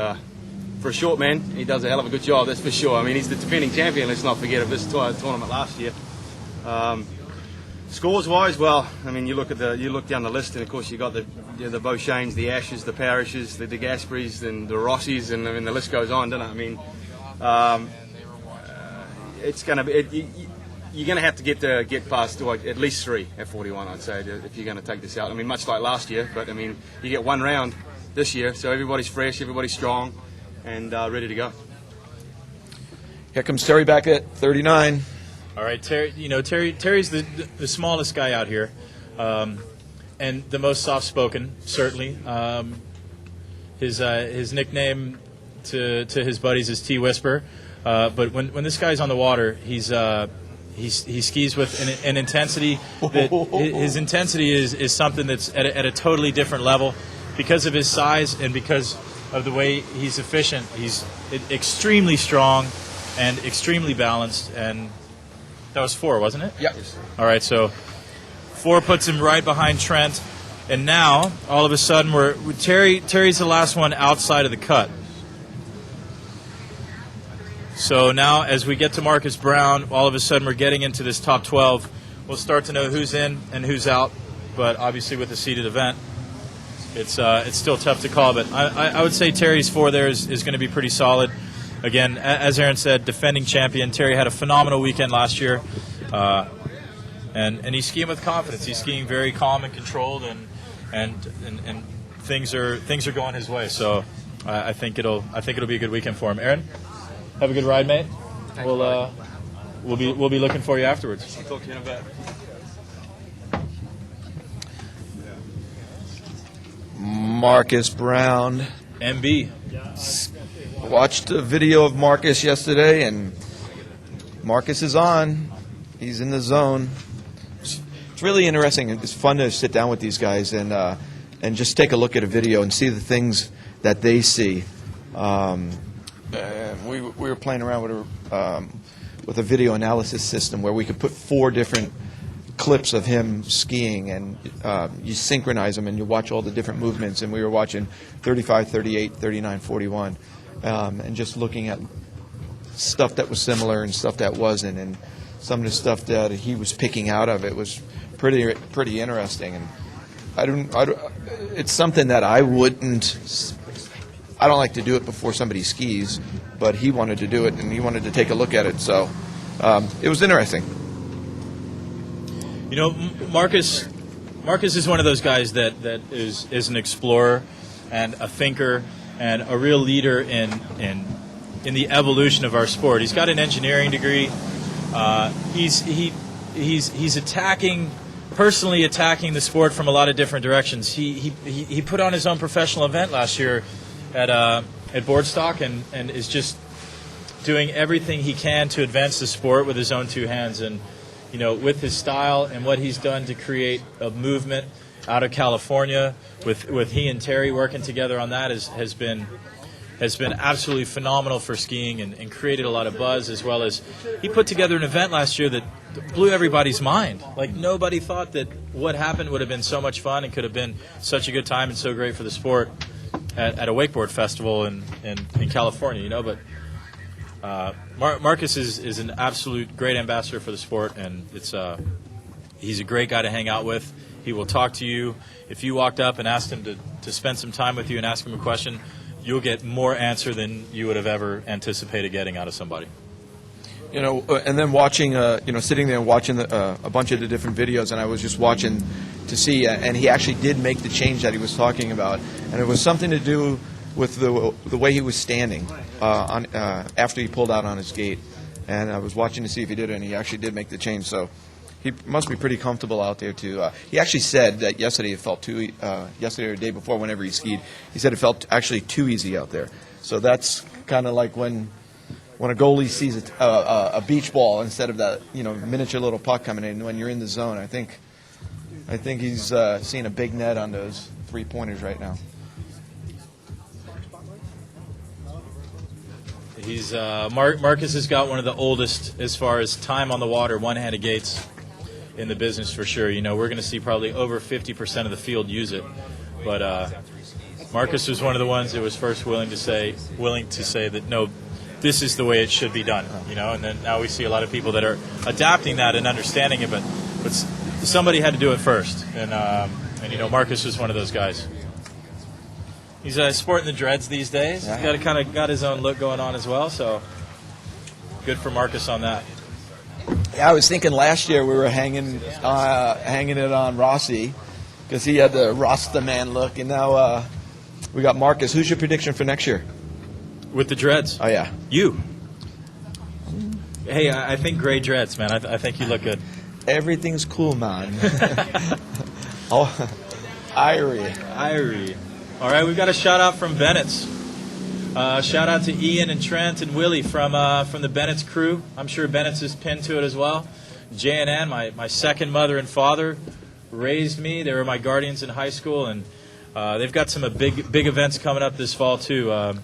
Speaker 16: for a short man, he does a hell of a good job. That's for sure. I mean, he's the defending champion. Let's not forget of this tournament last year. Scores-wise, well, I mean, you look down the list, and of course you got the Beauchenes, the Ashes, the Parishes, the De Gasperys, and the Rossies, and I mean the list goes on, doesn't it? I mean, it's going to be. You're going to have to get past at least 3 at 41, I'd say, if you're going to take this out. I mean, much like last year, but I mean, you get one round this year, so everybody's fresh, everybody's strong, and ready to go.
Speaker 1: Here comes Terry back at 39.
Speaker 3: All right, Terry. Terry's the smallest guy out here, and the most soft-spoken, certainly. His nickname to his buddies is T Whisper. But when this guy's on the water, he skis with an intensity that his intensity is something that's at a totally different level because of his size and because of the way he's efficient. He's extremely strong and extremely balanced, and that was 4, wasn't it?
Speaker 1: Yep.
Speaker 3: All right, so 4 puts him right behind Trent, and now all of a sudden Terry's the last one outside of the cut. So now as we get to Marcus Brown, all of a sudden we're getting into this top 12. We'll start to know who's in and who's out, but obviously with the seeded event, it's still tough to call. But I would say Terry's 4 there is going to be pretty solid. Again, as Aaron said, defending champion. Terry had a phenomenal weekend last year, and he's skiing with confidence. He's skiing very calm and controlled, and things are going his way. So I think it'll be a good weekend for him. Aaron, have a good ride, mate.
Speaker 16: Thanks,
Speaker 3: We'll be looking for you afterwards.
Speaker 16: I'll talk to you in a bit.
Speaker 1: Marcus Brown,
Speaker 3: MB.
Speaker 1: Watched a video of Marcus yesterday, and Marcus is on. He's in the zone. It's really interesting. It's fun to sit down with these guys and just take a look at a video and see the things that they see. We were playing around with a video analysis system where we could put 4 different clips of him skiing, and you synchronize them and you watch all the different movements. And we were watching 35, 38, 39, 41. And just looking at stuff that was similar and stuff that wasn't, and some of the stuff that he was picking out of it was pretty interesting. And it's something that I don't like to do it before somebody skis, but he wanted to do it and he wanted to take a look at it, so it was interesting.
Speaker 3: Marcus is one of those guys that is an explorer and a thinker and a real leader in
Speaker 2: in the evolution of our sport. He's got an engineering degree. He's personally attacking the sport from a lot of different directions. He put on his own professional event last year at Boardstock and is just doing everything he can to advance the sport with his own two hands. And with his style and what he's done to create a movement out of California, with he and Terry working together on that has been absolutely phenomenal for skiing and created a lot of buzz, as well as he put together an event last year that blew everybody's mind. Like, nobody thought that what happened would have been so much fun and could have been such a good time and so great for the sport at a wakeboard festival in California, But Marcus is an absolute great ambassador for the sport, and he's a great guy to hang out with. He will talk to you. If you walked up and asked him to spend some time with you and ask him a question, you'll get more answer than you would have ever anticipated getting out of somebody.
Speaker 1: And then watching, sitting there and watching a bunch of the different videos, and I was just watching to see, and he actually did make the change that he was talking about, and it was something to do with the way he was standing after he pulled out on his gate, and I was watching to see if he did it, and he actually did make the change. So he must be pretty comfortable out there too. He actually said that yesterday it felt yesterday or the day before, whenever he skied, he said it felt actually too easy out there. So that's kind of like when a goalie sees a beach ball instead of that miniature little puck coming in when you're in the zone. I think he's seeing a big net on those 3-pointers right now.
Speaker 2: Marcus has got one of the oldest, as far as time on the water, one-handed gates in the business for sure. We're going to see probably over 50% of the field use it, but Marcus was one of the ones that was first willing to say that no, this is the way it should be done. And then now we see a lot of people that are adapting that and understanding it, but somebody had to do it first, and Marcus was one of those guys. He's sporting the dreads these days. He's got his own look going on as well, so good for Marcus on that.
Speaker 1: Yeah, I was thinking last year we were hanging it on Rossi because he had the Rasta man look, and now we got Marcus. Who's your prediction for next year?
Speaker 2: With the dreads?
Speaker 1: Oh, yeah.
Speaker 2: You. Hey, I think gray dreads, man. I think you look good.
Speaker 1: Everything's cool, man. Oh,
Speaker 2: Irie. All right, we've got a shout-out from Bennett's. Shout-out to Ian and Trent and Willie from the Bennett's crew. I'm sure Bennett's is pinned to it as well. Jay and Ann, my second mother and father, raised me. They were my guardians in high school, and they've got some big events coming up this fall, too. Of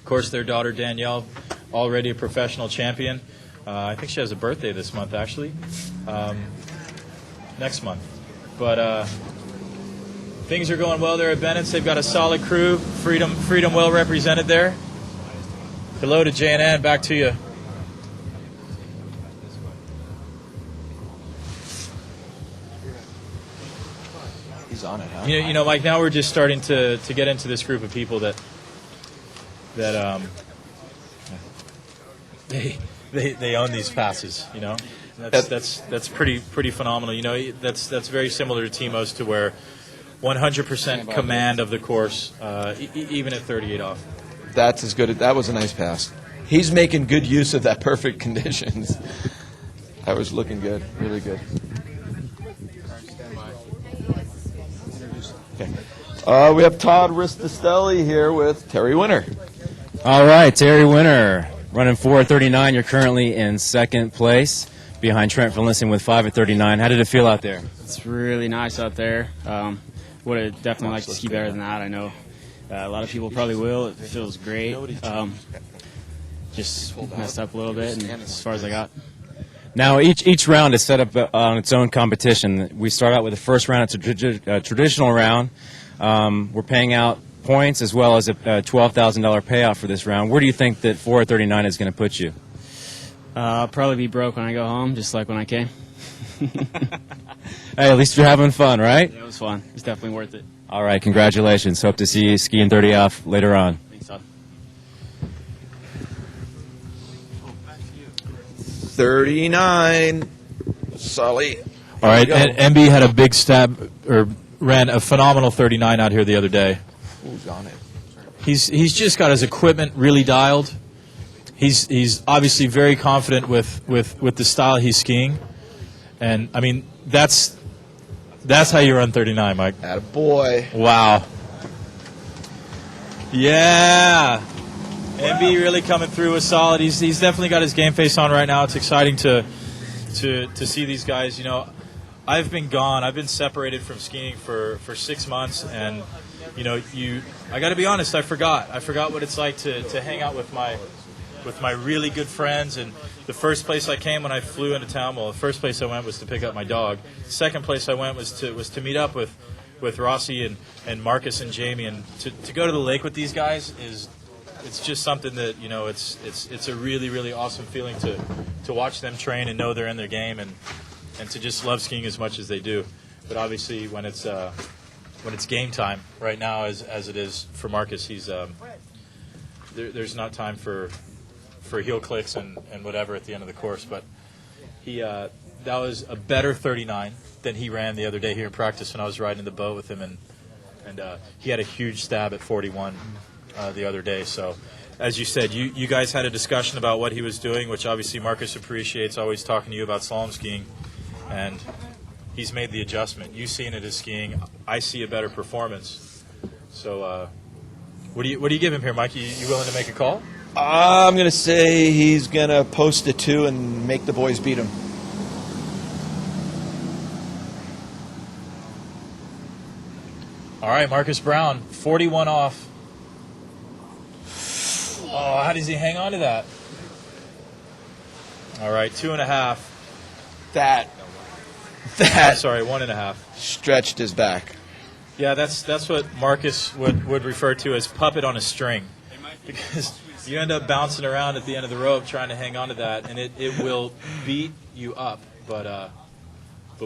Speaker 2: course, their daughter, Danielle, already a professional champion. I think she has a birthday this month, actually. Next month. But things are going well there at Bennett's. They've got a solid crew. Freedom well represented there. Hello to Jay and Ann. Back to you.
Speaker 1: He's on it, huh?
Speaker 2: Mike, now we're just starting to get into this group of people that they own these passes, That's pretty phenomenal. That's very similar to Timo's, to where 100% command of the course, even at 38 off.
Speaker 1: That's as good. That was a nice pass. He's making good use of that perfect conditions. That was looking good, really good. Okay. We have Todd Ristostelli here with Terry Winter.
Speaker 17: All right, Terry Winter, running 4:39. You're currently in second place behind Trent Finlayson with 5:39. How did it feel out there?
Speaker 18: It's really nice out there. Would have definitely liked to ski better than that. I know a lot of people probably will. It feels great. Just messed up a little bit, and as far as I got.
Speaker 17: Now, each round is set up on its own competition. We start out with the first round. It's a traditional round. We're paying out points as well as a $12,000 payout for this round. Where do you think that 4:39 is going to put you?
Speaker 18: I'll probably be broke when I go home, just like when I came.
Speaker 17: Hey, at least you're having fun, right?
Speaker 18: Yeah, it was fun. It's definitely worth it.
Speaker 17: All right, congratulations. Hope to see you skiing 30 off later on.
Speaker 18: Thanks, Todd.
Speaker 1: 39. Sully.
Speaker 2: All right, and MB had a big stab, or ran a phenomenal 39 out here the other day.
Speaker 1: Who's on it?
Speaker 2: He's just got his equipment really dialed.
Speaker 3: he's obviously very confident with the style he's skiing, and I mean that's how you run 39, Mike.
Speaker 1: Attaboy.
Speaker 3: Wow. Yeah. MB really coming through with solid. He's definitely got his game face on right now. It's exciting to see these guys. You know, I've been gone. I've been separated from skiing for 6 months, and you know, I got to be honest. I forgot what it's like to hang out with my really good friends. And the first place I came when I flew into town, well, the first place I went was to pick up my dog. The second place I went was to meet up with Rossi and Marcus and Jamie, and to go to the lake with these guys it's just something that, you know, it's a really, really awesome feeling to watch them train and know they're in their game, and to just love skiing as much as they do. But obviously when it's game time right now, as it is for Marcus, he's there's not time for heel clicks and whatever at the end of the course. But that was a better 39 than he ran the other day here in practice when I was riding in the boat with him, and he had a huge stab at 41 the other day. So as you said, you guys had a discussion about what he was doing, which obviously Marcus appreciates, always talking to you about slalom skiing, and he's made the adjustment. You seen it as skiing. I see a better performance. So what do you give him here, Mike? You willing to make a call?
Speaker 1: I'm going to say he's going to post a 2 and make the boys beat him.
Speaker 3: All right, Marcus Brown, 41 off. Oh, how does he hang on to that? All right, 2.5.
Speaker 1: That
Speaker 3: I'm sorry, 1.5.
Speaker 1: Stretched his back.
Speaker 3: Yeah, that's what Marcus would refer to as puppet on a string, because you end up bouncing around at the end of the rope trying to hang on to that, and it will beat you up. But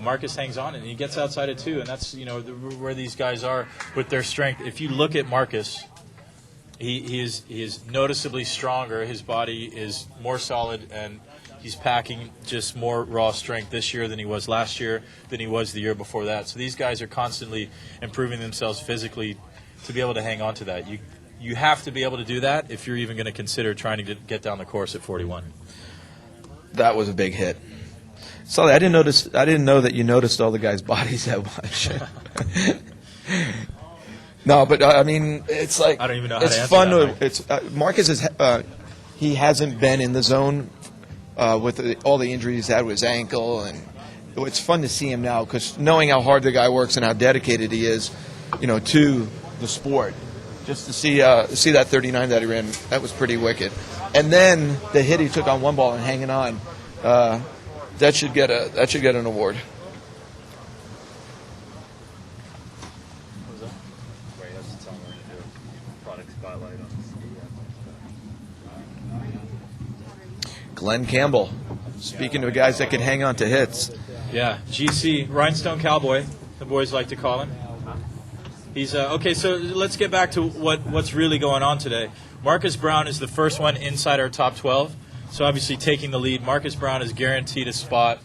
Speaker 3: Marcus hangs on, and he gets outside it too, and that's, you know, where these guys are with their strength. If you look at Marcus, he is noticeably stronger. His body is more solid, and he's packing just more raw strength this year than he was last year, than he was the year before that. So these guys are constantly improving themselves physically to be able to hang on to that. You have to be able to do that if you're even going to consider trying to get down the course at 41.
Speaker 1: That was a big hit. So I didn't know that you noticed all the guys' bodies that much. No, but I mean, it's like
Speaker 3: I don't even know how
Speaker 1: it's
Speaker 3: to answer
Speaker 1: fun.
Speaker 3: that,
Speaker 1: It's Marcus is he hasn't been in the zone with all the injuries he's had with his ankle, and it's fun to see him now, because knowing how hard the guy works and how dedicated he is, you know, to the sport. Just to see that 39 that he ran, that was pretty wicked. And then the hit he took on one ball and hanging on, that should get an award. Glenn Campbell, speaking of guys that can hang on to hits.
Speaker 3: Yeah, GC, Rhinestone Cowboy, the boys like to call him. He's okay, so let's get back to what's really going on today. Marcus Brown is the first one inside our top 12, so obviously taking the lead. Marcus Brown is guaranteed a spot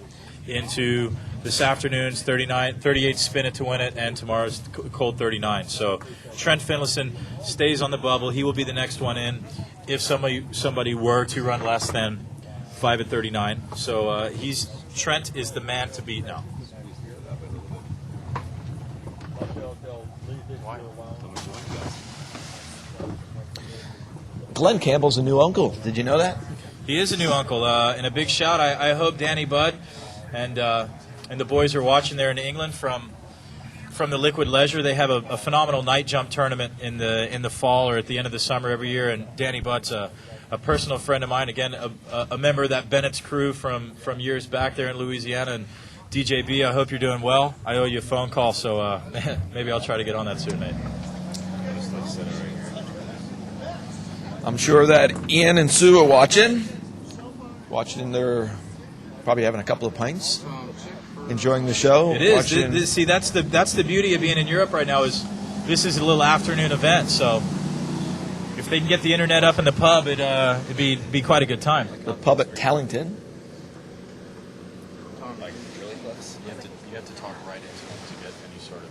Speaker 3: into this afternoon's 38 spin it to win it, and tomorrow's cold 39. So Trent Finlayson stays on the bubble. He will be the next one in if somebody were to run less than 5 at 39. So Trent is the man to beat now.
Speaker 1: Glenn Campbell's a new uncle. Did you know that?
Speaker 3: He is a new uncle. And a big shout. I hope Danny Budd and the boys are watching there in England from the Liquid Leisure. They have a phenomenal night jump tournament in the fall or at the end of the summer every year. And Danny Budd's a personal friend of mine. Again, a member of that Bennett's crew from years back there in Louisiana. And DJB, I hope you're doing well. I owe you a phone call, so maybe I'll try to get on that soon, mate.
Speaker 1: I'm sure that Ian and Sue are watching. They're probably having a couple of pints, enjoying the show.
Speaker 3: It is. See, that's the beauty of being in Europe right now, is this is a little afternoon event. So if they can get the internet up in the pub, it'd be quite a good time.
Speaker 1: The pub at Tallington.
Speaker 3: Like really close. You have to talk right into it to get any sort of.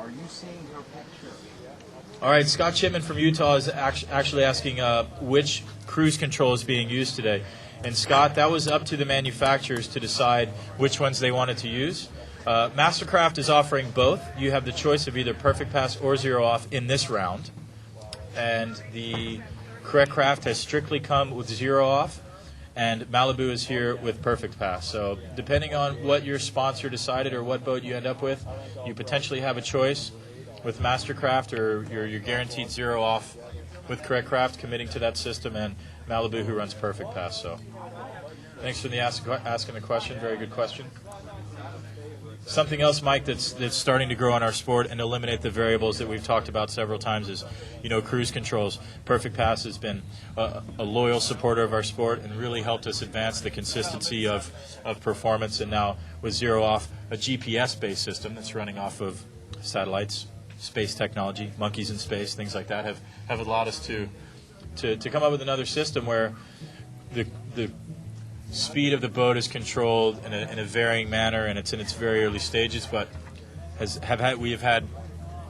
Speaker 19: Are you seeing her picture?
Speaker 2: All right, Scott Chipman from Utah is actually asking which cruise control is being used today. And Scott, that was up to the manufacturers to decide which ones they wanted to use. Mastercraft is offering both. You have the choice of either Perfect Pass or Zero Off in this round. And the Correct Craft has strictly come with Zero Off, and Malibu is here with Perfect Pass. So depending on what your sponsor decided or what boat you end up with, you potentially have a choice with Mastercraft or your guaranteed Zero Off with Correct Craft committing to that system, and Malibu who runs Perfect Pass. So thanks for asking the question. Very good question. Something else, Mike, that's starting to grow in our sport and eliminate the variables that we've talked about several times is, cruise controls. Perfect Pass has been a loyal supporter of our sport and really helped us advance the consistency of performance. And now with Zero Off, a GPS-based system that's running off of satellites, space technology, monkeys in space, things like that, have allowed us to come up with another system where the speed of the boat is controlled in a varying manner, and it's in its very early stages, but we have had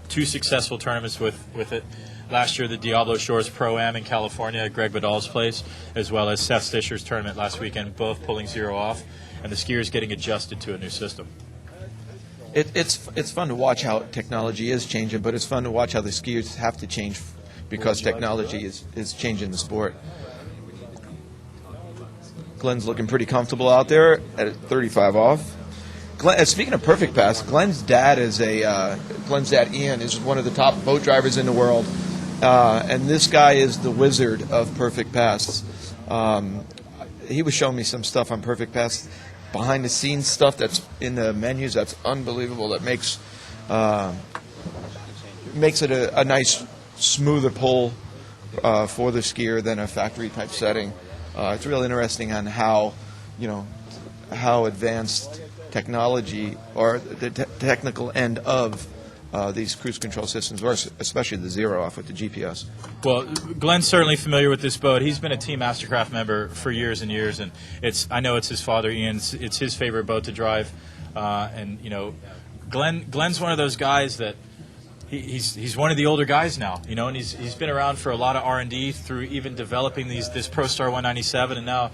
Speaker 2: 2 successful tournaments with it. Last year, the Diablo Shores Pro-Am in California at Greg Vidal's place, as well as Seth Stischer's tournament last weekend, both pulling Zero Off, and the skiers getting adjusted to a new system.
Speaker 1: It's fun to watch how technology is changing, but it's fun to watch how the skiers have to change because technology is changing the sport. Glenn's looking pretty comfortable out there at 35 off. Speaking of Perfect Pass, Glenn's dad Ian is one of the top boat drivers in the world, and this guy is the wizard of Perfect Pass. He was showing me some stuff on Perfect Pass, behind the scenes stuff that's in the menus that's unbelievable. That makes it a nice smoother pull for the skier than a factory type setting. It's really interesting on how advanced technology or the technical end of these cruise control systems, or especially the Zero Off with the GPS.
Speaker 2: Well, Glenn's certainly familiar with this boat. He's been a Team Mastercraft member for years and years, and I know it's his father Ian's. It's his favorite boat to drive, and Glenn's one of those guys that he's one of the older guys now, and he's been around for a lot of R&D through even developing this ProStar 197, and now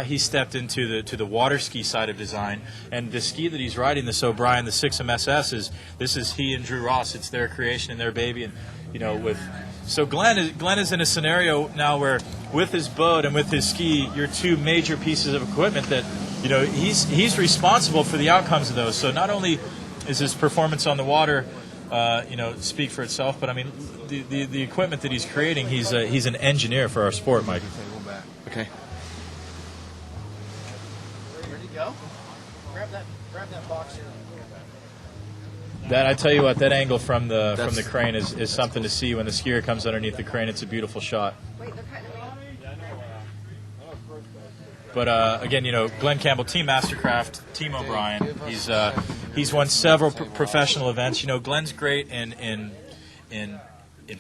Speaker 2: he's stepped into the water ski side of design, and the ski that he's riding, this O'Brien, the 6MSS, this is he and Drew Ross. It's their creation and their baby, and so Glenn is in a scenario now where with his boat and with his ski, you're 2 major pieces of equipment that he's responsible for the outcomes of those. So not only is his performance on the water speak for itself, but I mean the equipment that he's creating, he's an engineer for our sport, Mike.
Speaker 1: Okay.
Speaker 10: Ready to go? Grab that box here.
Speaker 2: That, I tell you what, that angle from the crane is something to see. When the skier comes underneath the crane, it's a beautiful shot. But again, Glenn Campbell, Team Mastercraft, Team O'Brien. He's won several professional events. Glenn's great in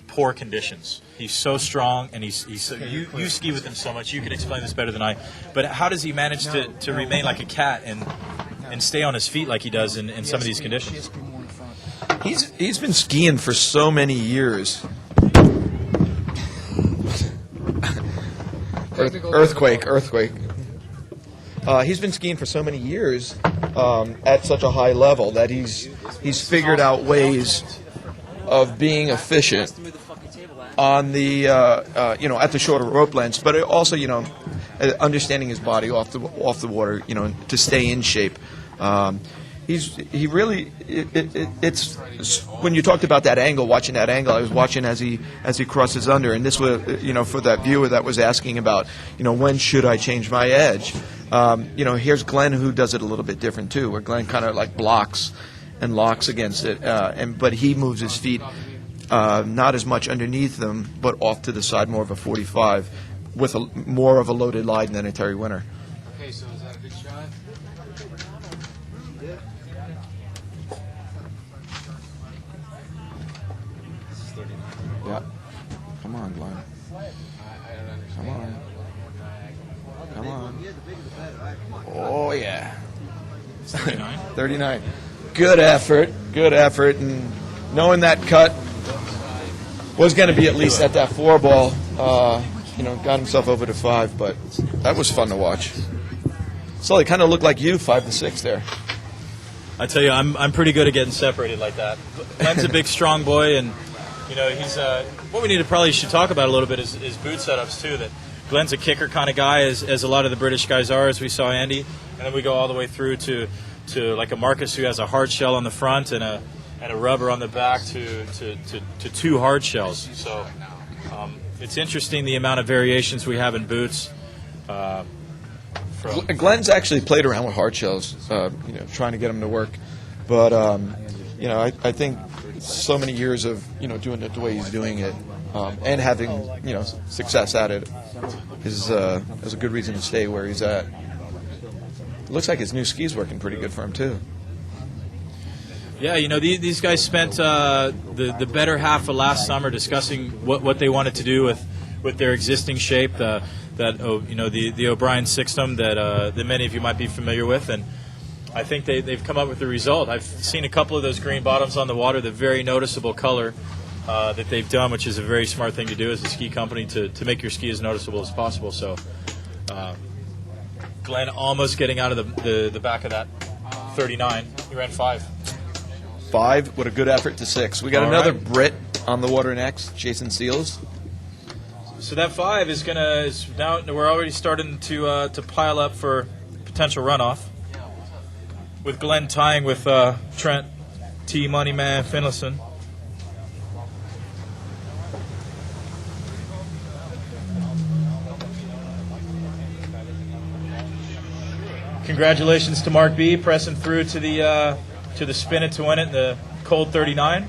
Speaker 2: poor conditions. He's so strong, and you ski with him so much. You can explain this better than I. But how does he manage to remain like a cat and stay on his feet like he does in some of these conditions?
Speaker 1: He's been skiing for so many years. Earthquake. He's been skiing for so many years at such a high level that he's figured out ways of being efficient on the at the shorter rope lengths, but also understanding his body off the water, to stay in shape. It's when you talked about that angle, watching that angle, I was watching as he crosses under, and this was, for that viewer that was asking about, when should I change my edge? Here's Glenn, who does it a little bit different too, where Glenn kind of like blocks and locks against it, but he moves his feet not as much underneath them, but off to the side, more of a 45, with more of a loaded line than a Terry Winter.
Speaker 19: Okay, so is that a good shot?
Speaker 1: Yeah. Come on, Glenn. Come on. Come on. Oh, yeah. 39. 39. Good effort. And knowing that cut was going to be at least at that 4 ball, got himself over to 5, but that was fun to watch. So he kind of looked like you, 5 to 6 there.
Speaker 3: I tell you, I'm pretty good at getting separated like that. Glenn's a big, strong boy, and he's what we need to probably should talk about a little bit is boot setups too. That Glenn's a kicker kind of guy, as a lot of the British guys are, as we saw Andy, and then we go all the way through to like a Marcus who has a hard shell on the front and a rubber on the back to 2 hard shells. So it's interesting the amount of variations we have in boots.
Speaker 1: Glenn's actually played around with hard shells, trying to get them to work. But, I think so many years of, doing it the way he's doing it and having, success at it is a good reason to stay where he's at. It looks like his new ski's working pretty good for him, too.
Speaker 3: Yeah, these guys spent the better half of last summer discussing what they wanted to do with their existing shape, the O'Brien system that many of you might be familiar with, and I think they've come up with the result. I've seen a couple of those green bottoms on the water, the very noticeable color that they've done, which is a very smart thing to do as a ski company to make your ski as noticeable as possible. So Glenn almost getting out of the back of that 39. He ran 5.
Speaker 1: 5 with a good effort to 6. We got another Brit on the water next, Jason Seals.
Speaker 3: So that 5 is now we're already starting to pile up for potential runoff. With Glenn tying with Trent T. Moneyman Finlayson. Congratulations to Mark B. pressing through to the spin it to win it in the cold 39.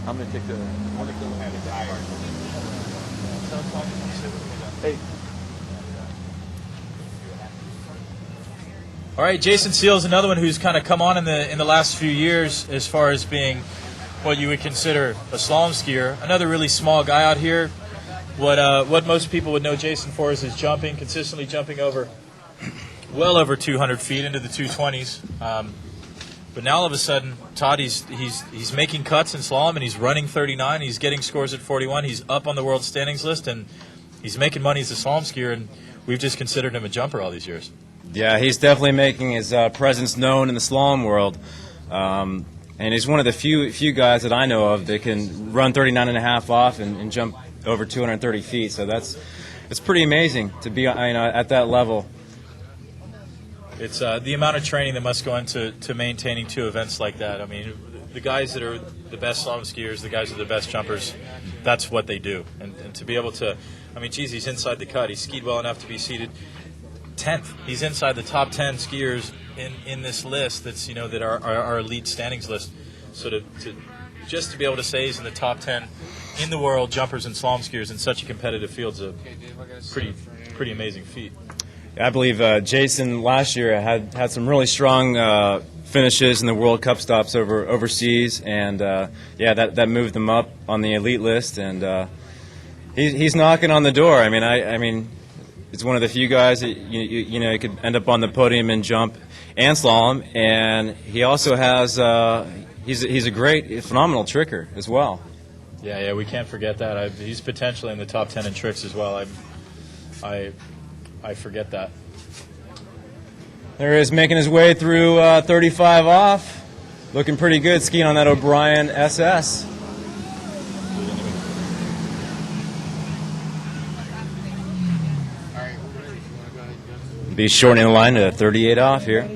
Speaker 1: I'm going to take the... Hey.
Speaker 3: All right, Jason Seals, another one who's kind of come on in the last few years as far as being what you would consider a slalom skier. Another really small guy out here. What most people would know Jason for is his jumping, consistently jumping well over 200 feet into the 220s. But now all of a sudden, Todd, he's making cuts in slalom and he's running 39. He's getting scores at 41. He's up on the world standings list and he's making money as a slalom skier. And we've just considered him a jumper all these years.
Speaker 17: Yeah, he's definitely making his presence known in the slalom world. And he's one of the few guys that I know of that can run 39.5 off and jump over 230 feet. So it's pretty amazing to be at that level.
Speaker 3: It's the amount of training that must go into maintaining 2 events like that. I mean, the guys that are the best slalom skiers, the guys that are the best jumpers, that's what they do. And to be able to, I mean, geez, he's inside the cut. He skied well enough to be seated 10th. He's inside the top 10 skiers in this list that's, that our elite standings list. So to be able to say he's in the top 10 in the world, jumpers and slalom skiers in such a competitive field is a pretty amazing feat.
Speaker 17: I believe Jason last year had some really strong finishes in the World Cup stops overseas, and that moved him up on the elite list, and he's knocking on the door. I mean, it's one of the few guys that you could end up on the podium in jump and slalom, and he also has he's a phenomenal tricker as well.
Speaker 3: Yeah, we can't forget that. He's potentially in the top 10 in tricks as well. I forget that.
Speaker 17: There he is, making his way through 35 off. Looking pretty good, skiing on that O'Brien SS. Be shortening the line to 38 off here.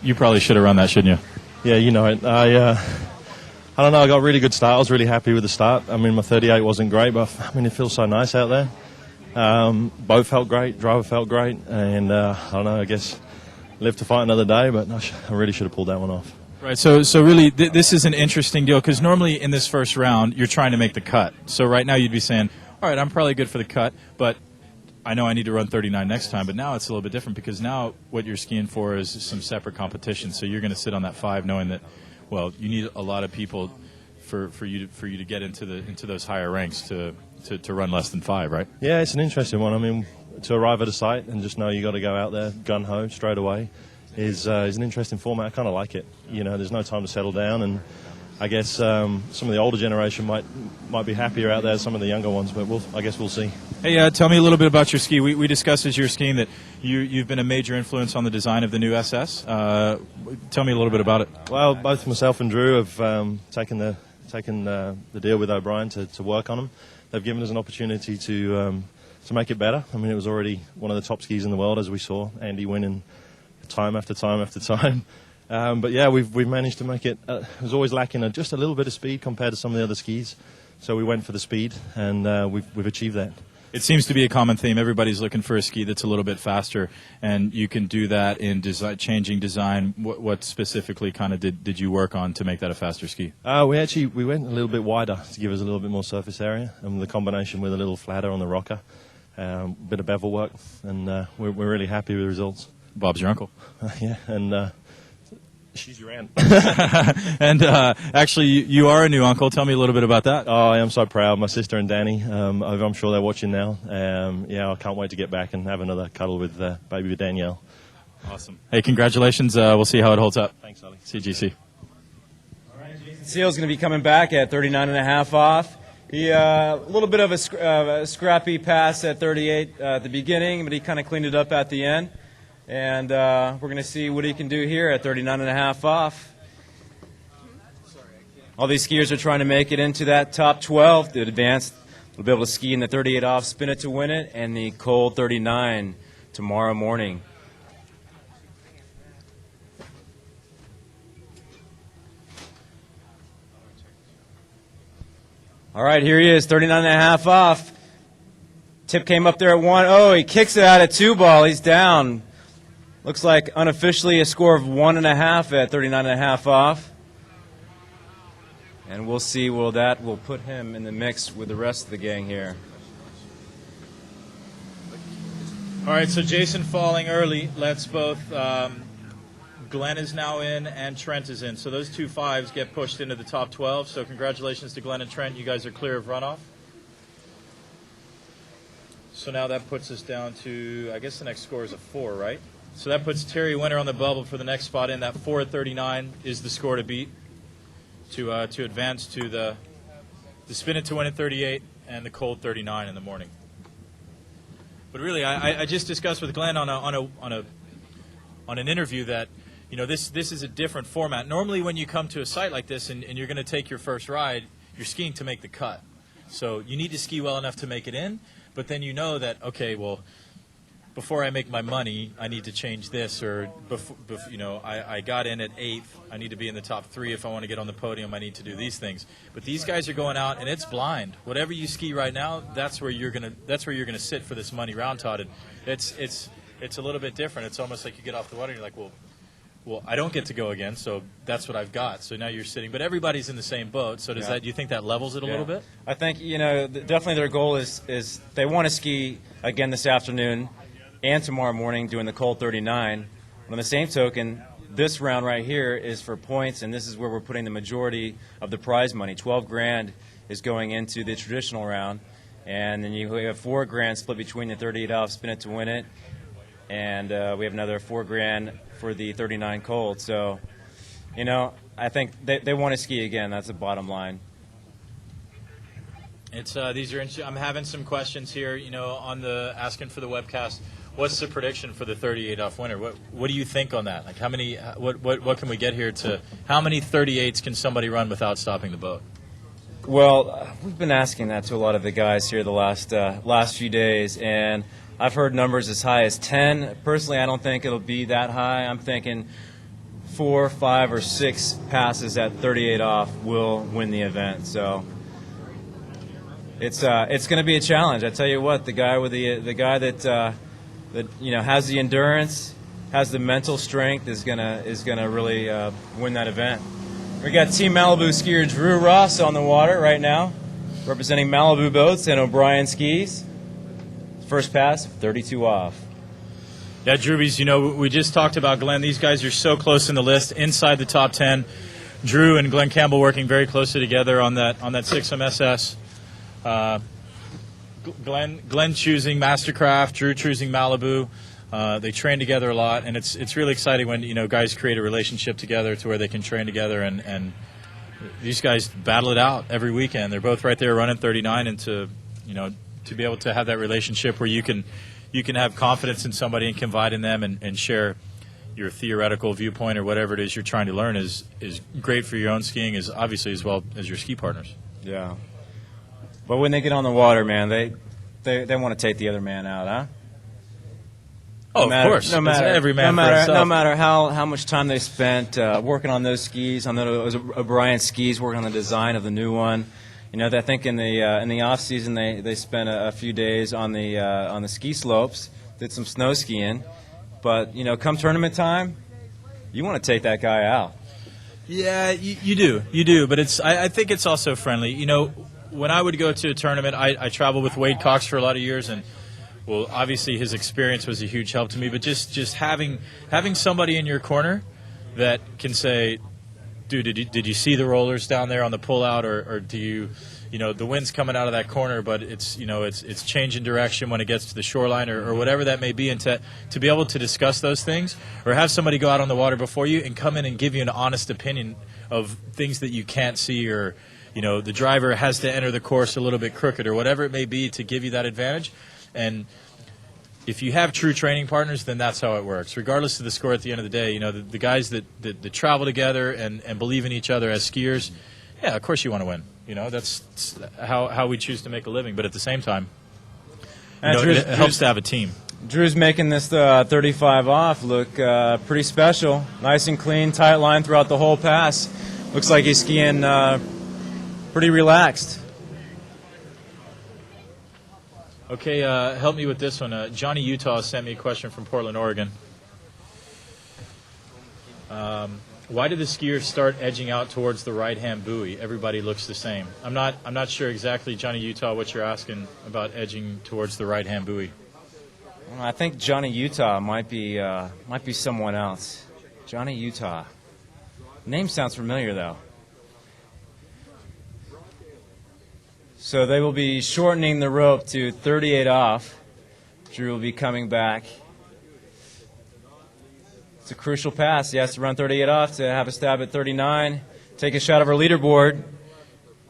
Speaker 3: You probably should have run that, shouldn't you?
Speaker 8: Yeah, you know it. I don't know, I got a really good start. I was really happy with the start. I mean, my 38 wasn't great, but it feels so nice out there. Boat felt great, driver felt great, and I don't know, I guess live to fight another day, but I really should have pulled that one off.
Speaker 3: Right, so really this is an interesting deal because normally in this first round you're trying to make the cut. So right now you'd be saying, all right, I'm probably good for the cut, but I know I need to run 39 next time. But now it's a little bit different because now what you're skiing for is some separate competition. So you're going to sit on that 5 knowing that, well, you need a lot of people for you to get into those higher ranks to run less than 5, right?
Speaker 8: Yeah, it's an interesting one. I mean, to arrive at a site and just know you got to go out there gun-ho straight away is an interesting format. I kind of like it. You know, there's no time to settle down, and I guess some of the older generation might be happier out there than some of the younger ones, but I guess we'll see.
Speaker 3: Hey, tell me a little bit about your ski. We discussed as you're skiing that you've been a major influence on the design of the new SS. Tell me a little bit about it.
Speaker 8: Well, both myself and Drew have taken the deal with O'Brien to work on them. They've given us an opportunity to make it better. I mean, it was already one of the top skis in the world, as we saw Andy winning time after time after time. But yeah, we've managed to make it. It was always lacking just a little bit of speed compared to some of the other skis, so we went for the speed, and we've achieved that.
Speaker 3: It seems to be a common theme. Everybody's looking for a ski that's a little bit faster, and you can do that in changing design. What specifically kind of did you work on to make that a faster ski?
Speaker 8: We went a little bit wider to give us a little bit more surface area, and the combination with a little flatter on the rocker, bit of bevel work, and we're really happy with the results.
Speaker 3: Bob's your uncle.
Speaker 8: Yeah, and she's your aunt.
Speaker 3: And actually, you are a new uncle. Tell me a little bit about that.
Speaker 8: Oh, I am so proud. My sister and Danny, I'm sure they're watching now. Yeah, I can't wait to get back and have another cuddle with baby Danielle.
Speaker 3: Awesome. Hey, congratulations. We'll see how it holds up.
Speaker 8: Thanks, Ollie.
Speaker 3: CGC.
Speaker 17: All right, Jason Seal's going to be coming back at 39.5 off. He a little bit of a scrappy pass at 38 at the beginning, but he kind of cleaned it up at the end. And we're going to see what he can do here at 39.5 off. All these skiers are trying to make it into that top 12 to advance. They'll be able to ski in the 38 off, spin it to win it, and the cold 39 tomorrow morning. All right, here he is, 39.5 off. Tip came up there at 1. Oh, he kicks it out at 2 ball. He's down. Looks like unofficially a score of 1.5 at 39.5 off. And we'll see, that will put him in the mix with the rest of the gang here.
Speaker 3: All right, so Jason falling early. Let's both. Glenn is now in and Trent is in. So those 2 5s get pushed into the top 12. So congratulations to Glenn and Trent. You guys are clear of runoff. So now that puts us down to, I guess the next score is a 4, right? So that puts Terry Winter on the bubble for the next spot in. That 4 at 39 is the score to beat to advance to the spin it to win at 38 and the cold 39 in the morning. But really, I just discussed with Glenn on an interview that, you know, this is a different format. Normally when you come to a site like this and you're going to take your first ride, you're skiing to make the cut. So you need to ski well enough to make it in, but then you know that, okay, well, before I make my money, I need to change this, or you know, I got in at 8th. I need to be in the top 3 if I want to get on the podium. I need to do these things. But these guys are going out, and it's blind. Whatever you ski right now, that's where you're gonna sit for this money round, Todd. And it's a little bit different. It's almost like you get off the water, and you're like, well, I don't get to go again, so that's what I've got. So now you're sitting, but everybody's in the same boat. So do you think that levels it a little bit?
Speaker 17: I think, you know, definitely their goal is they want to ski again this afternoon and tomorrow morning doing the cold 39. On the same token, this round right here is for points, and this is where we're putting the majority of the prize money. 12 grand is going into the traditional round, and then you have 4 grand split between the 38 off, spin it to win it, and we have another 4 grand for the 39 cold. So, you know, I think they want to ski again. That's the bottom line.
Speaker 3: It's these are. I'm having some questions here. You know, on the asking for the webcast. What's the prediction for the 38 off winner? What do you think on that? Like, how many? What can we get here to? How many 38s can somebody run without stopping the boat?
Speaker 17: Well, we've been asking that to a lot of the guys here the last few days, and I've heard numbers as high as 10. Personally, I don't think it'll be that high. I'm thinking 4, 5, or 6 passes at 38 off will win the event. So it's going to be a challenge. I tell you what, the guy that you know has the endurance, has the mental strength is gonna really win that event. We got Team Malibu skier Drew Ross on the water right now, representing Malibu Boats and O'Brien Skis. First pass, 32 off.
Speaker 3: Yeah, Drewbies, you know, we just talked about Glenn. These guys are so close in the list, inside the top 10. Drew and Glenn Campbell working very closely together on that 6M SS. Glenn choosing Mastercraft, Drew choosing Malibu. They train together a lot, and it's really exciting when guys create a relationship together to where they can train together, and these guys battle it out every weekend. They're both right there running 39, and to be able to have that relationship where you can have confidence in somebody and confide in them and share your theoretical viewpoint or whatever it is you're trying to learn is great for your own skiing, is obviously as well as your ski partners.
Speaker 17: Yeah. But when they get on the water, man, they want to take the other man out, huh?
Speaker 3: Oh, of course.
Speaker 17: No matter
Speaker 3: every man
Speaker 17: no
Speaker 3: for
Speaker 17: matter
Speaker 3: himself.
Speaker 17: no matter how much time they spent working on those skis. I know it was O'Brien skis working on the design of the new one. I think in the off season they spent a few days on the ski slopes, did some snow skiing. But come tournament time, you want to take that guy out.
Speaker 3: Yeah, you do. But I think it's also friendly. When I would go to a tournament, I traveled with Wade Cox for a lot of years, and well, obviously his experience was a huge help to me. But just having somebody in your corner that can say, dude, did you see the rollers down there on the pullout, or do you, the wind's coming out of that corner, but it's changing direction when it gets to the shoreline, or whatever that may be, and to be able to discuss those things, or have somebody go out on the water before you and come in and give you an honest opinion of things that you can't see, or the driver has to enter the course a little bit crooked, or whatever it may be, to give you that advantage. And if you have true training partners, then that's how it works. Regardless of the score at the end of the day, the guys that travel together and believe in each other as skiers, yeah, of course you want to win. That's how we choose to make a living. But at the same time, it helps to have a team.
Speaker 17: Drew's making this 35 off look pretty special. Nice and clean, tight line throughout the whole pass. Looks like he's skiing pretty relaxed.
Speaker 3: Okay, help me with this one. Johnny Utah sent me a question from Portland, Oregon. Why did the skiers start edging out towards the right-hand buoy? Everybody looks the same. I'm not sure exactly, Johnny Utah, what you're asking about edging towards the right-hand buoy.
Speaker 17: I think Johnny Utah might be someone else. Johnny Utah. Name sounds familiar though. So they will be shortening the rope to 38 off. Drew will be coming back. It's a crucial pass. He has to run 38 off to have a stab at 39. Take a shot of our leaderboard.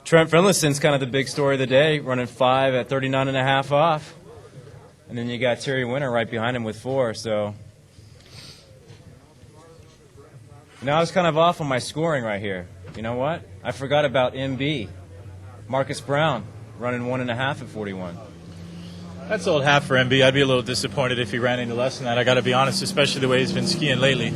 Speaker 17: Trent Finlayson's kind of the big story of the day, running 5 at 39.5 off. And then you got Terry Winter right behind him with 4. So now I was kind of off on my scoring right here. You know what? I forgot about MB. Marcus Brown running 1.5 at 41.
Speaker 3: That's old hat for MB. I'd be a little disappointed if he ran any less than that. I got to be honest, especially the way he's been skiing lately.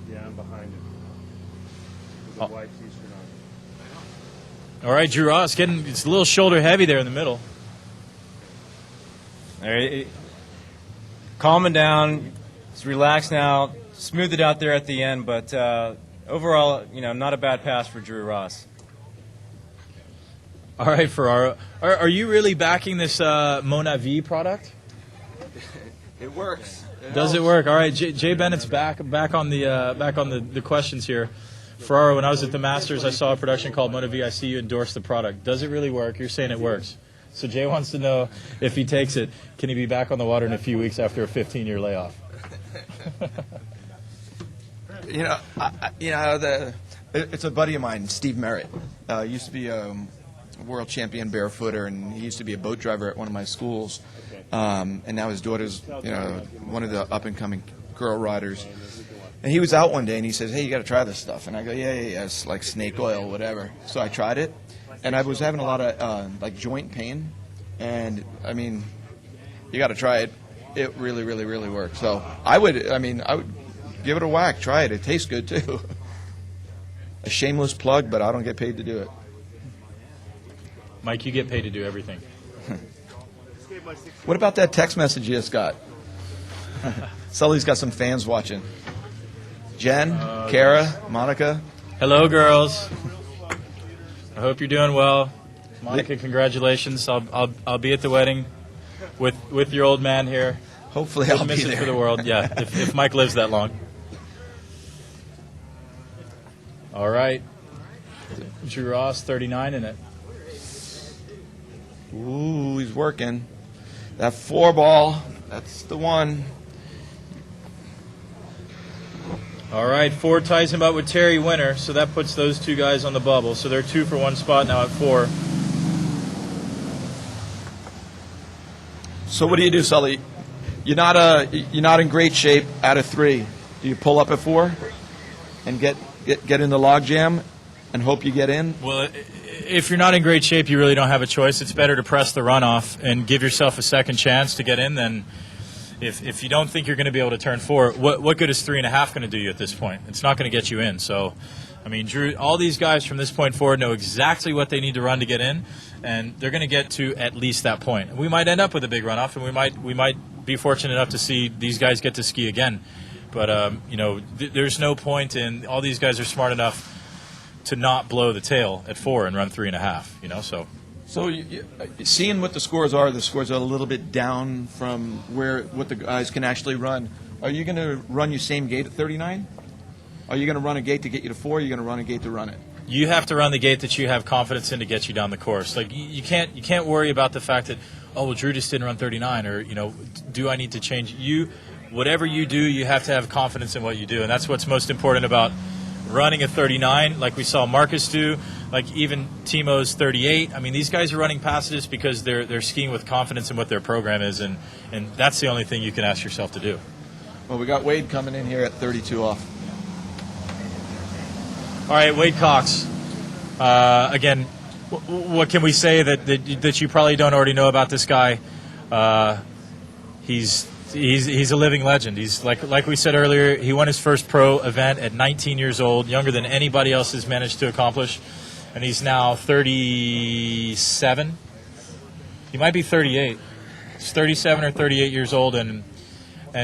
Speaker 8: Yeah, I'm behind him. With a white t-shirt on.
Speaker 3: All right, Drew Ross it's a little shoulder heavy there in the middle.
Speaker 17: Calming down. It's relaxed now. Smooth it out there at the end, but overall, not a bad pass for Drew Ross.
Speaker 3: All right, Ferraro. Are you really backing this Mona V product?
Speaker 1: It works.
Speaker 3: Does it work? All right, Jay Bennett's back on the questions here. Ferraro, when I was at the Masters, I saw a production called Mona V. I see you endorse the product. Does it really work? You're saying it works. So Jay wants to know, if he takes it, can he be back on the water in a few weeks after a 15-year layoff?
Speaker 1: It's a buddy of mine, Steve Merritt. Used to be a world champion barefooter, and he used to be a boat driver at one of my schools. And now his daughter's, one of the up-and-coming girl riders. And he was out one day, and he says, "Hey, you got to try this stuff." And I go, "Yeah, it's like snake oil, whatever." So I tried it, and I was having a lot of joint pain. And I mean, you got to try it. It really, really, really works. So I would give it a whack. Try it. It tastes good too. A shameless plug, but I don't get paid to do it.
Speaker 3: Mike, you get paid to do everything.
Speaker 1: What about that text message you just got? Sully's got some fans watching. Jen, Kara, Monica.
Speaker 3: Hello, girls. I hope you're doing well. Monica, congratulations. I'll be at the wedding with your old man here.
Speaker 1: Hopefully I'll
Speaker 3: miss
Speaker 1: be
Speaker 3: it
Speaker 1: there.
Speaker 3: for the world. Yeah, if Mike lives that long. All right. Drew Ross, 39 in it.
Speaker 1: Ooh, he's working. That 4 ball, that's the one.
Speaker 3: All right, 4 ties him up with Terry Winter, so that puts those 2 guys on the bubble. So they're 2 for 1 spot now at 4.
Speaker 1: So what do you do, Sully? You're not in great shape out of 3. Do you pull up at 4 and get in the log jam and hope you get in?
Speaker 3: Well, if you're not in great shape, you really don't have a choice. It's better to press the runoff and give yourself a second chance to get in than if you don't think you're going to be able to turn 4. What good is 3.5 going to do you at this point? It's not going to get you in. So, I mean, Drew, all these guys from this point forward know exactly what they need to run to get in, and they're going to get to at least that point. We might end up with a big runoff, and we might be fortunate enough to see these guys get to ski again. But there's no point in all these guys are smart enough to not blow the tail at 4 and run 3.5.
Speaker 1: So seeing what the scores are a little bit down from what the guys can actually run. Are you going to run your same gate at 39? Are you going to run a gate to get you to 4? Or are you going to run a gate to run it?
Speaker 3: You have to run the gate that you have confidence in to get you down the course. Like you can't worry about the fact that Drew just didn't run 39, or do I need to change? Whatever you do, you have to have confidence in what you do, and that's what's most important about running a 39, like we saw Marcus do, like even Timo's 38. I mean, these guys are running passages because they're skiing with confidence in what their program is, and that's the only thing you can ask yourself to do.
Speaker 1: Well, we got Wade coming in here at 32 off.
Speaker 3: All right, Wade Cox. Again, what can we say that you probably don't already know about this guy? He's a living legend. He's like we said earlier, he won his first pro event at 19 years old, younger than anybody else has managed to accomplish, and he's now 37. He might be 38. He's 37 or 38 years old, and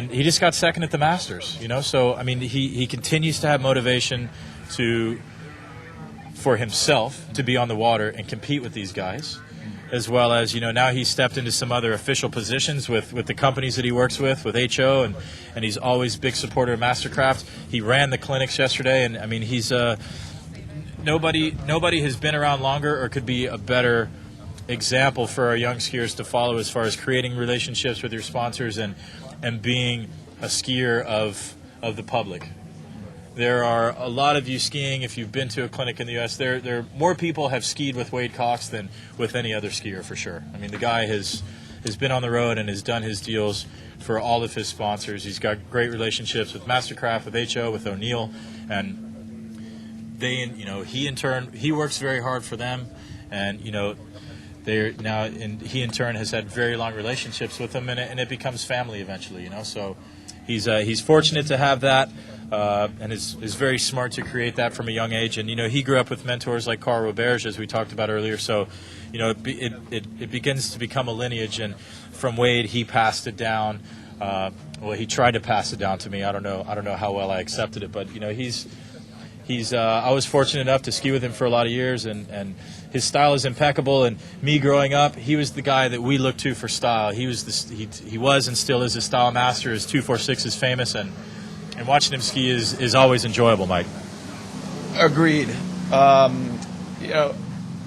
Speaker 3: he just got second at the Masters. So I mean, he continues to have motivation for himself to be on the water and compete with these guys, as well as now he's stepped into some other official positions with the companies that he works with HO, and he's always a big supporter of Mastercraft. He ran the clinics yesterday, and I mean he's nobody has been around longer or could be a better example for our young skiers to follow as far as creating relationships with your sponsors and being a skier of the public. There are a lot of you skiing. If you've been to a clinic in the U.S., there more people have skied with Wade Cox than with any other skier for sure. I mean, the guy has been on the road and has done his deals for all of his sponsors. He's got great relationships with Mastercraft, with HO, with O'Neill, and he works very hard for them, and he in turn has had very long relationships with them, and it becomes family eventually. So he's fortunate to have that. And is very smart to create that from a young age. And, he grew up with mentors like Carl Roberge, as we talked about earlier. So, it begins to become a lineage. And from Wade, he passed it down. He tried to pass it down to me. I don't know how well I accepted it. But, I was fortunate enough to ski with him for a lot of years. And his style is impeccable. And me growing up, he was the guy that we looked to for style. He was and still is a style master. His 246 is famous. And watching him ski is always enjoyable, Mike.
Speaker 1: Agreed. I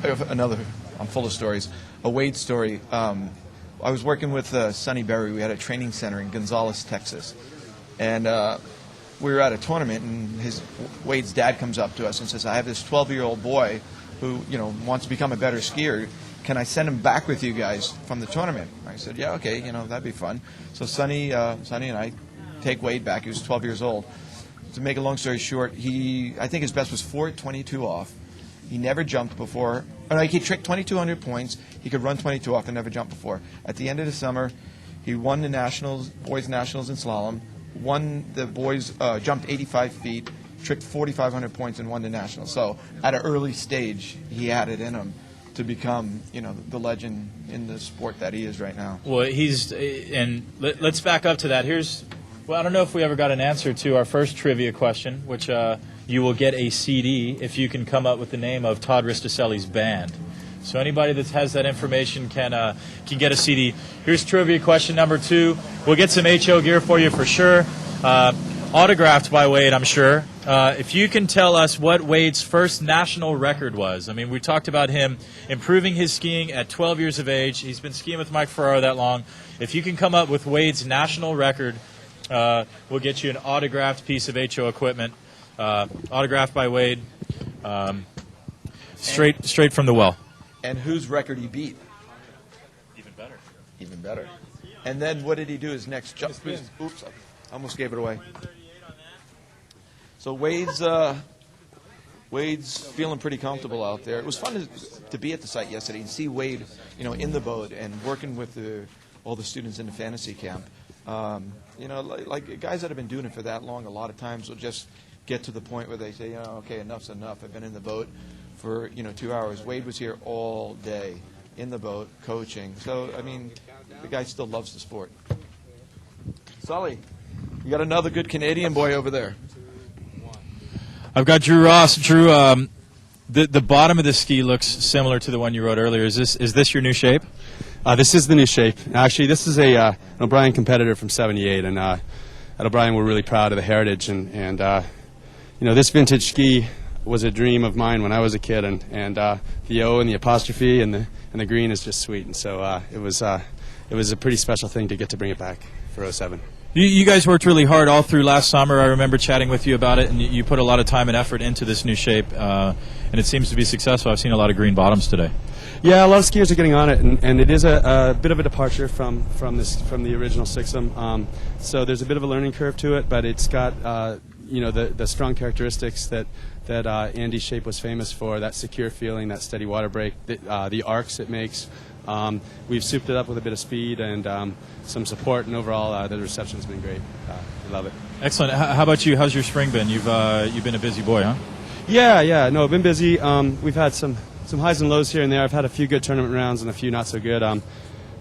Speaker 1: have I'm full of stories. A Wade story. I was working with Sonny Berry. We had a training center in Gonzales, Texas. And we were at a tournament, and Wade's dad comes up to us and says, I have this 12-year-old boy who, wants to become a better skier. Can I send him back with you guys from the tournament? I said, yeah, okay, that'd be fun. So Sonny and I take Wade back. He was 12 years old. To make a long story short, I think his best was 4:22 off. He never jumped before. He tricked 2,200 points. He could run 22 off and never jumped before. At the end of the summer, he won the boys nationals in slalom. Won the boys, jumped 85 feet, tricked 4,500 points, and won the nationals. So at an early stage, he had it in him to become, the legend in the sport that he is right now.
Speaker 3: Well, let's back up to that. I don't know if we ever got an answer to our first trivia question, which you will get a CD if you can come up with the name of Todd Risticelli's band. So anybody that has that information can get a CD. Here's trivia question number 2. We'll get some HO gear for you for sure. autographed by Wade, I'm sure. If you can tell us what Wade's first national record was. I mean, we talked about him improving his skiing at 12 years of age. He's been skiing with Mike Ferraro that long. If you can come up with Wade's national record, we'll get you an autographed piece of HO equipment, autographed by Wade, straight from the well.
Speaker 1: And whose record he beat?
Speaker 3: Even better.
Speaker 1: Even better. And then what did he do his next jump? Oops, I almost gave it away. So Wade's feeling pretty comfortable out there. It was fun to be at the site yesterday and see Wade, in the boat and working with all the students in the fantasy camp. Like guys that have been doing it for that long, a lot of times will just get to the point where they say, okay, enough's enough. I've been in the boat for 2 hours. Wade was here all day in the boat coaching. So I mean, the guy still loves the sport. Sully, you got another good Canadian boy over there.
Speaker 3: I've got Drew Ross. Drew, the bottom of the ski looks similar to the one you rode earlier. Is this your new shape?
Speaker 9: This is the new shape. Actually, this is an O'Brien competitor from '78, and at O'Brien we're really proud of the heritage. And this vintage ski was a dream of mine when I was a kid, and the O and the apostrophe and the green is just sweet. And so it was a pretty special thing to get to bring it back for '07.
Speaker 3: You guys worked really hard all through last summer. I remember chatting with you about it, and you put a lot of time and effort into this new shape, and it seems to be successful. I've seen a lot of green bottoms today.
Speaker 9: Yeah, a lot of skiers are getting on it, and it is a bit of a departure from the original Sixum. So there's a bit of a learning curve to it, but it's got the strong characteristics that Andy's shape was famous for, that secure feeling, that steady water break, the arcs it makes. We've souped it up with a bit of speed and some support, and overall the reception's been great. I love it.
Speaker 3: Excellent. How about you? How's your spring been? You've been a busy boy, huh?
Speaker 9: Yeah. No, I've been busy. We've had some highs and lows here and there. I've had a few good tournament rounds and a few not so good.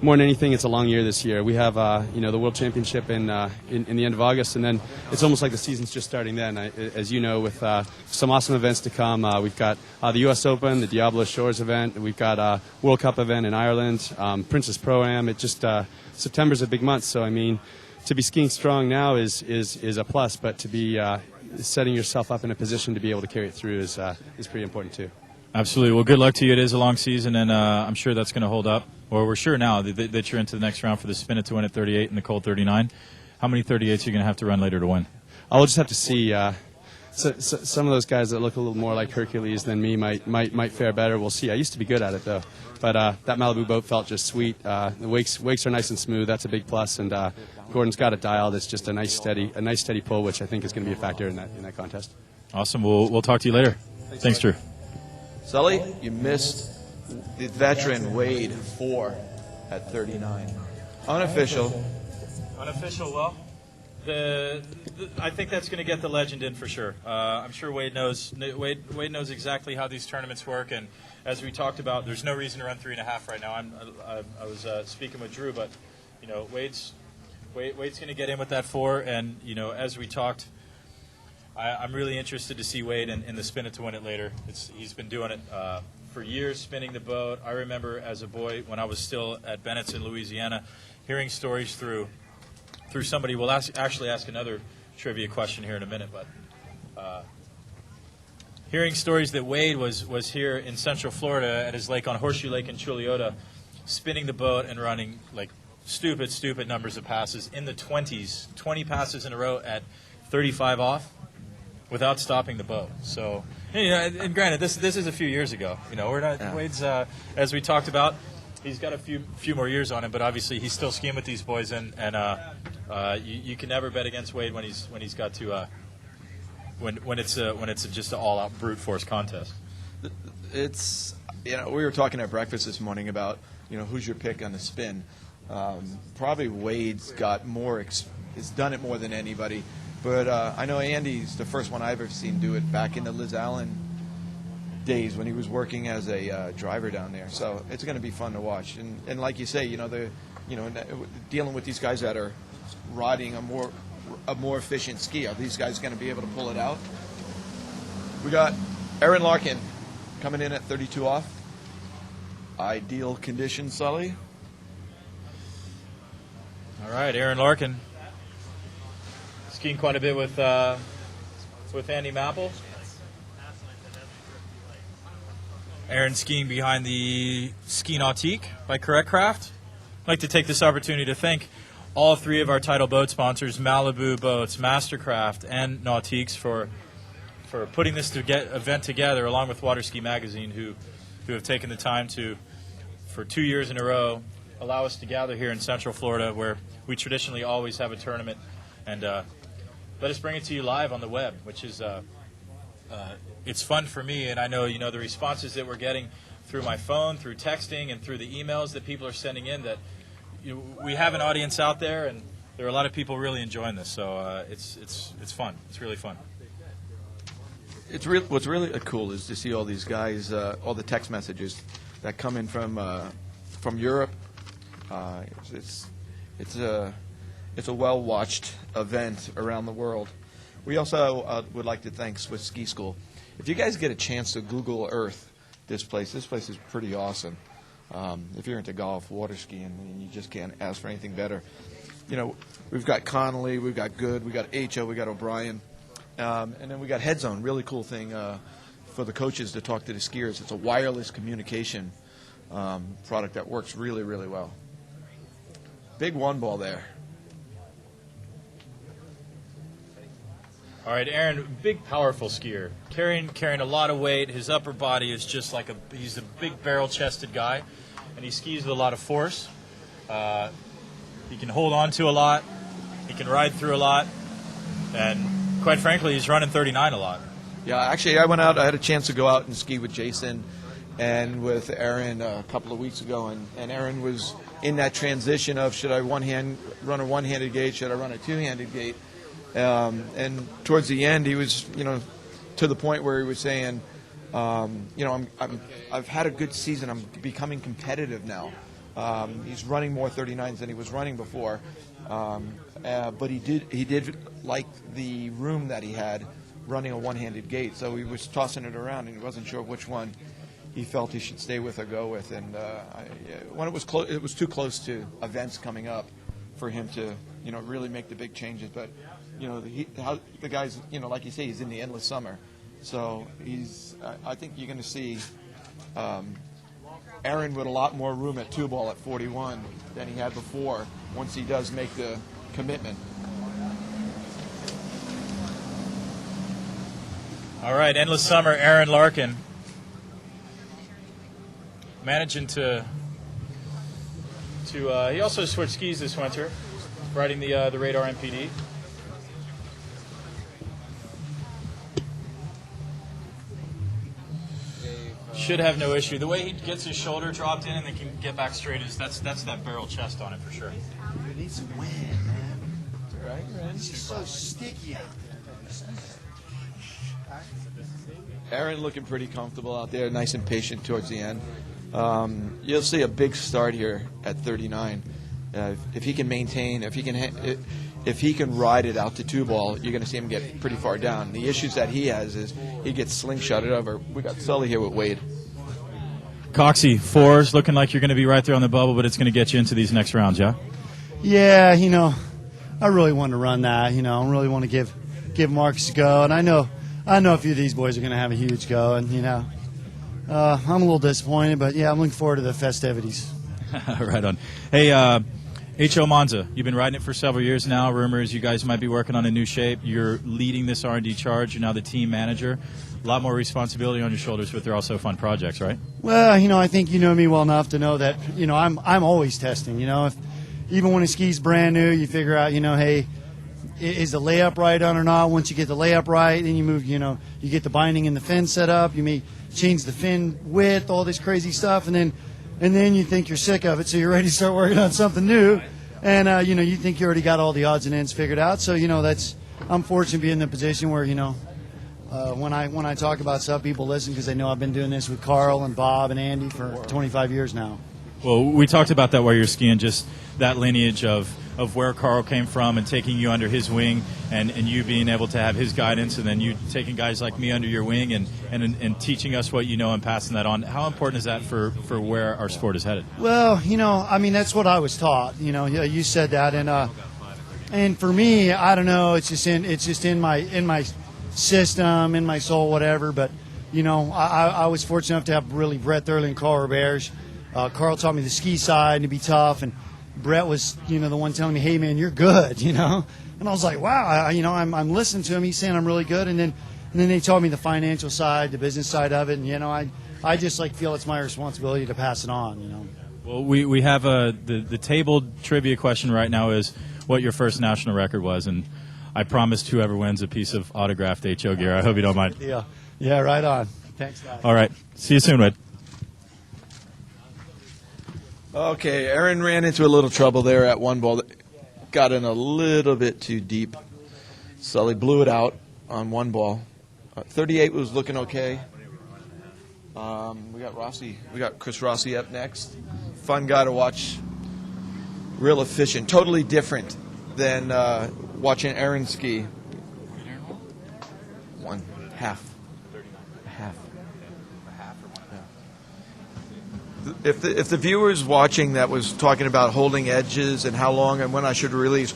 Speaker 9: More than anything, it's a long year this year. We have the World Championship in the end of August, and then it's almost like the season's just starting then. As you know, with some awesome events to come. We've got the U.S. Open, the Diablo Shores event. We've got a World Cup event in Ireland, Princess Pro-Am. It just September's a big month, so I mean, to be skiing strong now is a plus, but to be setting yourself up in a position to be able to carry it through is pretty important too.
Speaker 3: Absolutely. Well, good luck to you. It is a long season, and I'm sure that's going to hold up. Or we're sure now that you're into the next round for the spin it to win at 38 and the cold 39. How many 38s are you going to have to run later to win?
Speaker 9: I'll just have to see. So some of those guys that look a little more like Hercules than me might fare better. We'll see. I used to be good at it though, but that Malibu boat felt just sweet. The wakes are nice and smooth. That's a big plus. And Gordon's got it dialed. It's just a nice steady pull, which I think is going to be a factor in that contest.
Speaker 3: Awesome. We'll talk to you later. Thanks, Drew.
Speaker 1: Sully, you missed the veteran Wade 4 at 39. Unofficial.
Speaker 3: Well, I think that's going to get the legend in for sure. I'm sure Wade knows. Wade knows exactly how these tournaments work, and as we talked about, there's no reason to run 3.5 right now. I was speaking with Drew, but Wade's going to get in with that 4, and as we talked. I'm really interested to see Wade in the spin it to win it later. He's been doing it for years, spinning the boat. I remember as a boy when I was still at Bennett's in Louisiana, hearing stories through somebody. We'll actually ask another trivia question here in a minute, but hearing stories that Wade was here in Central Florida at his lake on Horseshoe Lake in Chuliota, spinning the boat and running like stupid numbers of passes in the 20s, 20 passes in a row at 35 off. Without stopping the boat. So, and granted, this is a few years ago. We're not Wade's as we talked about. He's got a few more years on him, but obviously he's still skiing with these boys, and you can never bet against Wade when he's got to when it's just an all-out brute force contest.
Speaker 1: It's we were talking at breakfast this morning about who's your pick on the spin. Probably Wade's got more. Has done it more than anybody. But I know Andy's the first one I've ever seen do it back in the Liz Allen days when he was working as a driver down there. So it's going to be fun to watch. And like you say, dealing with these guys that are riding a more efficient ski. Are these guys going to be able to pull it out? We got Aaron Larkin coming in at 32 off. Ideal condition, Sully.
Speaker 3: All right, Aaron Larkin.
Speaker 2: skiing quite a bit with Andy Mapple. Aaron skiing behind the Ski Nautique by Correct Craft. I'd like to take this opportunity to thank all three of our title boat sponsors, Malibu Boats, Mastercraft, and Nautiques, for putting this event together, along with Water Ski Magazine, who have taken the time to, for 2 years in a row, allow us to gather here in Central Florida, where we traditionally always have a tournament, and let us bring it to you live on the web, which is it's fun for me, and I know the responses that we're getting through my phone, through texting, and through the emails that people are sending in, that we have an audience out there, and there are a lot of people really enjoying this. So it's fun. It's really fun.
Speaker 1: What's really cool is to see all these guys, all the text messages that come in from Europe. It's a well watched event around the world. We also would like to thank Swiss Ski School. If you guys get a chance to Google Earth this place is pretty awesome. If you're into golf, water skiing, and you just can't ask for anything better. We've got Connolly, we've got Good, we've got H.O., we've got O'Brien, and then we got HeadZone, really cool thing for the coaches to talk to the skiers. It's a wireless communication product that works really, really well. Big one ball there.
Speaker 2: All right, Aaron, big, powerful skier, carrying a lot of weight. His upper body is just like he's a big barrel-chested guy, and he skis with a lot of force. He can hold on to a lot. He can ride through a lot, and quite frankly, he's running 39 a lot.
Speaker 1: Yeah, actually, I had a chance to go out and ski with Jason and with Aaron a couple of weeks ago, and Aaron was in that transition of, should I run a one-handed gait, should I run a two-handed gait? And towards the end, he was, to the point where he was saying, I've had a good season. I'm becoming competitive now. He's running more 39s than he was running before, but he did like the room that he had running a one-handed gait. So he was tossing it around, and he wasn't sure which one he felt he should stay with or go with. And when it was close, it was too close to events coming up for him to, really make the big changes. But the guy's, like you say, he's in the endless summer. So I think you're going to see Aaron with a lot more room at two ball at 41 than he had before once he does make the commitment.
Speaker 2: All right, endless summer, Aaron Larkin managing to he also switched skis this winter, riding the Radar MPD. Should have no issue. The way he gets his shoulder dropped in and then can get back straight is that's that barrel chest on it for sure.
Speaker 10: You need some wind, man. It's all right, man. This is so sticky out there.
Speaker 1: Aaron looking pretty comfortable out there, nice and patient towards the end. You'll see a big start here at 39. If he can maintain, if he can ride it out to two ball, you're going to see him get pretty far down. The issues that he has is he gets slingshotted over. We got Sully here with Wade.
Speaker 3: Coxie, fours, looking like you're going to be right there on the bubble, but it's going to get you into these next rounds, yeah?
Speaker 20: Yeah, I really want to run that. I really want to give Marcus a go, and I know a few of these boys are going to have a huge go, and I'm a little disappointed, but yeah, I'm looking forward to the festivities.
Speaker 3: Right on. Hey, H.O. Monza, you've been riding it for several years now. Rumors you guys might be working on a new shape. You're leading this R&D charge. You're now the team manager. A lot more responsibility on your shoulders, but they're also fun projects, right?
Speaker 20: Well, I think you know me well enough to know that, I'm always testing. Even when a ski's brand new, you figure out, hey, is the layup right on or not? Once you get the layup right, then you move, you get the binding and the fin set up. You may change the fin width, all this crazy stuff, and then you think you're sick of it, so you're ready to start working on something new. And, you think you already got all the odds and ends figured out. So, I'm fortunate to be in the position where, when I talk about stuff, people listen because they know I've been doing this with Carl and Bob and Andy for 25 years now.
Speaker 3: Well, we talked about that while you're skiing, just that lineage of where Carl came from and taking you under his wing and you being able to have his guidance, and then you taking guys like me under your wing and teaching us what you know and passing that on. How important is that for where our sport is headed?
Speaker 20: Well, that's what I was taught. You said that, and And for me, I don't know. It's just in my system, in my soul, whatever. But I was fortunate enough to have really Brett Thurley and Carl Roberge. Carl taught me the ski side and to be tough, and Brett was the one telling me, "Hey man, you're good," And I was like, "Wow," I'm listening to him. He's saying I'm really good, and then they taught me the financial side, the business side of it, and I just feel it's my responsibility to pass it on.
Speaker 3: Well, we have the table trivia question right now is what your first national record was, and I promised whoever wins a piece of autographed HO gear. I hope you don't mind.
Speaker 20: Yeah, right on. Thanks, guys.
Speaker 3: All right. See you soon, Wade.
Speaker 1: Okay, Aaron ran into a little trouble there at one ball. Got in a little bit too deep. Sully blew it out on one ball. 38 was looking okay. We got Rossi. We got Chris Rossi up next. Fun guy to watch. Real efficient. Totally different than watching Aaron ski. Half. If the viewers watching that was talking about holding edges and how long and when I should release,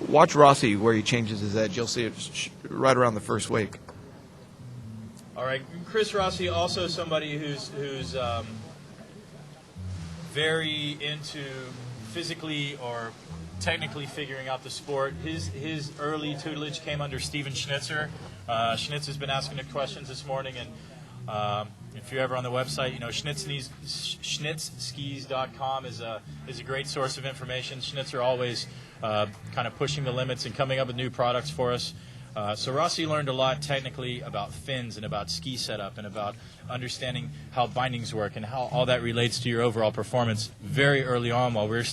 Speaker 1: watch Rossi where he changes his edge. You'll see it right around the first wake.
Speaker 2: All right, Chris Rossi, also somebody who's very into physically or technically figuring out the sport. His early tutelage came under Steven Schnitzer. Schnitz has been asking the questions this morning, and if you're ever on the website, schnitzskis.com is a great source of information. Schnitzer always kind of pushing the limits and coming up with new products for us. So Rossi learned a lot technically about fins and about ski setup and about understanding how bindings work and how all that relates to your overall performance very early on while we're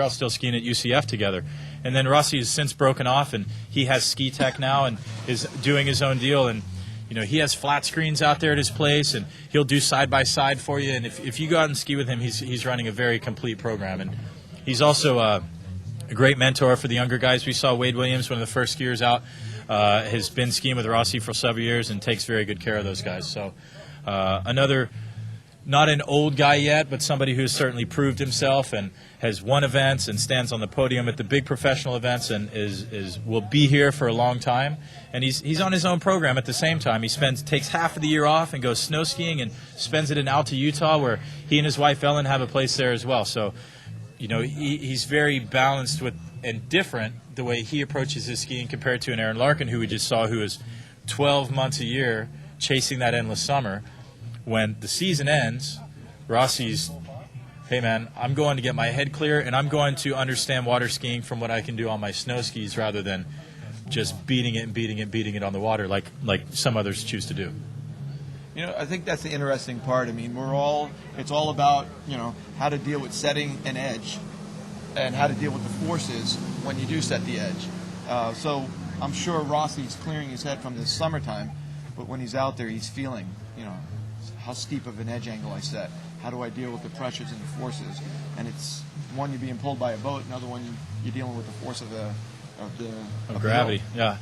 Speaker 2: all still skiing at UCF together. And then Rossi has since broken off, and he has Ski Tech now and is doing his own deal. And he has flat screens out there at his place, and he'll do side-by-side for you. And if you go out and ski with him, he's running a very complete program. And he's also a great mentor for the younger guys. We saw Wade Williams, one of the first skiers out, has been skiing with Rossi for several years and takes very good care of those guys. So another, not an old guy yet, but somebody who's certainly proved himself and has won events and stands on the podium at the big professional events and will be here for a long time. And he's on his own program at the same time. He takes half of the year off and goes snow skiing and spends it in Alta, Utah, where he and his wife Ellen have a place there as well. So, he's very balanced with and different the way he approaches his skiing compared to an Aaron Larkin, who we just saw, who is 12 months a year chasing that endless summer. When the season ends, Rossi's, hey man, I'm going to get my head clear and I'm going to understand water skiing from what I can do on my snow skis rather than just beating it on the water like some others choose to do.
Speaker 1: I think that's the interesting part. I mean, it's all about, how to deal with setting an edge and how to deal with the forces when you do set the edge. So I'm sure Rossi's clearing his head from this summertime, but when he's out there, he's feeling, how steep of an edge angle I set. How do I deal with the pressures and the forces? And it's one, you're being pulled by a boat, another one, you're dealing with the force of
Speaker 3: gravity. Yeah.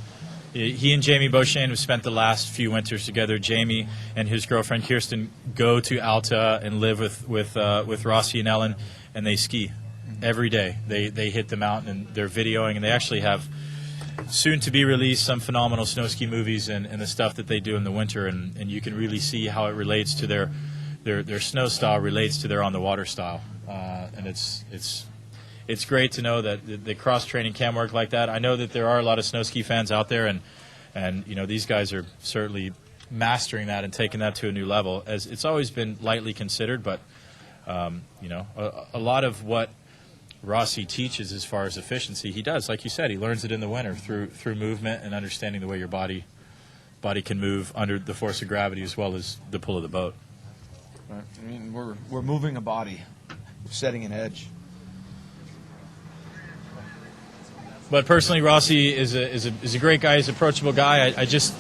Speaker 3: He and Jamie Beauchesne have spent the last few winters together. Jamie and his girlfriend Kirsten go to Alta and live with Rossi and Ellen, and they ski every day. They hit the mountain and they're videoing, and they actually have soon to be released some phenomenal snow ski movies and the stuff that they do in the winter, and you can really see how it relates to their snow style relates to their on the water style, and it's great to know that the cross training can work like that. I know that there are a lot of snow ski fans out there, and these guys are certainly mastering that and taking that to a new level. As it's always been lightly considered, but a lot of what Rossi teaches as far as efficiency, he does, like you said, he learns it in the winter through movement and understanding the way your body can move under the force of gravity as well as the pull of the boat.
Speaker 1: Right. I mean, we're moving a body, we're setting an edge.
Speaker 3: But personally, Rossi is a great guy. He's an approachable guy. I just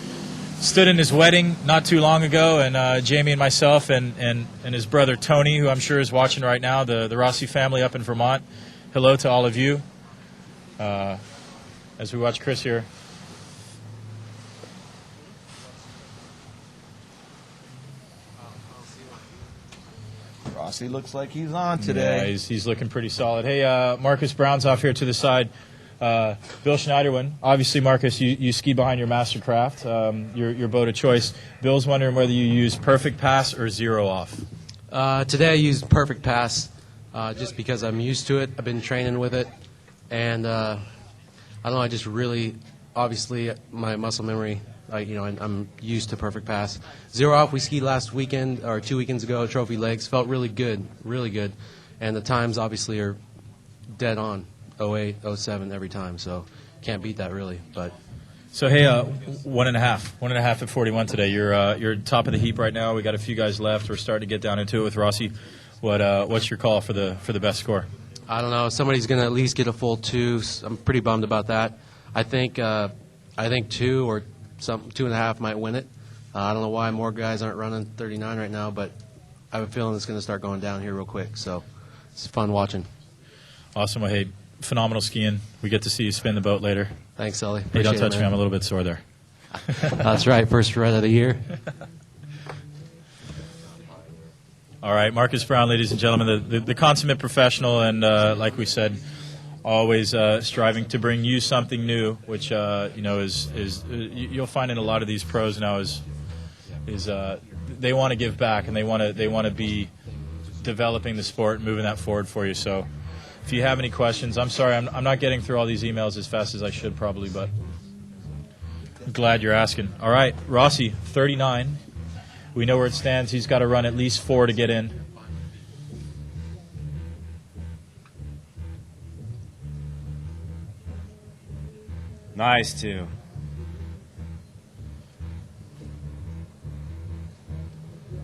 Speaker 3: stood in his wedding not too long ago, and Jamie and myself and his brother Tony, who I'm sure is watching right now, the Rossi family up in Vermont. Hello to all of you. As we watch Chris here.
Speaker 1: Rossi looks like he's on today.
Speaker 3: Yeah, he's looking pretty solid. Hey, Marcus Brown's off here to the side. Bill Schneiderwin. Obviously, Marcus, you ski behind your Mastercraft, your boat of choice. Bill's wondering whether you use Perfect Pass or Zero Off.
Speaker 21: Today I used Perfect Pass just because I'm used to it. I've been training with it, and I don't know. I just really, obviously, my muscle memory. I'm used to Perfect Pass. Zero Off, we skied last weekend or 2 weekends ago. Trophy Lakes felt really good, and the times obviously are dead on. 08, 07 every time, so can't beat that really. But
Speaker 3: so hey, 1.5 at 41 today. You're top of the heap right now. We got a few guys left. We're starting to get down into it with Rossi. What's your call for the best score?
Speaker 21: I don't know. Somebody's going to at least get a full 2. I'm pretty bummed about that. I think 2 or 2.5 might win it. I don't know why more guys aren't running 39 right now, but I have a feeling it's going to start going down here real quick. So it's fun watching.
Speaker 3: Awesome. Well, hey, phenomenal skiing. We get to see you spin the boat later.
Speaker 21: Thanks, Sully.
Speaker 3: Hey, don't touch me. I'm a little bit sore there.
Speaker 21: That's right. First run of the year.
Speaker 3: All right, Marcus Brown, ladies and gentlemen, the consummate professional, and like we said, always striving to bring you something new, which is you'll find in a lot of these pros now is they want to give back, and they want to be developing the sport and moving that forward for you. So if you have any questions, I'm sorry I'm not getting through all these emails as fast as I should probably, but I'm glad you're asking. All right, Rossi, 39. We know where it stands. He's got to run at least 4 to get in.
Speaker 17: Nice, 2.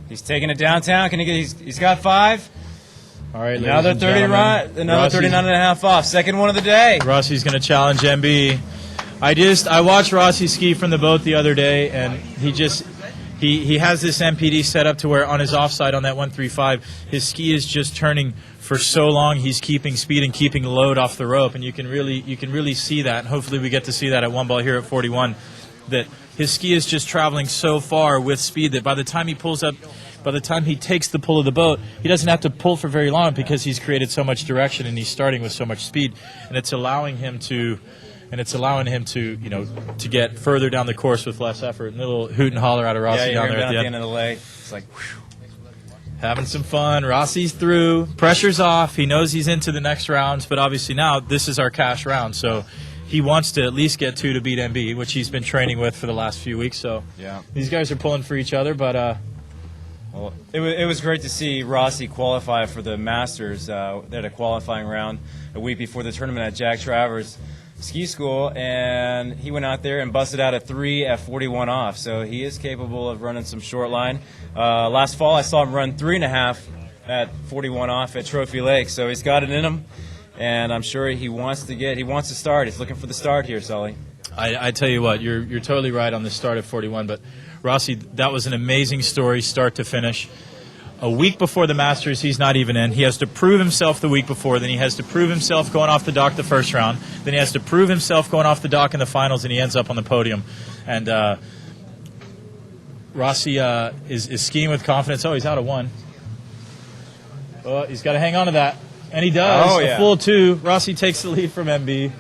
Speaker 17: He's taking it downtown. Can he get? He's got 5.
Speaker 3: All right,
Speaker 17: another 30 run, another 39.5 off. Second one of the day.
Speaker 3: Rossi's going to challenge MB. I watched Rossi ski from the boat the other day, and he has this MPD set up to where on his offside on that 135, his ski is just turning for so long. He's keeping speed and keeping load off the rope, and you can really see that. And hopefully we get to see that at one ball here at 41. That his ski is just traveling so far with speed that by the time he pulls up, by the time he takes the pull of the boat, he doesn't have to pull for very long because he's created so much direction and he's starting with so much speed, and it's allowing him to. To get further down the course with less effort. And a little hoot and holler out of Rossi down there
Speaker 17: at the end of the leg. It's like, whew.
Speaker 3: Having some fun. Rossi's through. Pressure's off. He knows he's into the next rounds, but obviously now this is our cash round. So he wants to at least get 2 to beat MB, which he's been training with for the last few weeks. So
Speaker 17: yeah,
Speaker 3: these guys are pulling for each other, but
Speaker 17: well, it was great to see Rossi qualify for the Masters. They had a qualifying round a week before the tournament at Jack Travers Ski School, and he went out there and busted out a 3 at 41 off. So he is capable of running some short line. Last fall, I saw him run 3.5 at 41 off at Trophy Lake. So he's got it in him, and I'm sure he wants to start. He's looking for the start here, Sully.
Speaker 3: I tell you what, you're totally right on the start at 41. But Rossi, that was an amazing story, start to finish. A week before the Masters, he's not even in. He has to prove himself the week before. Then he has to prove himself going off the dock the first round. Then he has to prove himself going off the dock in the finals, and he ends up on the podium. And Rossi is skiing with confidence. Oh, he's out of 1. Well, he's got to hang on to that. And he does.
Speaker 17: Oh, yeah.
Speaker 3: A full 2. Rossi takes the lead from MB.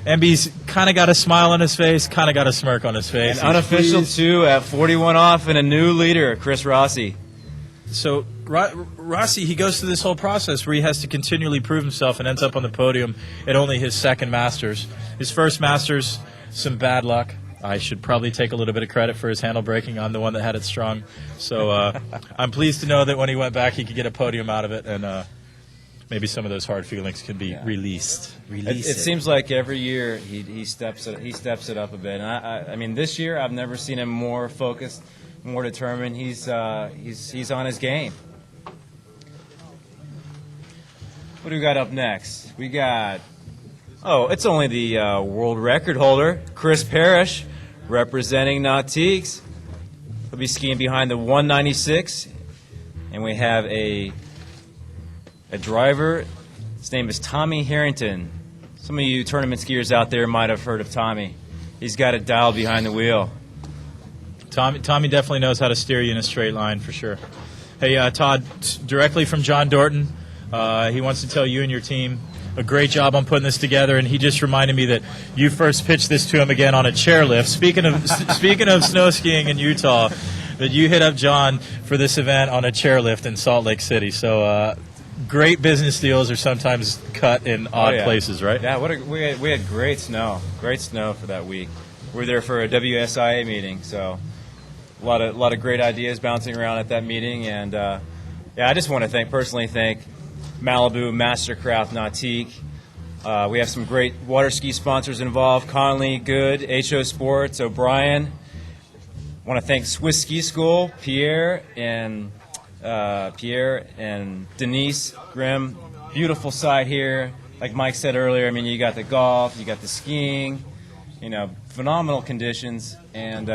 Speaker 3: MB's kind of got a smile on his face, kind of got a smirk on his face.
Speaker 17: An unofficial 2 at 41 off, and a new leader, Chris Rossi.
Speaker 3: So Rossi, he goes through this whole process where he has to continually prove himself and ends up on the podium at only his second Masters. His first Masters, some bad luck. I should probably take a little bit of credit for his handle breaking. I'm the one that had it strung. So I'm pleased to know that when he went back, he could get a podium out of it, and maybe some of those hard feelings can be released.
Speaker 17: It seems like every year he steps it up a bit. And I mean, this year I've never seen him more focused, more determined. He's on his game. What do we got up next? We got, it's only the world record holder, Chris Parrish, representing Nautiques. He'll be skiing behind the 196, and we have a driver. His name is Tommy Harrington. Some of you tournament skiers out there might have heard of Tommy. He's got it dialed behind the wheel.
Speaker 3: Tommy definitely knows how to steer you in a straight line for sure. Hey, Todd, directly from John Dorton, he wants to tell you and your team a great job on putting this together, and he just reminded me that you first pitched this to him again on a chairlift. Speaking of snow skiing in Utah, that you hit up John for this event on a chairlift in Salt Lake City. So great business deals are sometimes cut in odd places, right?
Speaker 17: Yeah, we had great snow for that week. We were there for a WSIA meeting, so a lot of great ideas bouncing around at that meeting, and I just want to personally thank Malibu, Mastercraft, Nautique. We have some great water ski sponsors involved: Conley, Good, HO Sports, O'Brien. I want to thank Swiss Ski School, Pierre and Denise Grimm. Beautiful site here. Like Mike said earlier, I mean, you got the golf, you got the skiing, phenomenal conditions, and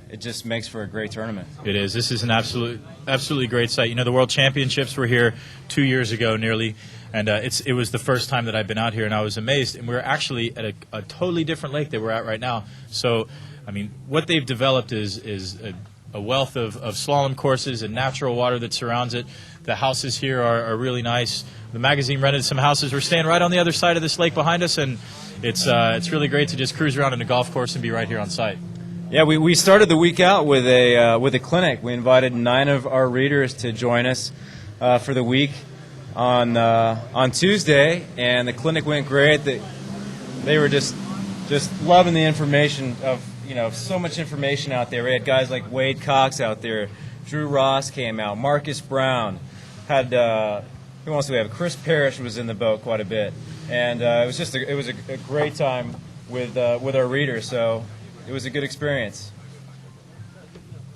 Speaker 17: it just makes for a great tournament.
Speaker 3: It is. This is an absolutely great site. The World Championships were here 2 years ago nearly, and it was the first time that I've been out here, and I was amazed. And we're actually at a totally different lake that we're at right now. So, I mean, what they've developed is a wealth of slalom courses and natural water that surrounds it. The houses here are really nice. The magazine rented some houses. We're staying right on the other side of this lake behind us, and it's really great to just cruise around in a golf course and be right here on site.
Speaker 17: Yeah, we started the week out with a clinic. We invited 9 of our readers to join us for the week on Tuesday, and the clinic went great. They were just loving the information of so much information out there. We had guys like Wade Cox out there, Drew Ross came out, Marcus Brown had who else do we have? Chris Parrish was in the boat quite a bit, and it was a great time with our readers. So it was a good experience.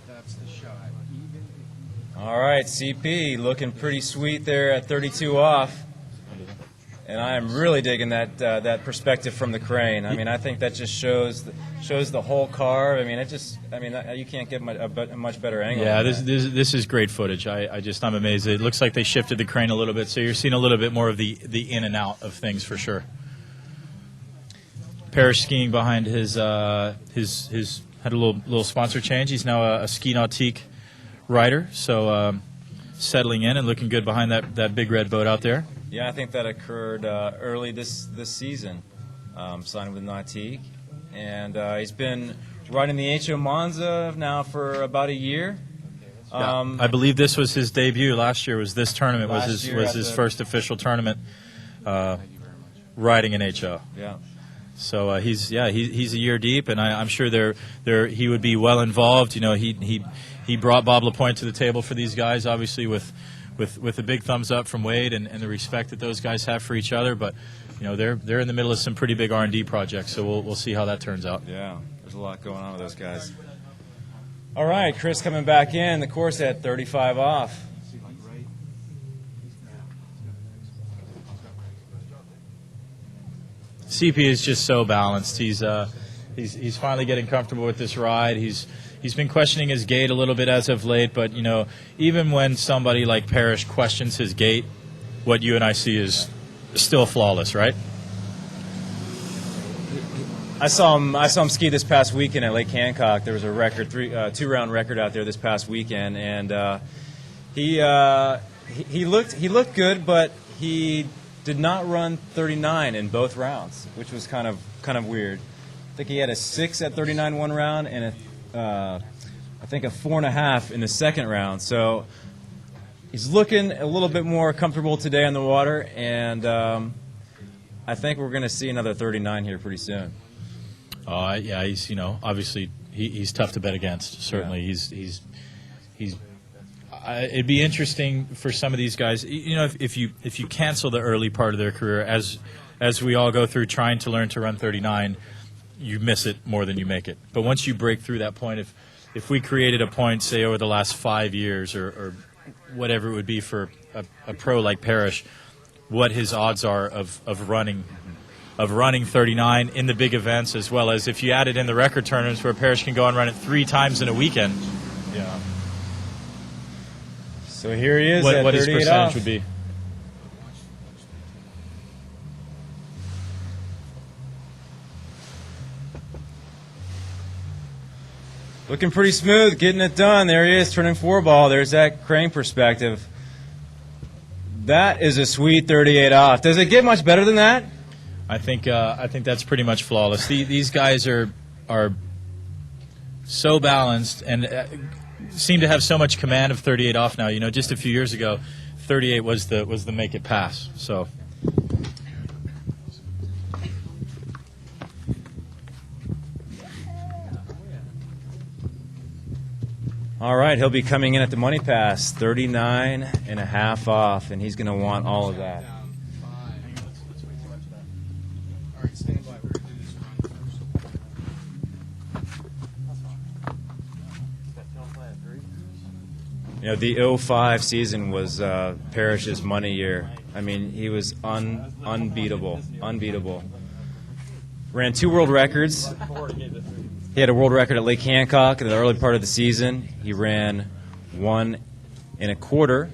Speaker 19: That's the shot.
Speaker 17: All right, CP looking pretty sweet there at 32 off. And I am really digging that perspective from the crane. I mean, I think that just shows the whole car. I mean, you can't get a much better angle.
Speaker 3: Yeah, this is great footage. I'm amazed. It looks like they shifted the crane a little bit, so you're seeing a little bit more of the in and out of things for sure. Parrish skiing behind his had a little sponsor change. He's now a Ski Nautique rider, so settling in and looking good behind that big red boat out there.
Speaker 17: Yeah, I think that occurred early this season, signing with Nautique. And he's been riding the HO Monza now for about a year.
Speaker 3: I believe this was his debut last year. Was this tournament was his first official tournament riding an HO.
Speaker 17: Yeah.
Speaker 3: So he's a year deep, and I'm sure he would be well involved. He brought Bob LaPointe to the table for these guys, obviously with a big thumbs up from Wade and the respect that those guys have for each other. But they're in the middle of some pretty big R&D projects, so we'll see how that turns out.
Speaker 17: Yeah, there's a lot going on with those guys. All right, Chris coming back in the course at 35 off.
Speaker 3: CP is just so balanced. He's finally getting comfortable with this ride. He's been questioning his gait a little bit as of late, but even when somebody like Parrish questions his gait, what you and I see is still flawless, right?
Speaker 17: I saw him ski this past weekend at Lake Hancock. There was a record, 2-round record out there this past weekend, and he looked good, but he did not run 39 in both rounds, which was kind of weird. I think he had a 6 at 39 one round and I think a 4.5 in the second round. So he's looking a little bit more comfortable today on the water, and I think we're going to see another 39 here pretty soon.
Speaker 3: Yeah, he's obviously he's tough to bet against. Certainly, yeah. He's. It'd be interesting for some of these guys. If you cancel the early part of their career, as we all go through trying to learn to run 39, you miss it more than you make it. But once you break through that point, if we created a point, say over the last 5 years or whatever it would be for a pro like Parrish, what his odds are of running 39 in the big events, as well as if you added in the record tournaments where Parrish can go and run it 3 times in a weekend. Yeah.
Speaker 17: So here he is at 38
Speaker 3: what his percentage
Speaker 17: off.
Speaker 3: would be.
Speaker 17: Looking pretty smooth, getting it done. There he is, turning 4 ball. There's that crane perspective. That is a sweet 38 off. Does it get much better than that?
Speaker 3: I think that's pretty much flawless. These guys are so balanced and seem to have so much command of 38 off now. You know, just a few years ago, 38 was the make it pass. So.
Speaker 17: All right, he'll be coming in at the money pass, 39.5 off, and he's going to want all of that. You know, the 05 season was Parrish's money year. I mean, he was unbeatable. Ran 2 world records. He had a world record at Lake Hancock in the early part of the season. He ran 1 1/4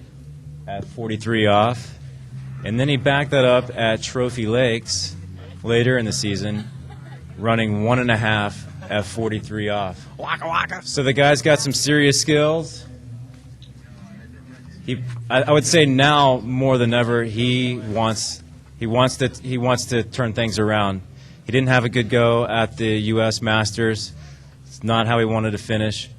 Speaker 17: at 43 off. And then he backed that up at Trophy Lakes later in the season, running 1 1/2 at 43 off.
Speaker 10: Waka waka.
Speaker 17: So the guy's got some serious skills. I would say now more than ever he wants to turn things around. He didn't have a good go at the U.S. Masters. It's not how he wanted to finish.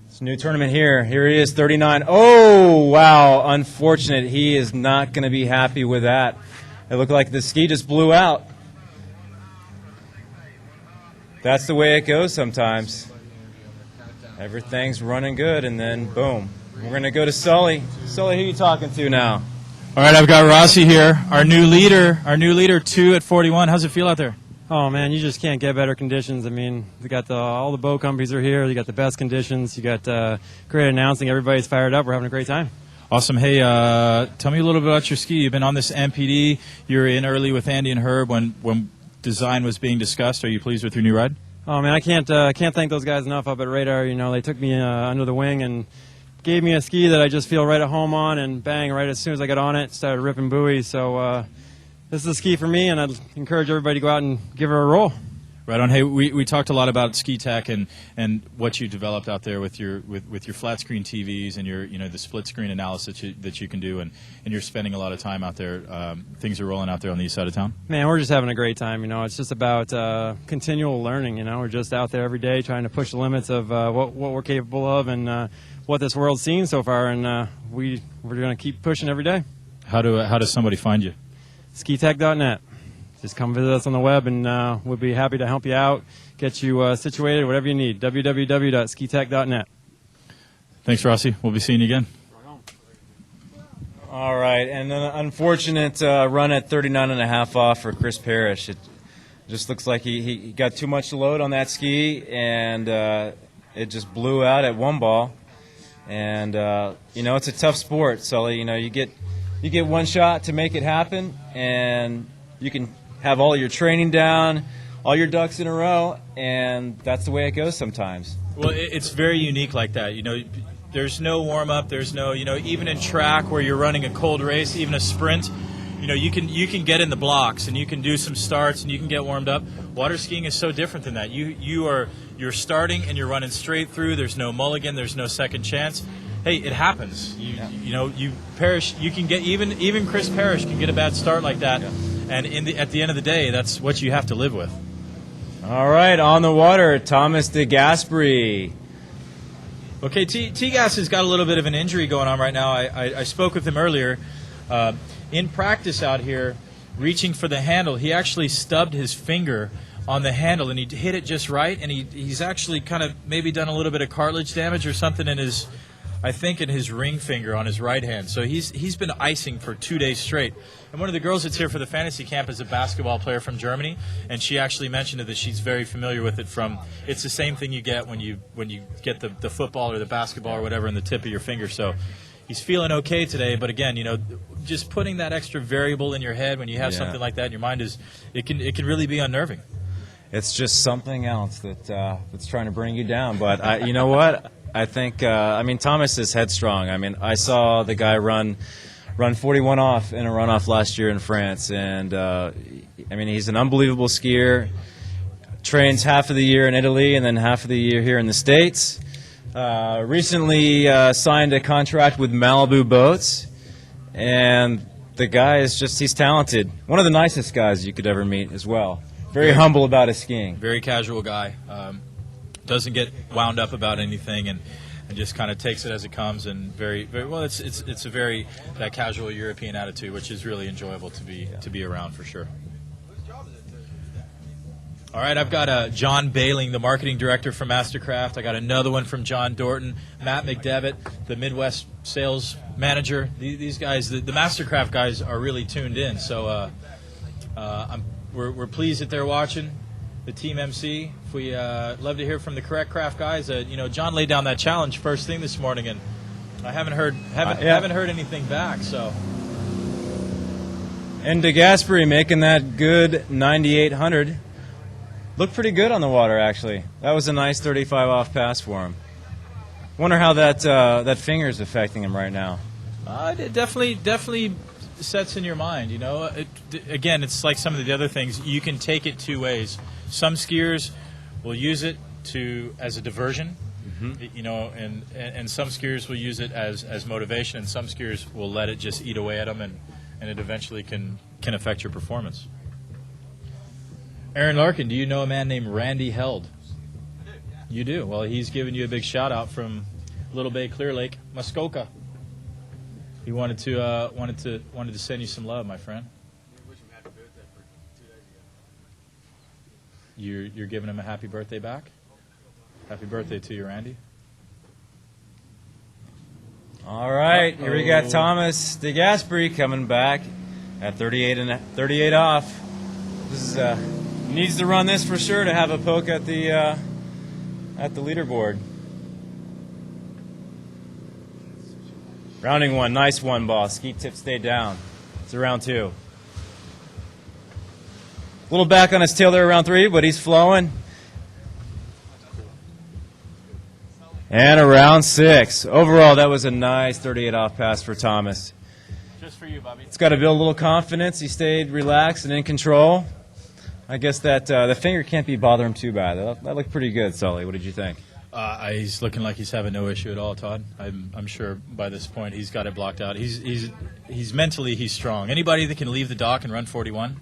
Speaker 17: It's a new tournament here. Here he is, 39. Oh, wow, unfortunate. He is not going to be happy with that. It looked like the ski just blew out. That's the way it goes sometimes. Everything's running good, and then boom. We're going to go to Sully. Sully, who are you talking to now?
Speaker 3: All right, I've got Rossi here, our new leader, 2 at 41. How's it feel out there?
Speaker 7: Oh man, you just can't get better conditions. I mean, we got all the boat companies are here. You got the best conditions. You got great announcing. Everybody's fired up. We're having a great time.
Speaker 3: Awesome. Hey, tell me a little bit about your ski. You've been on this MPD. You were in early with Andy and Herb when design was being discussed. Are you pleased with your new ride?
Speaker 7: Oh man, I can't thank those guys enough up at Radar. You know, they took me under the wing and gave me a ski that I just feel right at home on, and bang, right as soon as I got on it, started ripping buoys. So this is a ski for me, and I'd encourage everybody to go out and give her a roll.
Speaker 3: Right on. Hey, we talked a lot about ski tech and what you developed out there with your flat screen TVs and your the split screen analysis that you can do, and you're spending a lot of time out there. Things are rolling out there on the east side of town.
Speaker 7: Man, we're just having a great time. You know, it's just about continual learning. You know, we're just out there every day trying to push the limits of what we're capable of and what this world's seen so far, and we're going to keep pushing every day.
Speaker 3: How does somebody find you?
Speaker 7: Skitech.net. Just come visit us on the web, and we'll be happy to help you out, get you situated, whatever you need. www.skitech.net.
Speaker 3: Thanks, Rossi. We'll be seeing you again.
Speaker 17: All right, and an unfortunate run at 39.5 off for Chris Parrish. It just looks like he got too much load on that ski, and it just blew out at 1 ball. And it's a tough sport, Sully. You know, you get one shot to make it happen, and you can have all your training down, all your ducks in a row, and that's the way it goes sometimes.
Speaker 3: Well, it's very unique like that. You know, there's no warm up. There's no, even in track where you're running a cold race, even a sprint. You can get in the blocks and you can do some starts and you can get warmed up. Water skiing is so different than that. You're starting and you're running straight through. There's no mulligan. There's no second chance. Hey, it happens. Parrish. You can get even Chris Parrish can get a bad start like that, and at the end of the day, that's what you have to live with.
Speaker 17: All right, on the water, Thomas de Gasperi.
Speaker 3: Okay, T-Gas has got a little bit of an injury going on right now. I spoke with him earlier. In practice out here, reaching for the handle, he actually stubbed his finger on the handle, and he hit it just right, and he's actually kind of maybe done a little bit of cartilage damage or something in his ring finger on his right hand. So he's been icing for 2 days straight. And one of the girls that's here for the fantasy camp is a basketball player from Germany, and she actually mentioned that she's very familiar with it it's the same thing you get when you get the football or the basketball or whatever in the tip of your finger. So he's feeling okay today, but again, just putting that extra variable in your head when you have something like that in your mind it can really be unnerving.
Speaker 17: It's just something else that's trying to bring you down. But you know what? I think Thomas is headstrong. I mean, I saw the guy run 41 off in a runoff last year in France, and he's an unbelievable skier. Trains half of the year in Italy and then half of the year here in the States. Recently signed a contract with Malibu Boats, and the guy is just—he's talented. One of the nicest guys you could ever meet as well. Very humble about his skiing.
Speaker 3: Very casual guy. Doesn't get wound up about anything, and just kind of takes it as it comes. And very well. It's a very that casual European attitude, which is really enjoyable to be around for sure. All right, I've got John Bailing, the marketing director from Mastercraft. I got another one from John Dorton, Matt McDevitt, the Midwest sales manager. These guys, the Mastercraft guys, are really tuned in. So we're pleased that they're watching. The team MC. We love to hear from the Correct Craft guys. John laid down that challenge first thing this morning, and I haven't heard anything back. So.
Speaker 17: And DeGasperi making that good 9,800. Looked pretty good on the water, actually. That was a nice 35 off pass for him. Wonder how that finger is affecting him right now.
Speaker 3: It definitely sets in your mind. Again, it's like some of the other things. You can take it two ways. Some skiers will use it as a diversion, and some skiers will use it as motivation, and some skiers will let it just eat away at them, and it eventually can affect your performance. Aaron Larkin, do you know a man named Randy Held? I do, yeah. You do? Well, he's giving you a big shout-out from Little Bay, Clear Lake, Muskoka. He wanted to send you some love, my friend.
Speaker 4: We wish him happy birthday for 2 days ago.
Speaker 3: You're giving him a happy birthday back? Happy birthday to you, Randy.
Speaker 17: All right, here we got Thomas DeGasperi coming back at 38 off. This is needs to run this for sure to have a poke at the leaderboard. Rounding one, nice one, boss. Ski tip stayed down. It's a round two. A little back on his tail there around three, but he's flowing. And a round six. Overall, that was a nice 38 off pass for Thomas.
Speaker 3: Just for you, Bobby.
Speaker 17: It's got to build a little confidence. He stayed relaxed and in control. I guess that the finger can't be bothering him too bad. That looked pretty good, Sully. What did you think?
Speaker 3: He's looking like he's having no issue at all, Todd. I'm sure by this point he's got it blocked out. He's mentally he's strong. Anybody that can leave the dock and run 41,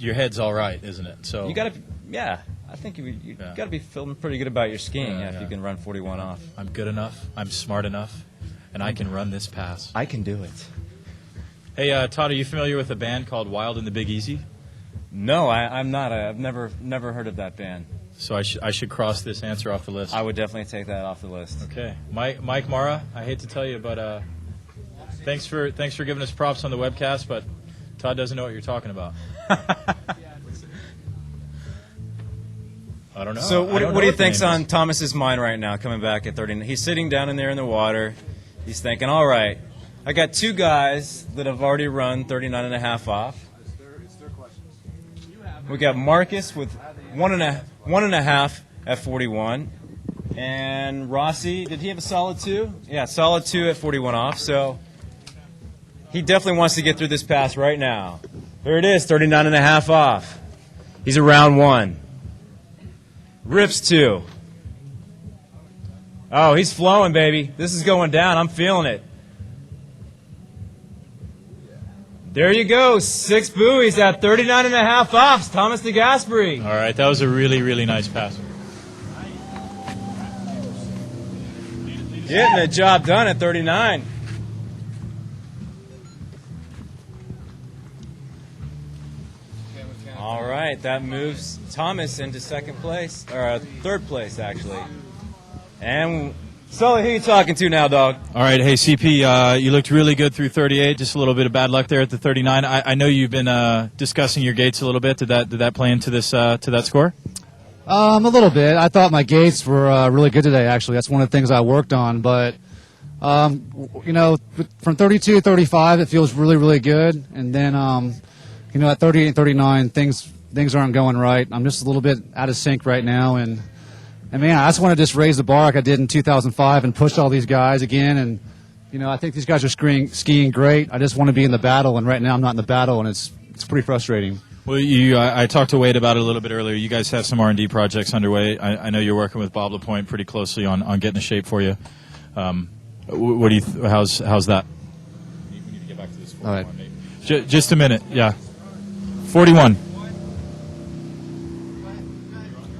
Speaker 3: your head's all right, isn't it? So
Speaker 17: you got to, yeah. I think you got to be feeling pretty good about your skiing if you can run 41 off.
Speaker 3: I'm good enough. I'm smart enough, and I can run this pass.
Speaker 17: I can do it.
Speaker 3: Hey, Todd, are you familiar with a band called Wild and the Big Easy?
Speaker 17: No, I'm not. I've never heard of that band.
Speaker 3: So I should cross this answer off the list.
Speaker 17: I would definitely take that off the list.
Speaker 3: Okay, Mike Mara. I hate to tell you, but thanks for giving us props on the webcast. But Todd doesn't know what you're talking about. I don't know.
Speaker 17: So what do you think's on Thomas's mind right now? Coming back at 30, he's sitting down in there in the water. He's thinking, all right, I got two guys that have already run 39.5 off. We got Marcus with one and a half at 41, and Rossi. Did he have a solid 2? Yeah, solid 2 at 41 off. So he definitely wants to get through this pass right now. There it is, 39.5 off. He's a round 1. Rips 2. Oh, he's flowing, baby. This is going down. I'm feeling it. There you go, 6 buoys at 39.5 offs. Thomas DeGasperi.
Speaker 3: All right, that was a really, really nice pass.
Speaker 17: Getting the job done at 39. All right, that moves Thomas into second place, or third place, actually. And Sully, who you talking to now, dog?
Speaker 3: All right, hey, CP, you looked really good through 38. Just a little bit of bad luck there at the 39. I know you've been discussing your gates a little bit. Did that play into this to that score?
Speaker 22: A little bit. I thought my gates were really good today, actually. That's one of the things I worked on. But, from 32 to 35, it feels really, really good. And then, at 38 and 39, things aren't going right. I'm just a little bit out of sync right now. And man, I just want to just raise the bar like I did in 2005 and push all these guys again. And, I think these guys are skiing great. I just want to be in the battle. And right now I'm not in the battle, and it's pretty frustrating.
Speaker 3: Well, I talked to Wade about it a little bit earlier. You guys have some R&D projects underway. I know you're working with Bob LaPointe pretty closely on getting a shape for you. What do you? How's that?
Speaker 22: All right.
Speaker 3: Just a minute. Yeah. 41.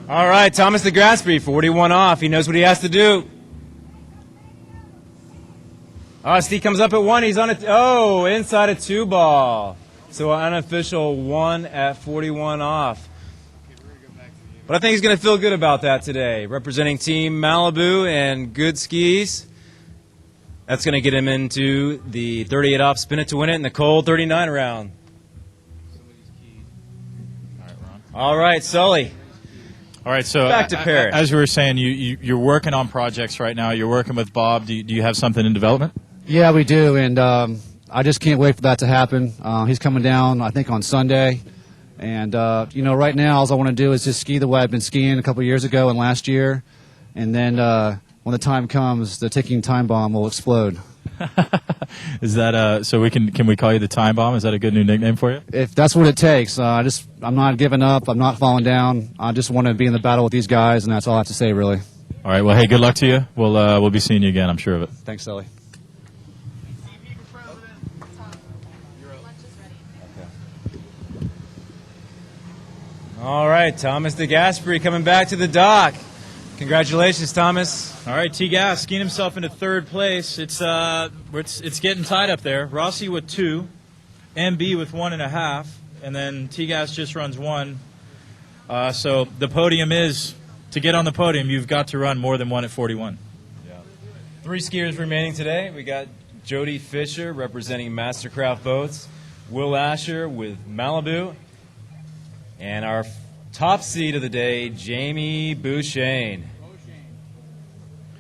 Speaker 17: All right, Thomas DeGrasperi, 41 off. He knows what he has to do. Oh, Steve comes up at 1. He's on inside a 2 ball. So an unofficial 1 at 41 off. But I think he's going to feel good about that today. Representing Team Malibu and good skis. That's going to get him into the 38 off, spin it to win it in the cold 39 round. All right, Sully.
Speaker 3: All right, so
Speaker 17: back to Paris.
Speaker 3: As we were saying, you're working on projects right now. You're working with Bob. Do you have something in development?
Speaker 22: Yeah, we do, and I just can't wait for that to happen. He's coming down, I think, on Sunday. And, right now, all I want to do is just ski the way I've been skiing a couple years ago and last year. And then when the time comes, the ticking time bomb will explode.
Speaker 3: Is that so? Can we call you the Time Bomb? Is that a good new nickname for you?
Speaker 22: If that's what it takes, I'm not giving up. I'm not falling down. I just want to be in the battle with these guys, and that's all I have to say, really.
Speaker 3: All right. Well, hey, good luck to you. We'll be seeing you again. I'm sure of it.
Speaker 22: Thanks, Sully.
Speaker 17: All right, Thomas DeGasperi coming back to the dock. Congratulations, Thomas.
Speaker 3: All right, T-Gas skiing himself into 3rd place. It's getting tight up there. Rossi with 2, MB with 1.5, and then T-Gas just runs 1. So the podium is, to get on the podium, you've got to run more than 1 at 41.
Speaker 17: Yeah. 3 skiers remaining today. We got Jody Fisher representing Mastercraft Boats, Will Asher with Malibu, and our top seed of the day, Jamie Bouchane.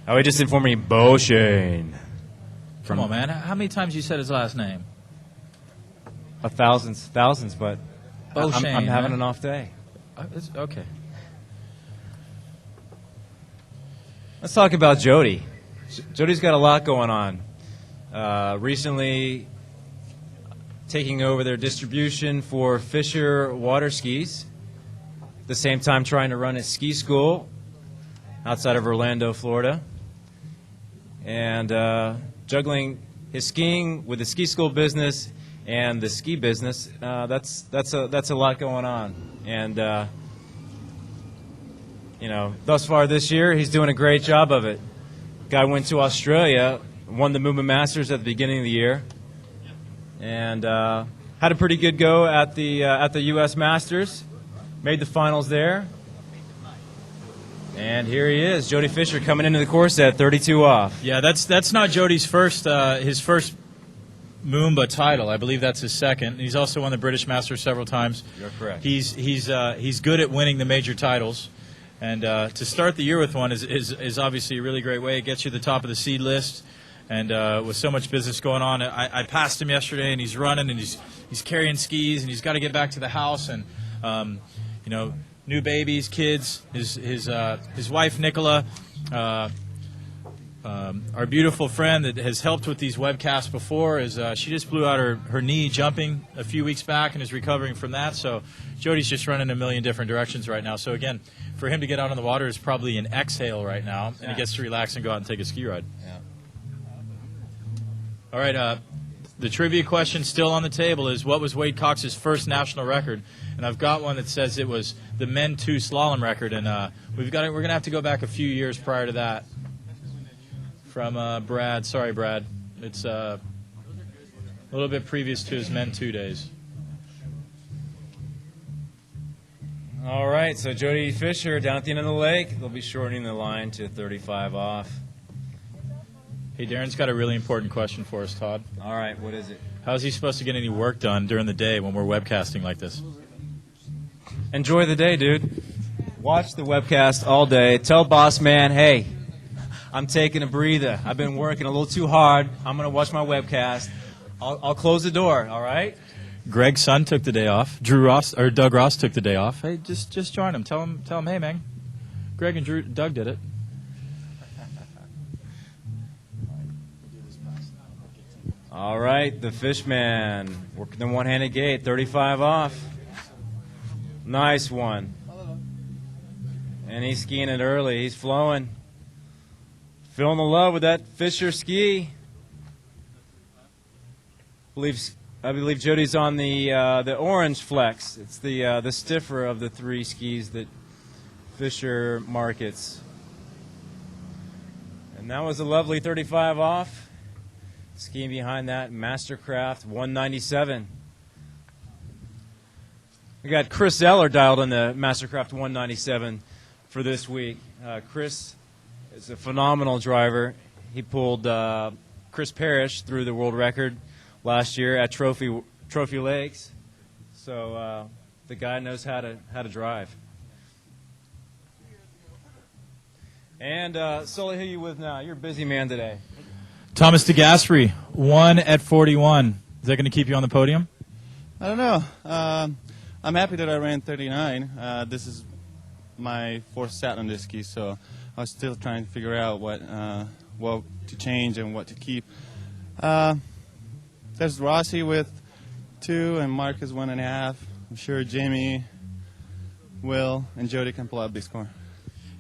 Speaker 17: Oh, he just informed me, Bouchane.
Speaker 3: Come on, man. How many times you said his last name?
Speaker 17: Thousands, but
Speaker 3: Bouchane,
Speaker 17: I'm having
Speaker 3: man.
Speaker 17: an off day.
Speaker 3: Okay.
Speaker 17: Let's talk about Jody. Jody's got a lot going on. Recently taking over their distribution for Fisher water skis. At the same time trying to run a ski school outside of Orlando, Florida. And juggling his skiing with the ski school business and the ski business, that's a lot going on. And thus far this year, he's doing a great job of it. Guy went to Australia, won the Movement Masters at the beginning of the year, and had a pretty good go at the U.S. Masters. Made the finals there. And here he is, Jody Fisher, coming into the course at 32 off.
Speaker 3: Yeah, that's not Jody's first Moomba title. I believe that's his second. He's also won the British Masters several times.
Speaker 17: You're correct.
Speaker 3: He's good at winning the major titles, and to start the year with one is obviously a really great way. It gets you to the top of the seed list, and with so much business going on, I passed him yesterday, and he's running, and he's carrying skis, and he's got to get back to the house, and new babies, kids, his wife Nicola. Our beautiful friend that has helped with these webcasts before she just blew out her knee jumping a few weeks back and is recovering from that. So Jody's just running a million different directions right now. So again, for him to get out on the water is probably an exhale right now, and he gets to relax and go out and take a ski ride.
Speaker 17: Yeah.
Speaker 3: All right, the trivia question still on the table is, what was Wade Cox's first national record? And I've got one that says it was the men 2 slalom record, and we're going to have to go back a few years prior to that. From Brad. Sorry, Brad. It's a little bit previous to his men 2 days.
Speaker 17: All right, so Jody Fisher down at the end of the lake. They'll be shortening the line to 35 off.
Speaker 3: Hey, Darren's got a really important question for us, Todd.
Speaker 17: All right, what is it?
Speaker 3: How is he supposed to get any work done during the day when we're webcasting like this?
Speaker 17: Enjoy the day, dude. Watch the webcast all day. Tell boss man, hey, I'm taking a breather. I've been working a little too hard. I'm going to watch my webcast. I'll close the door, all right?
Speaker 3: Greg's son took the day off. Doug Ross took the day off. Hey, just join him. Tell him, hey, man. Greg and Doug did it.
Speaker 17: All right, the Fishman working the one-handed gate, 35 off. Nice one. And he's skiing it early. He's flowing. Feeling the love with that Fisher ski. Believes I believe Jody's on the orange flex. It's the stiffer of the three skis that Fisher markets. And that was a lovely 35 off. Skiing behind that, Mastercraft 197. We got Chris Zeller dialed on the Mastercraft 197 for this week. Chris is a phenomenal driver. He pulled Chris Parrish through the world record last year at Trophy Lakes. So the guy knows how to drive. And Sully, who are you with now? You're a busy man today.
Speaker 3: Thomas DeGaspery, 1 at 41. Is that going to keep you on the podium?
Speaker 11: I don't know. I'm happy that I ran 39. This is my fourth stat on this ski, so I was still trying to figure out what to change and what to keep. There's Rossi with 2 and Marcus 1.5. I'm sure Jamie, Will, and Jody can pull out the score.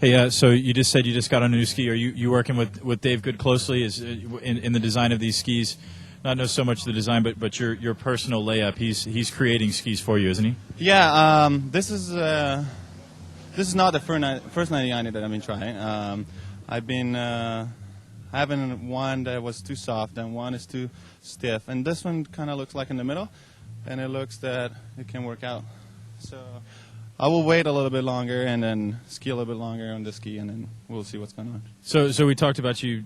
Speaker 3: Hey, so you just said you just got on a new ski. Are you working with Dave Good closely in the design of these skis? Not so much the design, but your personal layup. He's creating skis for you, isn't he?
Speaker 11: Yeah. This is not the first 99 that I've been trying. I've been having one that was too soft and one is too stiff, and this one kind of looks like in the middle, and it looks that it can work out. So I will wait a little bit longer and then ski a little bit longer on the ski, and then we'll see what's going on.
Speaker 3: So we talked about you.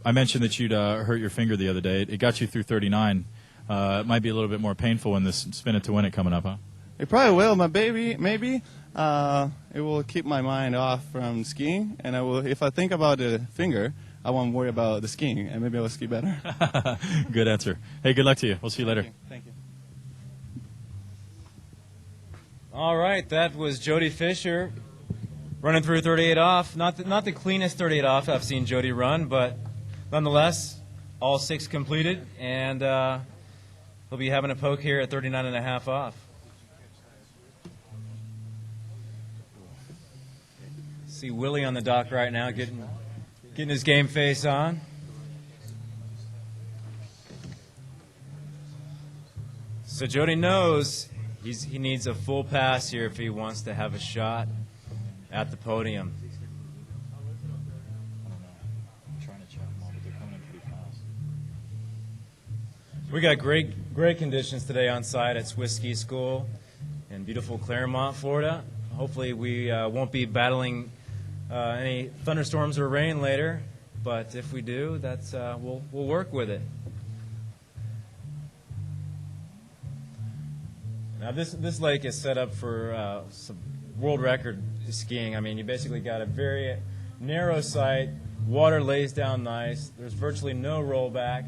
Speaker 3: I mentioned that you'd hurt your finger the other day. It got you through 39. It might be a little bit more painful in this Spin It to Win It coming up, huh?
Speaker 11: It probably will, maybe. It will keep my mind off from skiing, and if I think about the finger, I won't worry about the skiing, and maybe I'll ski better.
Speaker 3: Good answer. Hey, good luck to you. We'll see you later.
Speaker 11: Thank you.
Speaker 17: All right, that was Jody Fisher running through 38 off. Not the cleanest 38 off I've seen Jody run, but nonetheless, all 6 completed, and he'll be having a poke here at 39.5 off. See Willie on the dock right now, getting his game face on. So Jody knows he needs a full pass here if he wants to have a shot at the podium. We got great conditions today on site at Swiss Ski School in beautiful Claremont, Florida. Hopefully we won't be battling any thunderstorms or rain later, but if we do, that's we'll work with it. Now this lake is set up for some world record skiing. I mean, you basically got a very narrow site, water lays down nice, there's virtually no rollback,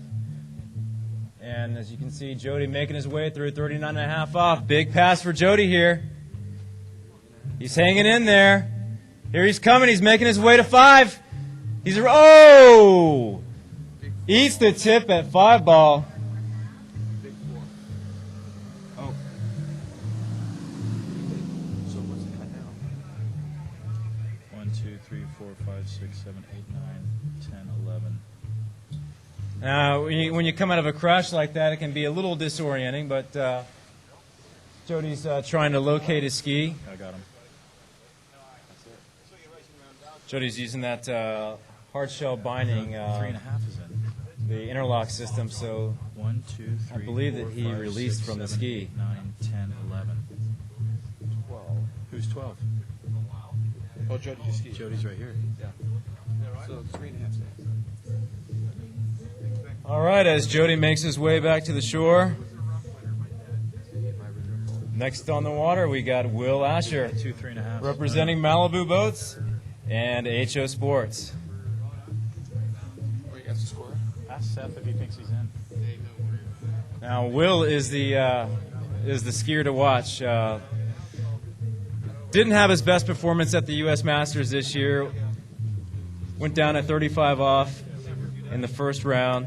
Speaker 17: and as you can see, Jody making his way through 39.5 off. Big pass for Jody here. He's hanging in there. Here he's coming. He's making his way to 5. Eats the tip at 5 ball.
Speaker 19: Oh. So what's the cut now?
Speaker 3: 1, 2, 3, 4, 5, 6, 7, 8, 9, 10, 11.
Speaker 17: Now, when you come out of a crash like that, it can be a little disorienting, but Jody's trying to locate his ski.
Speaker 3: I got him.
Speaker 17: Jody's using that hard shell binding,
Speaker 3: 3.5 is in.
Speaker 17: the interlock system, so
Speaker 3: 1, 2, 3,
Speaker 17: I believe
Speaker 3: 4,
Speaker 17: that he
Speaker 3: 5,
Speaker 17: released
Speaker 3: 6,
Speaker 17: from the
Speaker 3: 7,
Speaker 17: ski.
Speaker 3: 8, 9, 10, 11. 12. Who's 12?
Speaker 19: Oh, Jody just skied.
Speaker 3: Jody's right here.
Speaker 19: Yeah. So 3.5 seconds.
Speaker 17: All right, as Jody makes his way back to the shore. Next on the water, we got Will Asher,
Speaker 3: 2, 3.5.
Speaker 17: representing Malibu Boats and HO Sports.
Speaker 19: Where you got the score?
Speaker 3: Ask Seth if he thinks he's in.
Speaker 17: Now, Will is the skier to watch. Didn't have his best performance at the U.S. Masters this year. Went down at 35 off in the first round,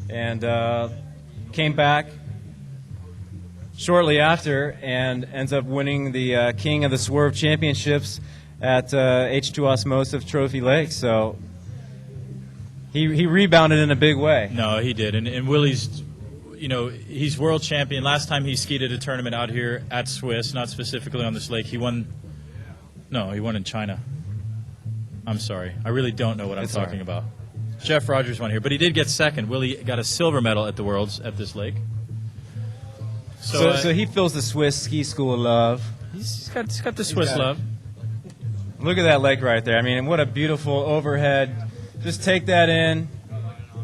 Speaker 17: and came back shortly after and ends up winning the King of the Swerve Championships at H2 Osmosis Trophy Lake. So he rebounded in a big way.
Speaker 3: No, he did. And Willie's, you know, he's world champion. Last time he skied at a tournament out here at Swiss, not specifically on this lake. He won. No, he won in China. I'm sorry. I really don't know what I'm talking about. Jeff Rogers won here, but he did get second. Willie got a silver medal at the Worlds at this lake.
Speaker 17: So he feels the Swiss ski school love.
Speaker 3: He's got the Swiss love.
Speaker 17: Look at that lake right there. I mean, what a beautiful overhead. Just take that in.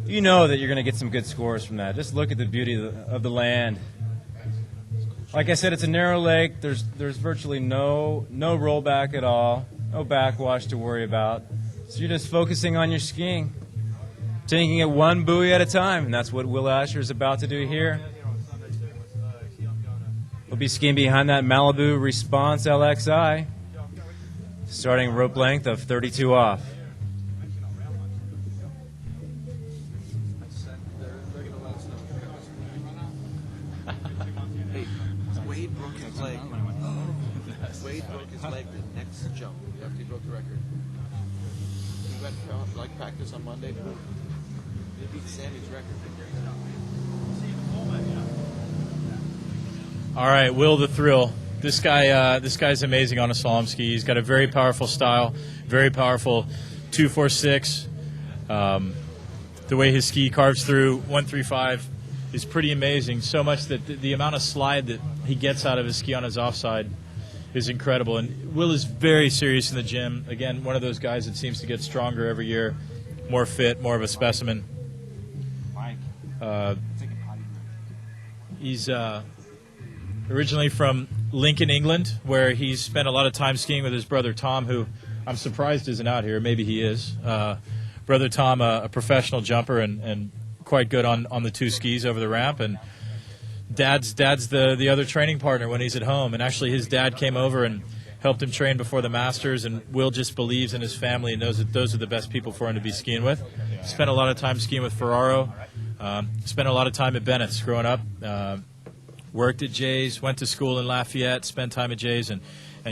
Speaker 17: You know that you're going to get some good scores from that. Just look at the beauty of the land. Like I said, it's a narrow lake. There's virtually no rollback at all, no backwash to worry about. So you're just focusing on your skiing, taking it one buoy at a time, and that's what Will Asher is about to do here. We'll be skiing behind that Malibu Response LXI, starting rope length of 32 off.
Speaker 19: Wade broke his leg. Wade broke his leg the next jump after he broke the record. He went for like practice on Monday. He beat Sammy's record.
Speaker 3: All right, Will the Thrill. This guy's amazing on a slalom ski. He's got a very powerful style, very powerful 246. The way his ski carves through 135 is pretty amazing. So much that the amount of slide that he gets out of his ski on his offside is incredible. And Will is very serious in the gym. Again, one of those guys that seems to get stronger every year, more fit, more of a specimen. He's originally from Lincoln, England, where he's spent a lot of time skiing with his brother Tom, who I'm surprised isn't out here. Maybe he is. Brother Tom, a professional jumper and quite good on the two skis over the ramp, and Dad's the other training partner when he's at home. And actually, his dad came over and helped him train before the Masters. And Will just believes in his family and knows that those are the best people for him to be skiing with. Spent a lot of time skiing with Ferraro. Spent a lot of time at Bennett's growing up. Worked at Jay's, went to school in Lafayette, spent time at Jay's, and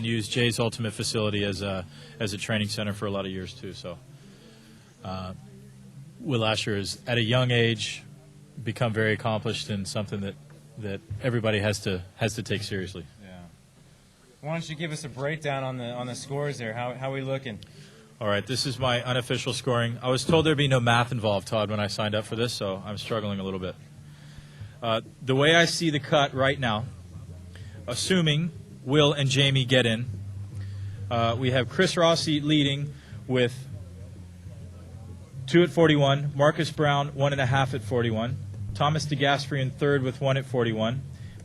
Speaker 3: used Jay's Ultimate facility as a training center for a lot of years too. So. Will Asher is, at a young age, become very accomplished in something that everybody has to take seriously.
Speaker 17: Yeah. Why don't you give us a breakdown on the scores there? How are we looking?
Speaker 3: All right, this is my unofficial scoring. I was told there'd be no math involved, Todd, when I signed up for this, so I'm struggling a little bit. The way I see the cut right now, assuming Will and Jamie get in, we have Chris Rossi leading with 2 at 41, Marcus Brown 1.5 at 41, Thomas DeGasperi in third with 1 at 41,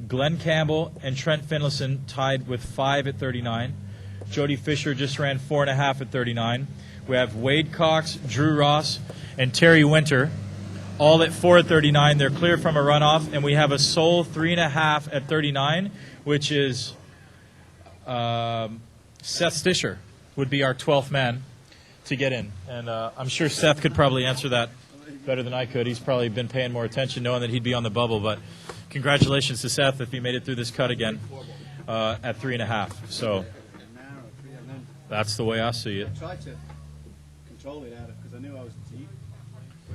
Speaker 3: Glenn Campbell and Trent Finlayson tied with 5 at 39, Jody Fisher just ran 4.5 at 39. We have Wade Cox, Drew Ross, and Terry Winter all at 4 at 39. They're clear from a runoff, and we have a sole 3.5 at 39, which is Seth Stisher would be our 12th man to get in. And I'm sure Seth could probably answer that better than I could. He's probably been paying more attention knowing that he'd be on the bubble. But congratulations to Seth if he made it through this cut again at 3.5. So that's the way I see it.
Speaker 19: I tried to control it out of because I knew I was deep,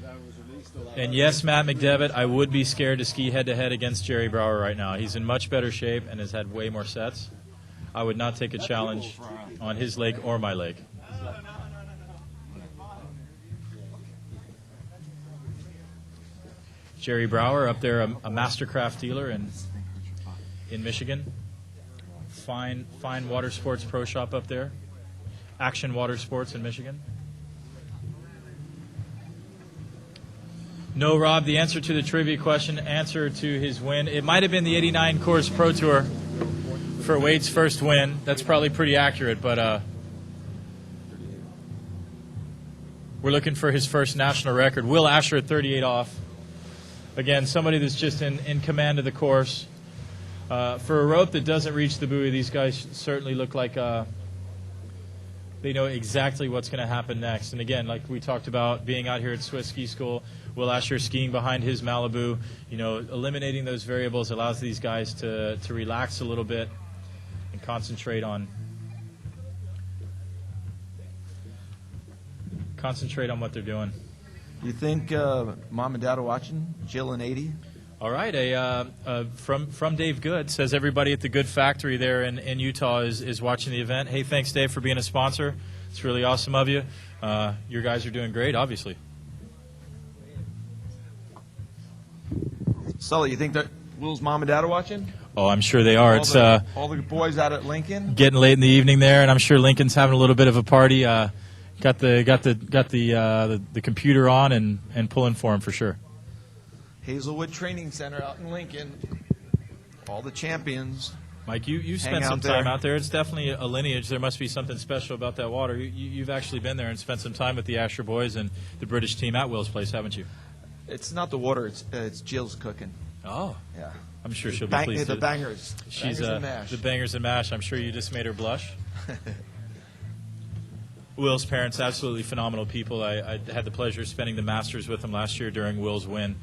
Speaker 19: but I was released all that.
Speaker 3: And yes, Matt McDevitt, I would be scared to ski head-to-head against Jerry Brower right now. He's in much better shape and has had way more sets. I would not take a challenge on his leg or my leg. Jerry Brower up there, a Mastercraft dealer in Michigan. Fine water sports pro shop up there. Action Water Sports in Michigan. No, Rob, the answer to the trivia question, answer to his win. It might have been the 89 Course Pro Tour for Wade's first win. That's probably pretty accurate, but we're looking for his first national record. Will Asher at 38 off. Again, somebody that's just in command of the course. For a rope that doesn't reach the buoy, these guys certainly look like they know exactly what's going to happen next. And again, like we talked about, being out here at Swiss Ski School, Will Asher skiing behind his Malibu, eliminating those variables allows these guys to relax a little bit and concentrate on what they're doing.
Speaker 1: You think Mom and Dad are watching? Jill and 80?
Speaker 3: All right, from Dave Good says everybody at the Good Factory there in Utah is watching the event. Hey, thanks, Dave, for being a sponsor. It's really awesome of you. Your guys are doing great, obviously.
Speaker 1: Sully, you think that Will's mom and dad are watching?
Speaker 3: Oh, I'm sure they are. It's
Speaker 1: all the boys out at Lincoln.
Speaker 3: getting late in the evening there, and I'm sure Lincoln's having a little bit of a party. Got the computer on and pulling for him for sure.
Speaker 1: Hazelwood Training Center out in Lincoln. All the champions.
Speaker 3: Mike, you spent some time out there. It's definitely a lineage. There must be something special about that water. You've actually been there and spent some time with the Asher boys and the British team at Will's place, haven't you?
Speaker 1: It's not the water. It's Jill's cooking.
Speaker 3: Oh,
Speaker 1: yeah.
Speaker 3: I'm sure she'll be pleased.
Speaker 1: The bangers.
Speaker 3: She's
Speaker 1: bangers and mash.
Speaker 3: The bangers and mash. I'm sure you just made her blush. Will's parents, absolutely phenomenal people. I had the pleasure of spending the Masters with them last year during Will's win,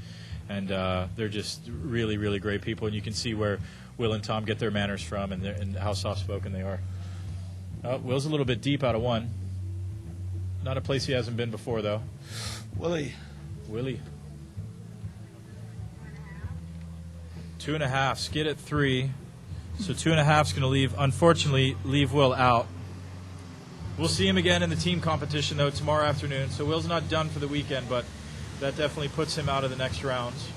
Speaker 3: and they're just really, really great people. And you can see where Will and Tom get their manners from and how soft-spoken they are. Will's a little bit deep out of one. Not a place he hasn't been before, though.
Speaker 1: Willie.
Speaker 3: 2.5, skid at 3. So 2.5 is going to leave Will out. We'll see him again in the team competition, though, tomorrow afternoon. So Will's not done for the weekend, but that definitely puts him out of the next rounds.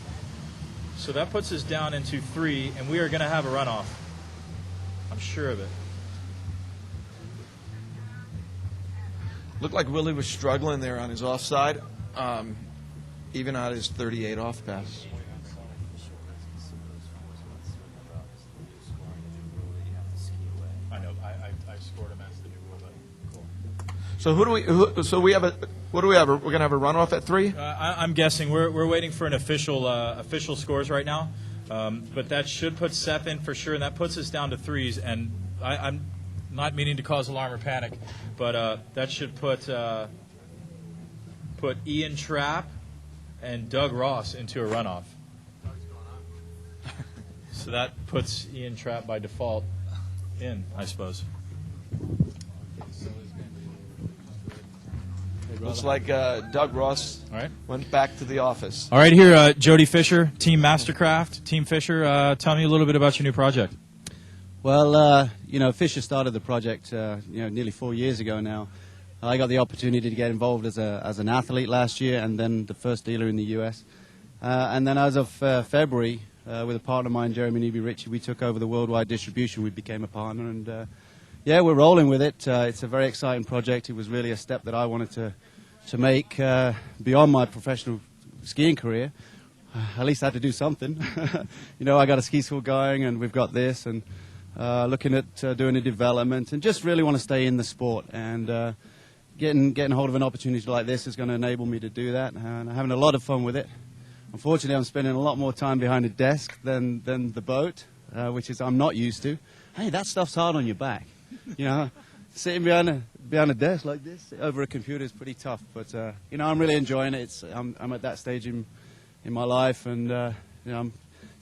Speaker 3: So that puts us down into 3, and we are going to have a runoff. I'm sure of it.
Speaker 1: Looked like Willie was struggling there on his offside, even on his 38 off pass.
Speaker 3: I know. I scored him as the new rule, but cool.
Speaker 1: So what do we have? We're going to have a runoff at 3?
Speaker 3: I'm guessing we're waiting for an official scores right now, but that should put Seth in for sure, and that puts us down to 3s. And I'm not meaning to cause alarm or panic, but that should put Ian Trapp and Doug Ross into a runoff. So that puts Ian Trapp by default in, I suppose.
Speaker 1: Looks like Doug Ross went back to the office.
Speaker 3: All right, here, Jody Fisher, Team Mastercraft. Team Fisher, tell me a little bit about your new project.
Speaker 12: Well, Fisher started the project, nearly 4 years ago now. I got the opportunity to get involved as an athlete last year, and then the first dealer in the U.S. And then as of February, with a partner of mine, Jeremy Neby-Ritchie, we took over the worldwide distribution. We became a partner, and we're rolling with it. It's a very exciting project. It was really a step that I wanted to make beyond my professional skiing career. At least I had to do something. I got a ski school going, and we've got this, and looking at doing a development, and just really want to stay in the sport. And getting hold of an opportunity like this is going to enable me to do that, and I'm having a lot of fun with it. Unfortunately, I'm spending a lot more time behind a desk than the boat, which is I'm not used to. Hey, that stuff's hard on your back. Sitting behind a desk like this over a computer is pretty tough. But I'm really enjoying it. I'm at that stage in my life, and I'm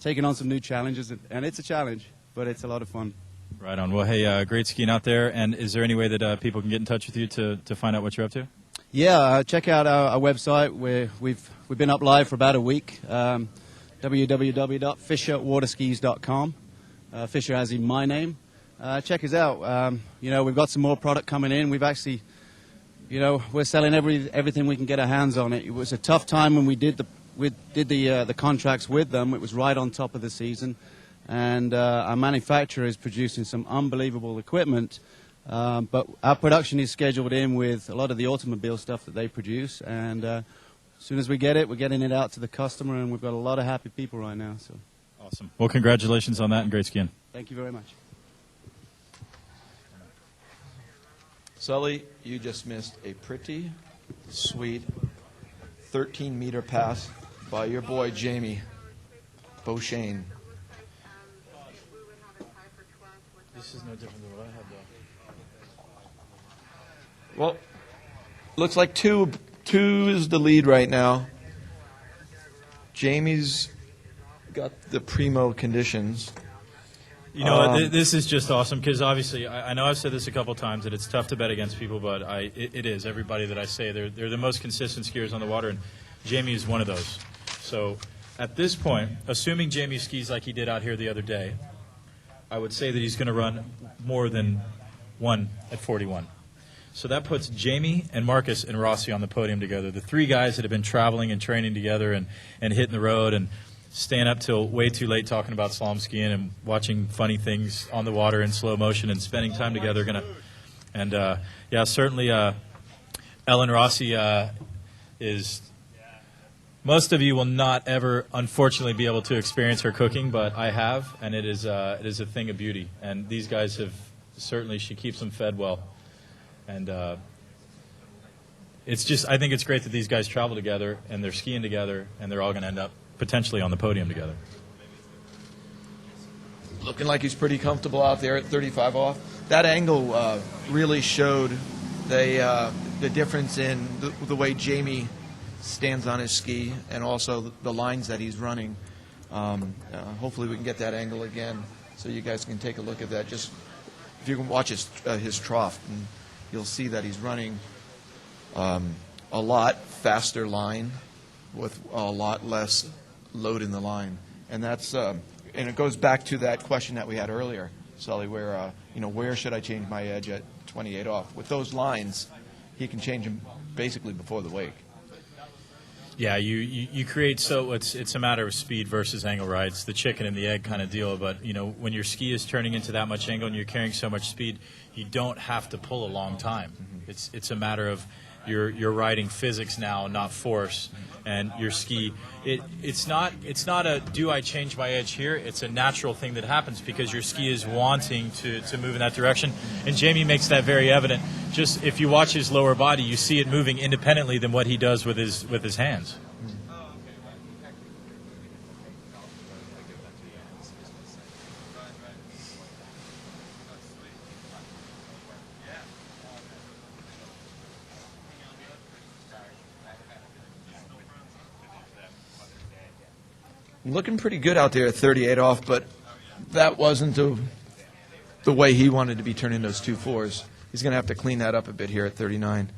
Speaker 12: taking on some new challenges, and it's a challenge, but it's a lot of fun.
Speaker 3: Right on. Well, hey, great skiing out there. And is there any way that people can get in touch with you to find out what you're up to?
Speaker 12: Yeah, check out our website. We've been up live for about a week. www.fisherwaterskis.com. Fisher as in my name. Check us out. We've got some more product coming in. We've actually, we're selling everything we can get our hands on. It was a tough time when we did the contracts with them. It was right on top of the season, and our manufacturer is producing some unbelievable equipment. But our production is scheduled in with a lot of the automobile stuff that they produce, and as soon as we get it, we're getting it out to the customer, and we've got a lot of happy people right now. So,
Speaker 3: awesome. Well, congratulations on that, and great skiing.
Speaker 12: Thank you very much.
Speaker 1: Sully, you just missed a pretty sweet 13-meter pass by your boy Jamie Beauchesne.
Speaker 3: This is no different than what I had, though.
Speaker 1: Well, looks like two is the lead right now. Jamie's got the primo conditions.
Speaker 3: This is just awesome because obviously I know I've said this a couple times that it's tough to bet against people, but it is. Everybody that I say they're the most consistent skiers on the water, and Jamie is one of those. So At this point, assuming Jamie skis like he did out here the other day, I would say that he's going to run more than 1 at 41. So that puts Jamie and Marcus and Rossi on the podium together, the three guys that have been traveling and training together and hitting the road and staying up till way too late talking about slalom skiing and watching funny things on the water in slow motion and spending time together. Certainly Ellen Rossi is... Most of you will not ever, unfortunately, be able to experience her cooking, but I have, and it is a thing of beauty. And these guys have certainly, she keeps them fed well. And it's just, I think it's great that these guys travel together and they're skiing together and they're all going to end up potentially on the podium together.
Speaker 1: Looking like he's pretty comfortable out there at 35 off. That angle really showed the difference in the way Jamie stands on his ski and also the lines that he's running. Hopefully we can get that angle again so you guys can take a look at that. Just if you can watch his trough, and you'll see that he's running a lot faster line with a lot less load in the line, and that's and it goes back to that question that we had earlier, Sully, where where should I change my edge at 28 off? With those lines, he can change them basically before the wake.
Speaker 3: Yeah, you create, so it's a matter of speed versus angle, right? It's the chicken and the egg kind of deal. But when your ski is turning into that much angle and you're carrying so much speed, you don't have to pull a long time. Mm-hmm. It's a matter of you're riding physics now, not force. And your ski, it's not a do I change my edge here? It's a natural thing that happens because your ski is wanting to move in that direction. And Jamie makes that very evident. Just if you watch his lower body, you see it moving independently than what he does with his hands.
Speaker 1: Looking pretty good out there at 38 off, but that wasn't the way he wanted to be turning those 2.4s. He's going to have to clean that up a bit here at 39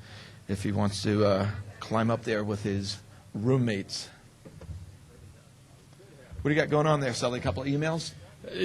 Speaker 1: if he wants to climb up there with his roommates. What do you got going on there, Sully? A couple of emails?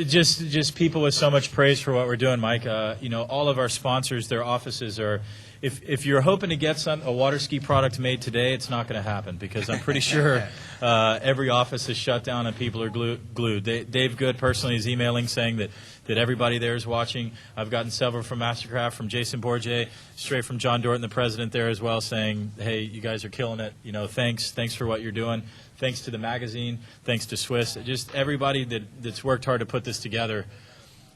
Speaker 3: Just people with so much praise for what we're doing, Mike. All of our sponsors, their offices are. If you're hoping to get a water ski product made today, it's not going to happen because I'm pretty sure every office is shut down and people are glued. Dave Good personally is emailing saying that everybody there is watching. I've gotten several from Mastercraft, from Jason Bourget, straight from John Dorton, the president there as well, saying, hey, you guys are killing it. Thanks for what you're doing. Thanks to the magazine. Thanks to Swiss. Just everybody that's worked hard to put this together.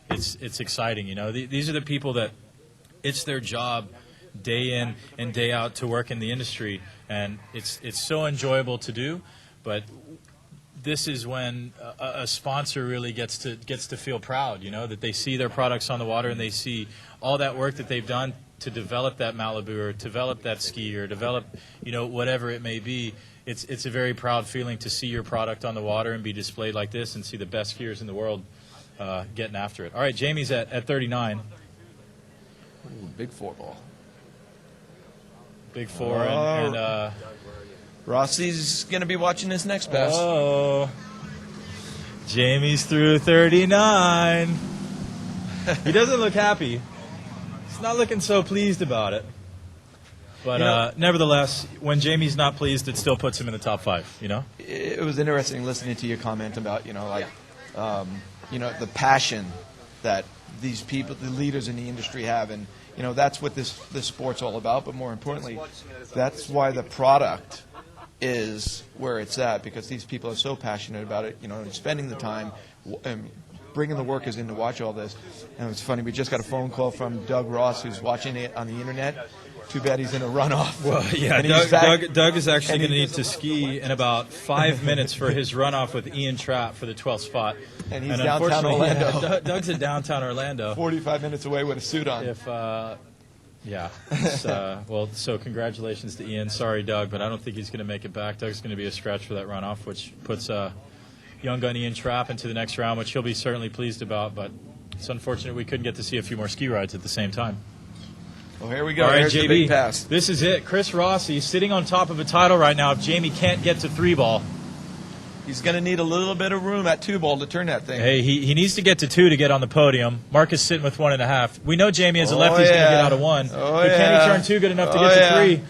Speaker 3: It's exciting. These are the people that it's their job day in and day out to work in the industry, and it's so enjoyable to do. But this is when a sponsor really gets to feel proud, that they see their products on the water and they see all that work that they've done to develop that Malibu or develop that ski or develop whatever it may be. It's a very proud feeling to see your product on the water and be displayed like this and see the best skiers in the world getting after it. All right, Jamie's at 39.
Speaker 1: Ooh, big 4-ball.
Speaker 3: Big 4 and
Speaker 1: Rossi's going to be watching this next pass.
Speaker 3: Oh, Jamie's through 39. He doesn't look happy. He's not looking so pleased about it. But nevertheless, when Jamie's not pleased, it still puts him in the top 5.
Speaker 1: It was interesting listening to your comment about the passion that these people, the leaders in the industry, have, and that's what this sport's all about. But more importantly, that's why the product is where it's at, because these people are so passionate about it. And spending the time and bringing the workers in to watch all this. And it's funny, we just got a phone call from Doug Ross, who's watching it on the internet. Too bad he's in a runoff.
Speaker 3: Well, yeah, Doug is actually going to need to ski in about 5 minutes for his runoff with Ian Trapp for the 12th spot.
Speaker 1: And he's downtown Orlando.
Speaker 3: Yeah, Doug's in downtown Orlando.
Speaker 1: 45 minutes away with a suit on.
Speaker 3: So congratulations to Ian. Sorry, Doug, but I don't think he's going to make it back. Doug's going to be a scratch for that runoff, which puts young gun Ian Trapp into the next round, which he'll be certainly pleased about. But it's unfortunate we couldn't get to see a few more ski rides at the same time.
Speaker 1: Well, here we go.
Speaker 3: All right,
Speaker 1: Here's
Speaker 3: JB,
Speaker 1: the big pass.
Speaker 3: This is it. Chris Rossi sitting on top of a title right now if Jamie can't get to 3-ball.
Speaker 1: He's going to need a little bit of room at 2-ball to turn that thing.
Speaker 3: Hey, he needs to get to 2 to get on the podium. Mark is sitting with 1.5. We know Jamie as a lefty is going to get out of 1. But can he turn 2 good enough to get to 3?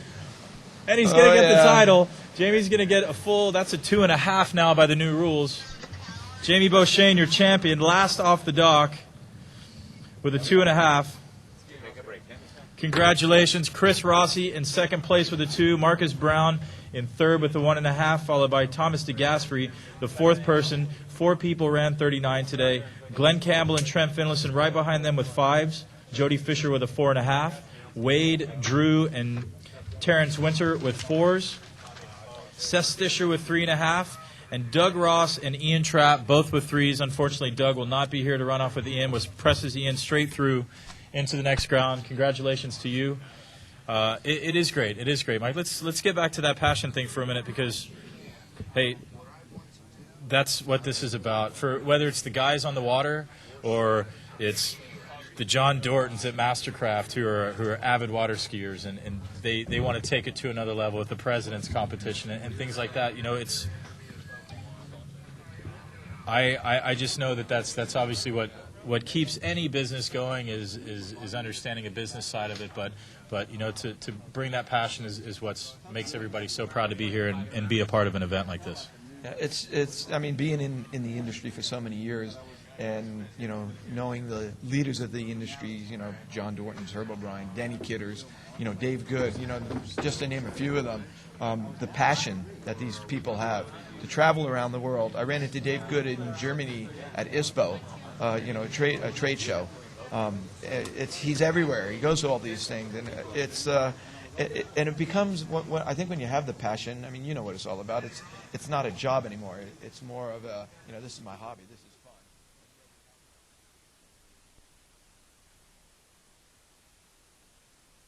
Speaker 3: And he's going to get the title. Jamie's going to get a full, that's a 2.5 now by the new rules. Jamie Beauchesne, your champion, last off the dock with a 2.5. Congratulations. Chris Rossi in second place with a 2. Marcus Brown in third with a 1.5, followed by Thomas DeGaspery, the fourth person. 4 people ran 39 today. Glenn Campbell and Trent Finlayson right behind them with 5s. Jody Fisher with a 4.5. Wade, Drew, and Terrence Winter with 4s. Seth Stisher with 3.5. And Doug Ross and Ian Trapp both with 3s. Unfortunately, Doug will not be here to run off with Ian, presses Ian straight through into the next round. Congratulations to you. It is great. It is great, Mike. Let's get back to that passion thing for a minute because, hey, that's what this is about. For whether it's the guys on the water or it's the John Dortons at Mastercraft who are avid water skiers and they want to take it to another level with the President's competition and things like that. You know, it's I just know that's obviously what keeps any business going is understanding a business side of it, but you know, to bring that passion is what makes everybody so proud to be here and be a part of an event like this.
Speaker 1: Yeah, it's I mean, being in the industry for so many years and, you know, knowing the leaders of the industry, you know, John Dortons, Herb O'Brien, Danny Kidders, you know, Dave Good, you know, just to name a few of them, the passion that these people have to travel around the world. I ran into Dave Good in Germany at ISPO, you know, a trade show. He's everywhere. He goes to all these things, and it becomes I think when you have the passion. I mean, you know what it's all about. It's not a job anymore. It's more of a, you know, this is my hobby. This is